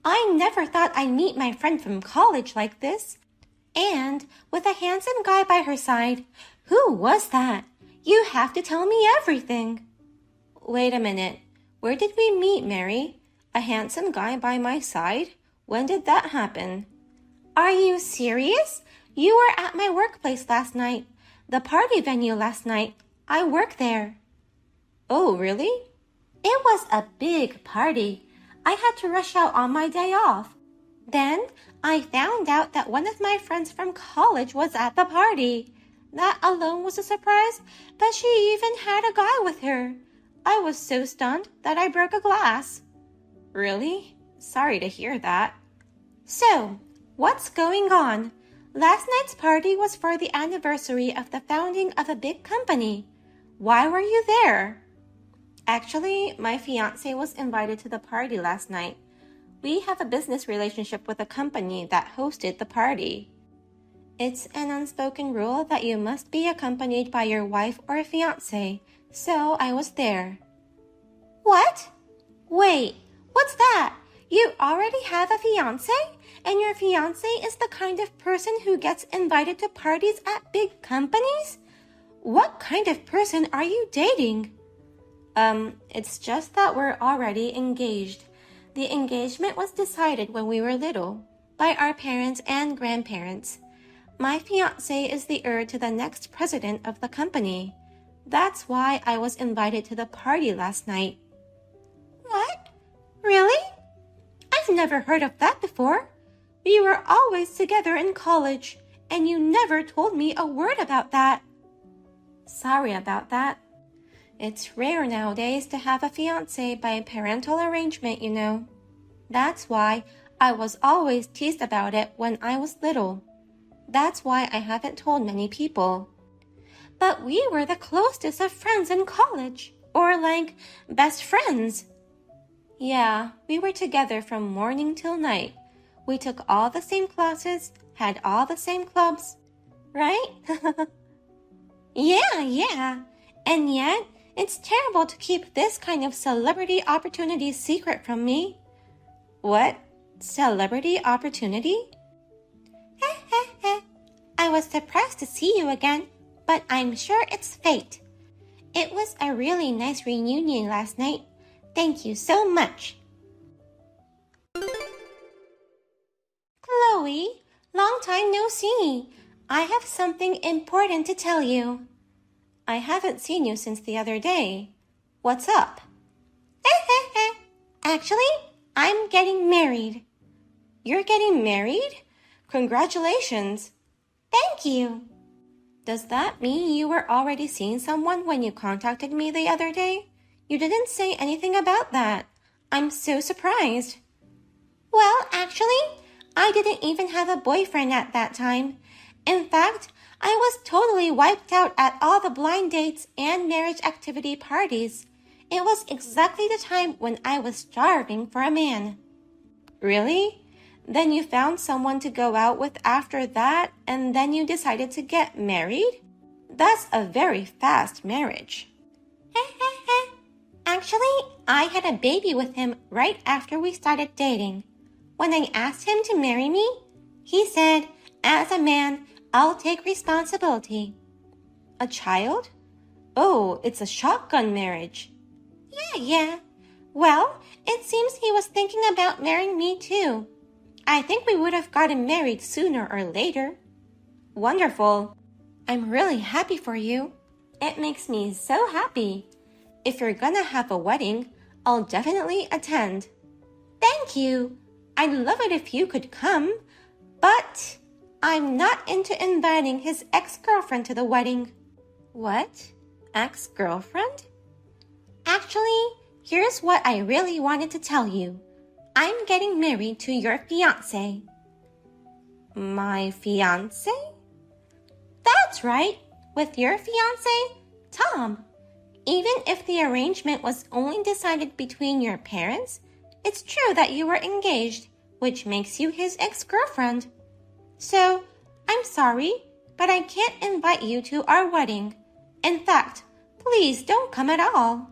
I never thought I'd meet my friend from college like this. And with a handsome guy by her side. Who was that? You have to tell me everything. Wait a minute. Where did we meet, Mary? A handsome guy by my side? When did that happen? Are you serious? You were at my workplace last night. The party venue last night. I work there. Oh, really? It was a big party. I had to rush out on my day off. Then I found out that one of my friends from college was at the party. That alone was a surprise, but she even had a guy with her. I was so stunned that I broke a glass. Really? Sorry to hear that. So, what's going on? Last night's party was for the anniversary of the founding of a big company. Why were you there? Actually, my fiancé was invited to the party last night. We have a business relationship with a company that hosted the party. It's an unspoken rule that you must be accompanied by your wife or fiancé, so I was there. What? Wait, what's that? You already have a fiancé? And your fiancé is the kind of person who gets invited to parties at big companies? What kind of person are you dating? It's just that we're already engaged. The engagement was decided when we were little, by our parents and grandparents. My fiancé is the heir to the next president of the company. That's why I was invited to the party last night. What? Really? I've never heard of that before. We were always together in college, and you never told me a word about that. Sorry about that. It's rare nowadays to have a fiance by parental arrangement, you know. That's why I was always teased about it when I was little. That's why I haven't told many people. But we were the closest of friends in college, or like best friends. Yeah, we were together from morning till night. We took all the same classes, had all the same clubs, right? Yeah. And yet, it's terrible to keep this kind of celebrity opportunity secret from me. What? Celebrity opportunity? I was surprised to see you again, but I'm sure it's fate. It was a really nice reunion last night. Thank you so much. Chloe, long time no see. I have something important to tell you. I haven't seen you since the other day. What's up? Actually, I'm getting married. You're getting married? Congratulations. Thank you. Does that mean you were already seeing someone when you contacted me the other day? You didn't say anything about that. I'm so surprised. Well, actually, I didn't even have a boyfriend at that time. In fact, I was totally wiped out at all the blind dates and marriage activity parties. It was exactly the time when I was starving for a man. Really? Then you found someone to go out with after that, and then you decided to get married? That's a very fast marriage. Actually, I had a baby with him right after we started dating. When I asked him to marry me, he said, as a man, I'll take responsibility. A child? Oh, it's a shotgun marriage. Yeah. Well, it seems he was thinking about marrying me too. I think we would have gotten married sooner or later. Wonderful. I'm really happy for you. It makes me so happy. If you're gonna have a wedding, I'll definitely attend. Thank you. I'd love it if you could come, but I'm not into inviting his ex-girlfriend to the wedding. What? Ex-girlfriend? Actually, here's what I really wanted to tell you. I'm getting married to your fiancé. My fiancé? That's right, with your fiancé, Tom. Even if the arrangement was only decided between your parents, it's true that you were engaged, which makes you his ex-girlfriend. So, I'm sorry, but I can't invite you to our wedding. In fact, please don't come at all.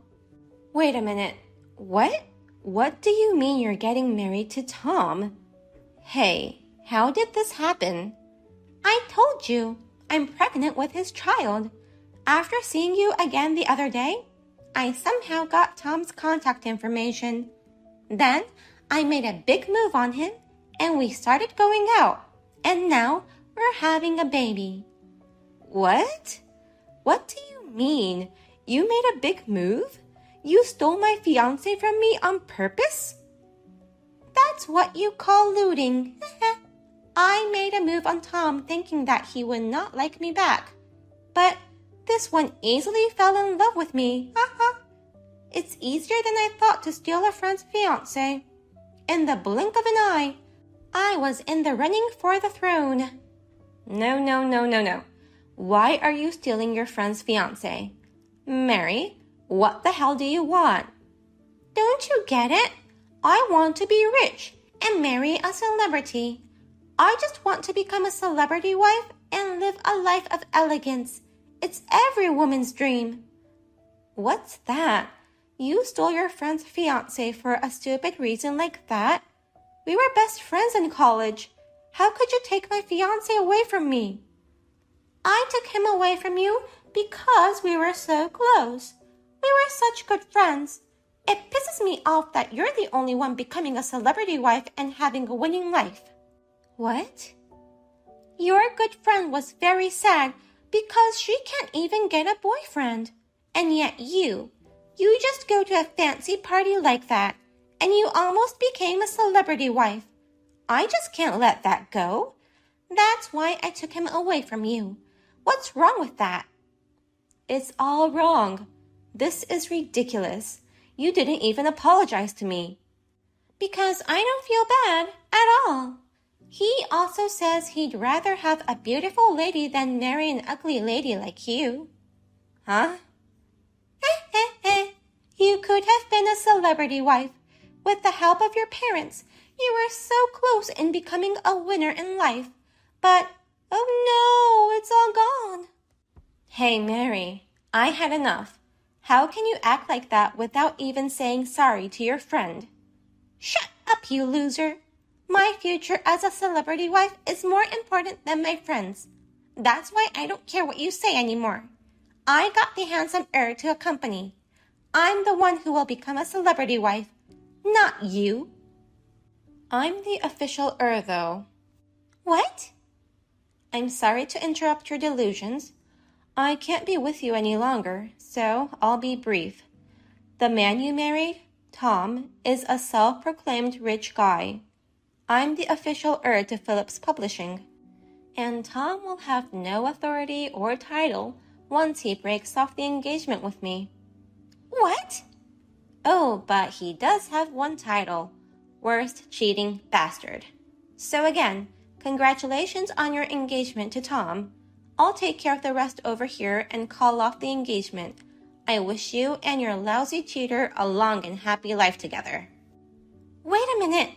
Wait a minute. What? What do you mean you're getting married to Tom? Hey, how did this happen? I told you, I'm pregnant with his child. After seeing you again the other day, I somehow got Tom's contact information. Then, I made a big move on him, and we started going out. And now, we're having a baby. What? What do you mean? You made a big move? You stole my fiancé from me on purpose? That's what you call looting. I made a move on Tom thinking that he would not like me back. But this one easily fell in love with me. It's easier than I thought to steal a friend's fiancé. In the blink of an eye, I was in the running for the throne. No. Why are you stealing your friend's fiancé? Mary, what the hell do you want? Don't you get it? I want to be rich and marry a celebrity. I just want to become a celebrity wife and live a life of elegance. It's every woman's dream. What's that? You stole your friend's fiancé for a stupid reason like that? We were best friends in college. How could you take my fiancé away from me? I took him away from you because we were so close. We were such good friends. It pisses me off that you're the only one becoming a celebrity wife and having a winning life. What? Your good friend was very sad because she can't even get a boyfriend. And yet you just go to a fancy party like that, and you almost became a celebrity wife. I just can't let that go. That's why I took him away from you. What's wrong with that? It's all wrong. This is ridiculous. You didn't even apologize to me. Because I don't feel bad at all. He also says he'd rather have a beautiful lady than marry an ugly lady like you. Huh? You could have been a celebrity wife. With the help of your parents, you were so close in becoming a winner in life. But, oh no, it's all gone. Hey, Mary, I had enough. How can you act like that without even saying sorry to your friend? Shut up, you loser. My future as a celebrity wife is more important than my friends. That's why I don't care what you say anymore. I got the handsome heir to a company. I'm the one who will become a celebrity wife, not you. I'm the official heir, though. What? I'm sorry to interrupt your delusions. I can't be with you any longer, so I'll be brief. The man you married, Tom, is a self-proclaimed rich guy. I'm the official heir to Phillips Publishing, and Tom will have no authority or title once he breaks off the engagement with me. What? Oh, but he does have one title, Worst Cheating Bastard. So again, congratulations on your engagement to Tom. I'll take care of the rest over here and call off the engagement. I wish you and your lousy cheater a long and happy life together. Wait a minute.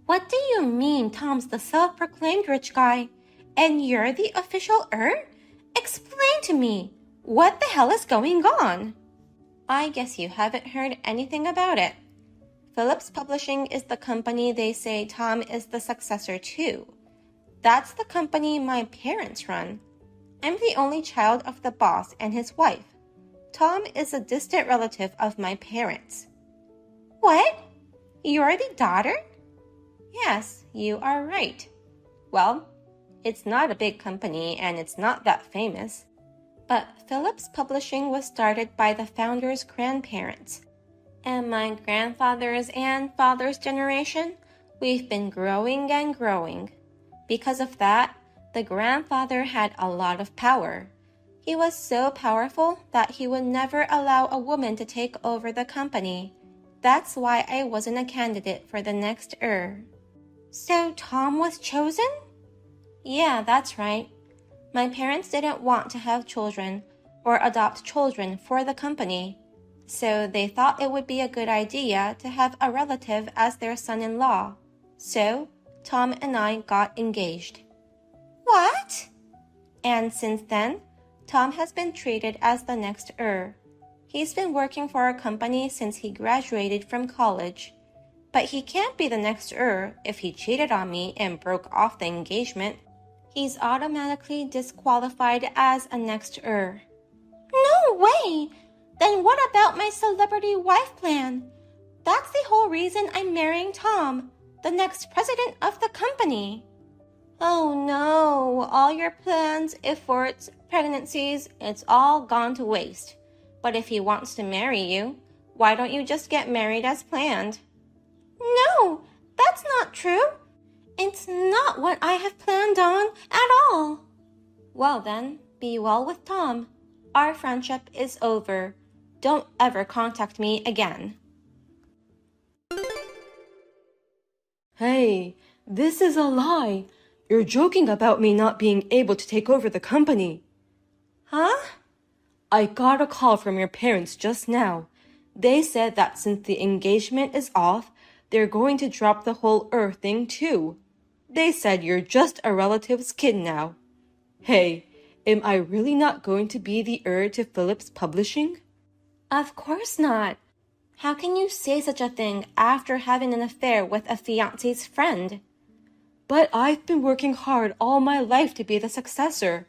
What do you mean Tom's the self-proclaimed rich guy and you're the official heir? Explain to me. What the hell is going on? I guess you haven't heard anything about it. Phillips Publishing is the company they say Tom is the successor to. That's the company my parents run. I'm the only child of the boss and his wife. Tom is a distant relative of my parents. What? You're the daughter? Yes, you are right. Well, it's not a big company and it's not that famous. But Phillips Publishing was started by the founder's grandparents. And my grandfather's and father's generation, we've been growing and growing. Because of that, the grandfather had a lot of power. He was so powerful that he would never allow a woman to take over the company. That's why I wasn't a candidate for the next heir. So Tom was chosen? Yeah, that's right. My parents didn't want to have children or adopt children for the company, so they thought it would be a good idea to have a relative as their son-in-law. So Tom and I got engaged. What? And since then, Tom has been treated as the next heir. He's been working for our company since he graduated from college. But he can't be the next heir if he cheated on me and broke off the engagement. He's automatically disqualified as a next heir. No way! Then what about my celebrity wife plan? That's the whole reason I'm marrying Tom, the next president of the company. Oh no, all your plans, efforts, pregnancies, it's all gone to waste. But if he wants to marry you, why don't you just get married as planned? No, that's not true. It's not what I have planned on at all. Well then, be well with Tom. Our friendship is over. Don't ever contact me again. Hey, this is a lie. You're joking about me not being able to take over the company. Huh? I got a call from your parents just now. They said that since the engagement is off, they're going to drop the whole heir thing too. They said you're just a relative's kid now. Hey, am I really not going to be the heir to Phillips Publishing? Of course not. How can you say such a thing after having an affair with a fiancé's friend? But I've been working hard all my life to be the successor.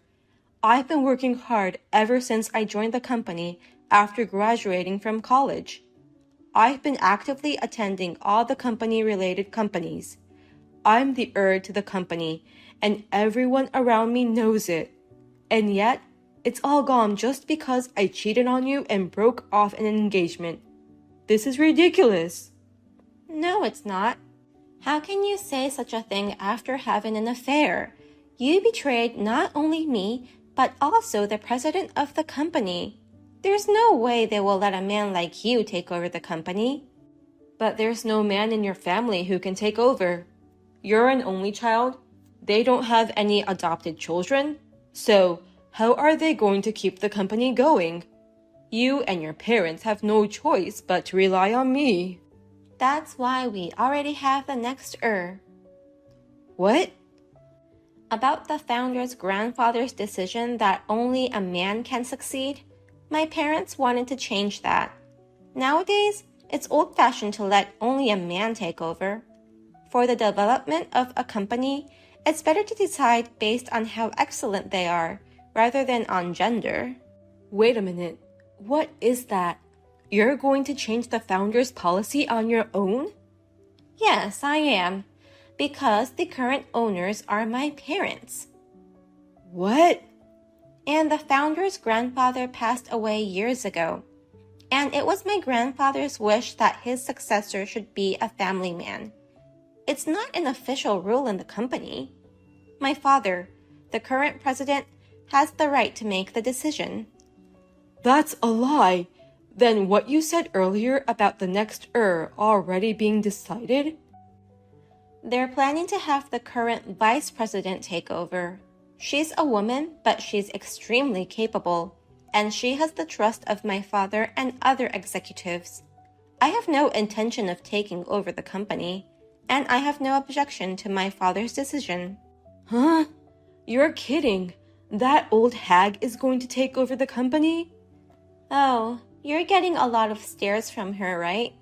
I've been working hard ever since I joined the company after graduating from college. I've been actively attending all the company-related companies. I'm the heir to the company, and everyone around me knows it. And yet, it's all gone just because I cheated on you and broke off an engagement. This is ridiculous. No, it's not. How can you say such a thing after having an affair? You betrayed not only me, but also the president of the company. There's no way they will let a man like you take over the company. But there's no man in your family who can take over. You're an only child. They don't have any adopted children. So, how are they going to keep the company going? You and your parents have no choice but to rely on me. That's why we already have the next What? About the founder's grandfather's decision that only a man can succeed, my parents wanted to change that. Nowadays, it's old-fashioned to let only a man take over. For the development of a company, it's better to decide based on how excellent they are, rather than on gender. Wait a minute. What is that? You're going to change the founder's policy on your own? Yes, I am. Because the current owners are my parents. What? And the founder's grandfather passed away years ago. And it was my grandfather's wish that his successor should be a family man. It's not an official rule in the company. My father, the current president, has the right to make the decision. That's a lie. Then what you said earlier about the next already being decided? They're planning to have the current vice president take over. She's a woman, but she's extremely capable, and she has the trust of my father and other executives. I have no intention of taking over the company, and I have no objection to my father's decision. Huh? You're kidding. That old hag is going to take over the company? Oh, you're getting a lot of stares from her, right?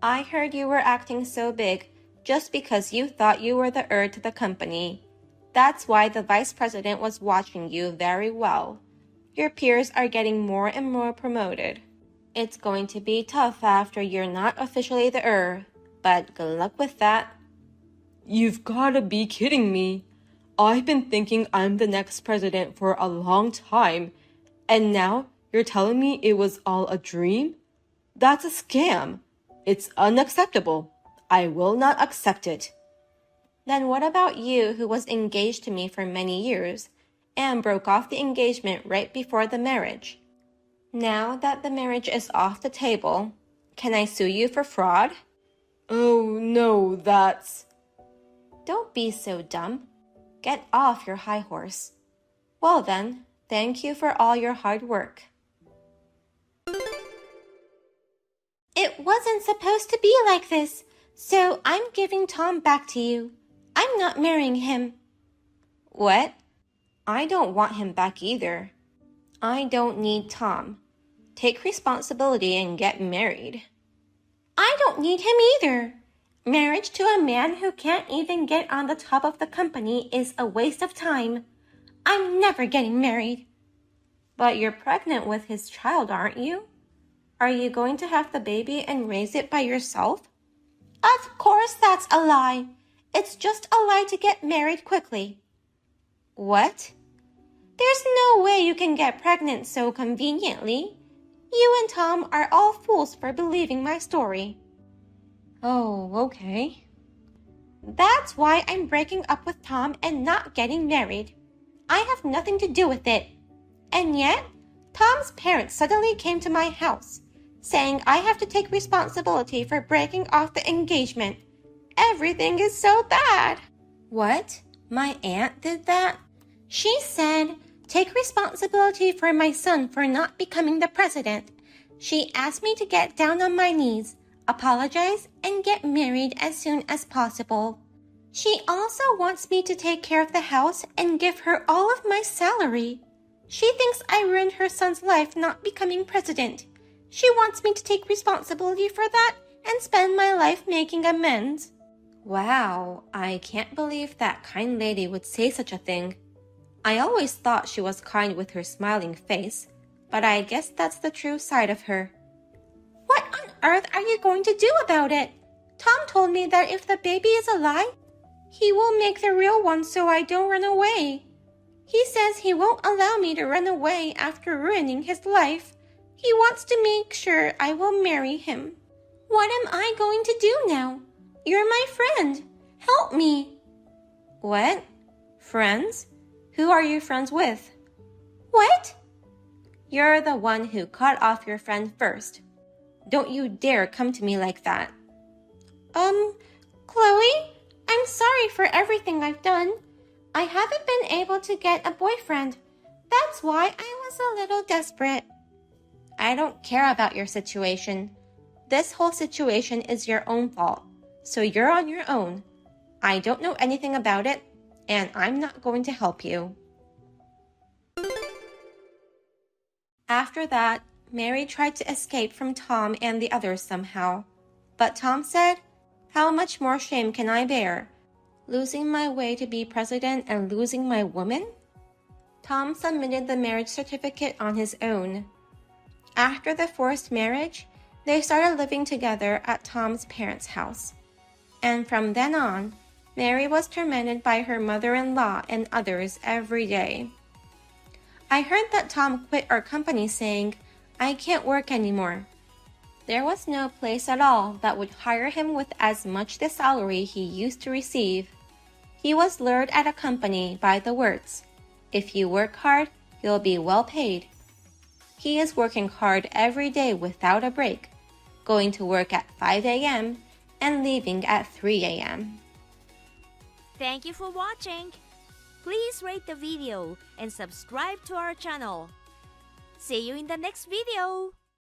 I heard you were acting so big just because you thought you were the heir to the company. That's why the vice president was watching you very well. Your peers are getting more and more promoted. It's going to be tough after you're not officially the heir, but good luck with that. You've gotta be kidding me. I've been thinking I'm the next president for a long time, and now you're telling me it was all a dream? That's a scam. It's unacceptable. I will not accept it. Then what about you, who was engaged to me for many years and broke off the engagement right before the marriage? Now that the marriage is off the table, can I sue you for fraud? Oh no, that's... Don't be so dumb. Get off your high horse. Well then, thank you for all your hard work. It wasn't supposed to be like this, so I'm giving Tom back to you. I'm not marrying him. What? I don't want him back either. I don't need Tom. Take responsibility and get married. I don't need him either. Marriage to a man who can't even get on the top of the company is a waste of time. I'm never getting married. But you're pregnant with his child, aren't you? Are you going to have the baby and raise it by yourself? Of course that's a lie. It's just a lie to get married quickly. What? There's no way you can get pregnant so conveniently. You and Tom are all fools for believing my story. Oh, okay. That's why I'm breaking up with Tom and not getting married. I have nothing to do with it. And yet, Tom's parents suddenly came to my house, saying I have to take responsibility for breaking off the engagement. Everything is so bad. What? My aunt did that? She said, take responsibility for my son for not becoming the president. She asked me to get down on my knees, apologize, and get married as soon as possible. She also wants me to take care of the house and give her all of my salary. She thinks I ruined her son's life not becoming president. She wants me to take responsibility for that and spend my life making amends. Wow, I can't believe that kind lady would say such a thing. I always thought she was kind with her smiling face, but I guess that's the true side of her. What on earth are you going to do about it? Tom told me that if the baby is a lie, he will make the real one so I don't run away. He says he won't allow me to run away after ruining his life. He wants to make sure I will marry him. What am I going to do now? You're my friend. Help me. What? Friends? Who are you friends with? What? You're the one who cut off your friend first. Don't you dare come to me like that. Chloe, I'm sorry for everything I've done. I haven't been able to get a boyfriend. That's why I was a little desperate. I don't care about your situation. This whole situation is your own fault, so you're on your own. I don't know anything about it, and I'm not going to help you. After that, Mary tried to escape from Tom and the others somehow. But Tom said, "How much more shame can I bear? Losing my way to be president and losing my woman?" Tom submitted the marriage certificate on his own. After the forced marriage, they started living together at Tom's parents' house. And from then on, Mary was tormented by her mother-in-law and others every day. I heard that Tom quit our company saying, "I can't work anymore." There was no place at all that would hire him with as much the salary he used to receive. He was lured at a company by the words, "If you work hard, you'll be well paid." He is working hard every day without a break, going to work at 5 a.m. and leaving at 3 a.m. Thank you for watching. Please rate the video and subscribe to our channel. See you in the next video.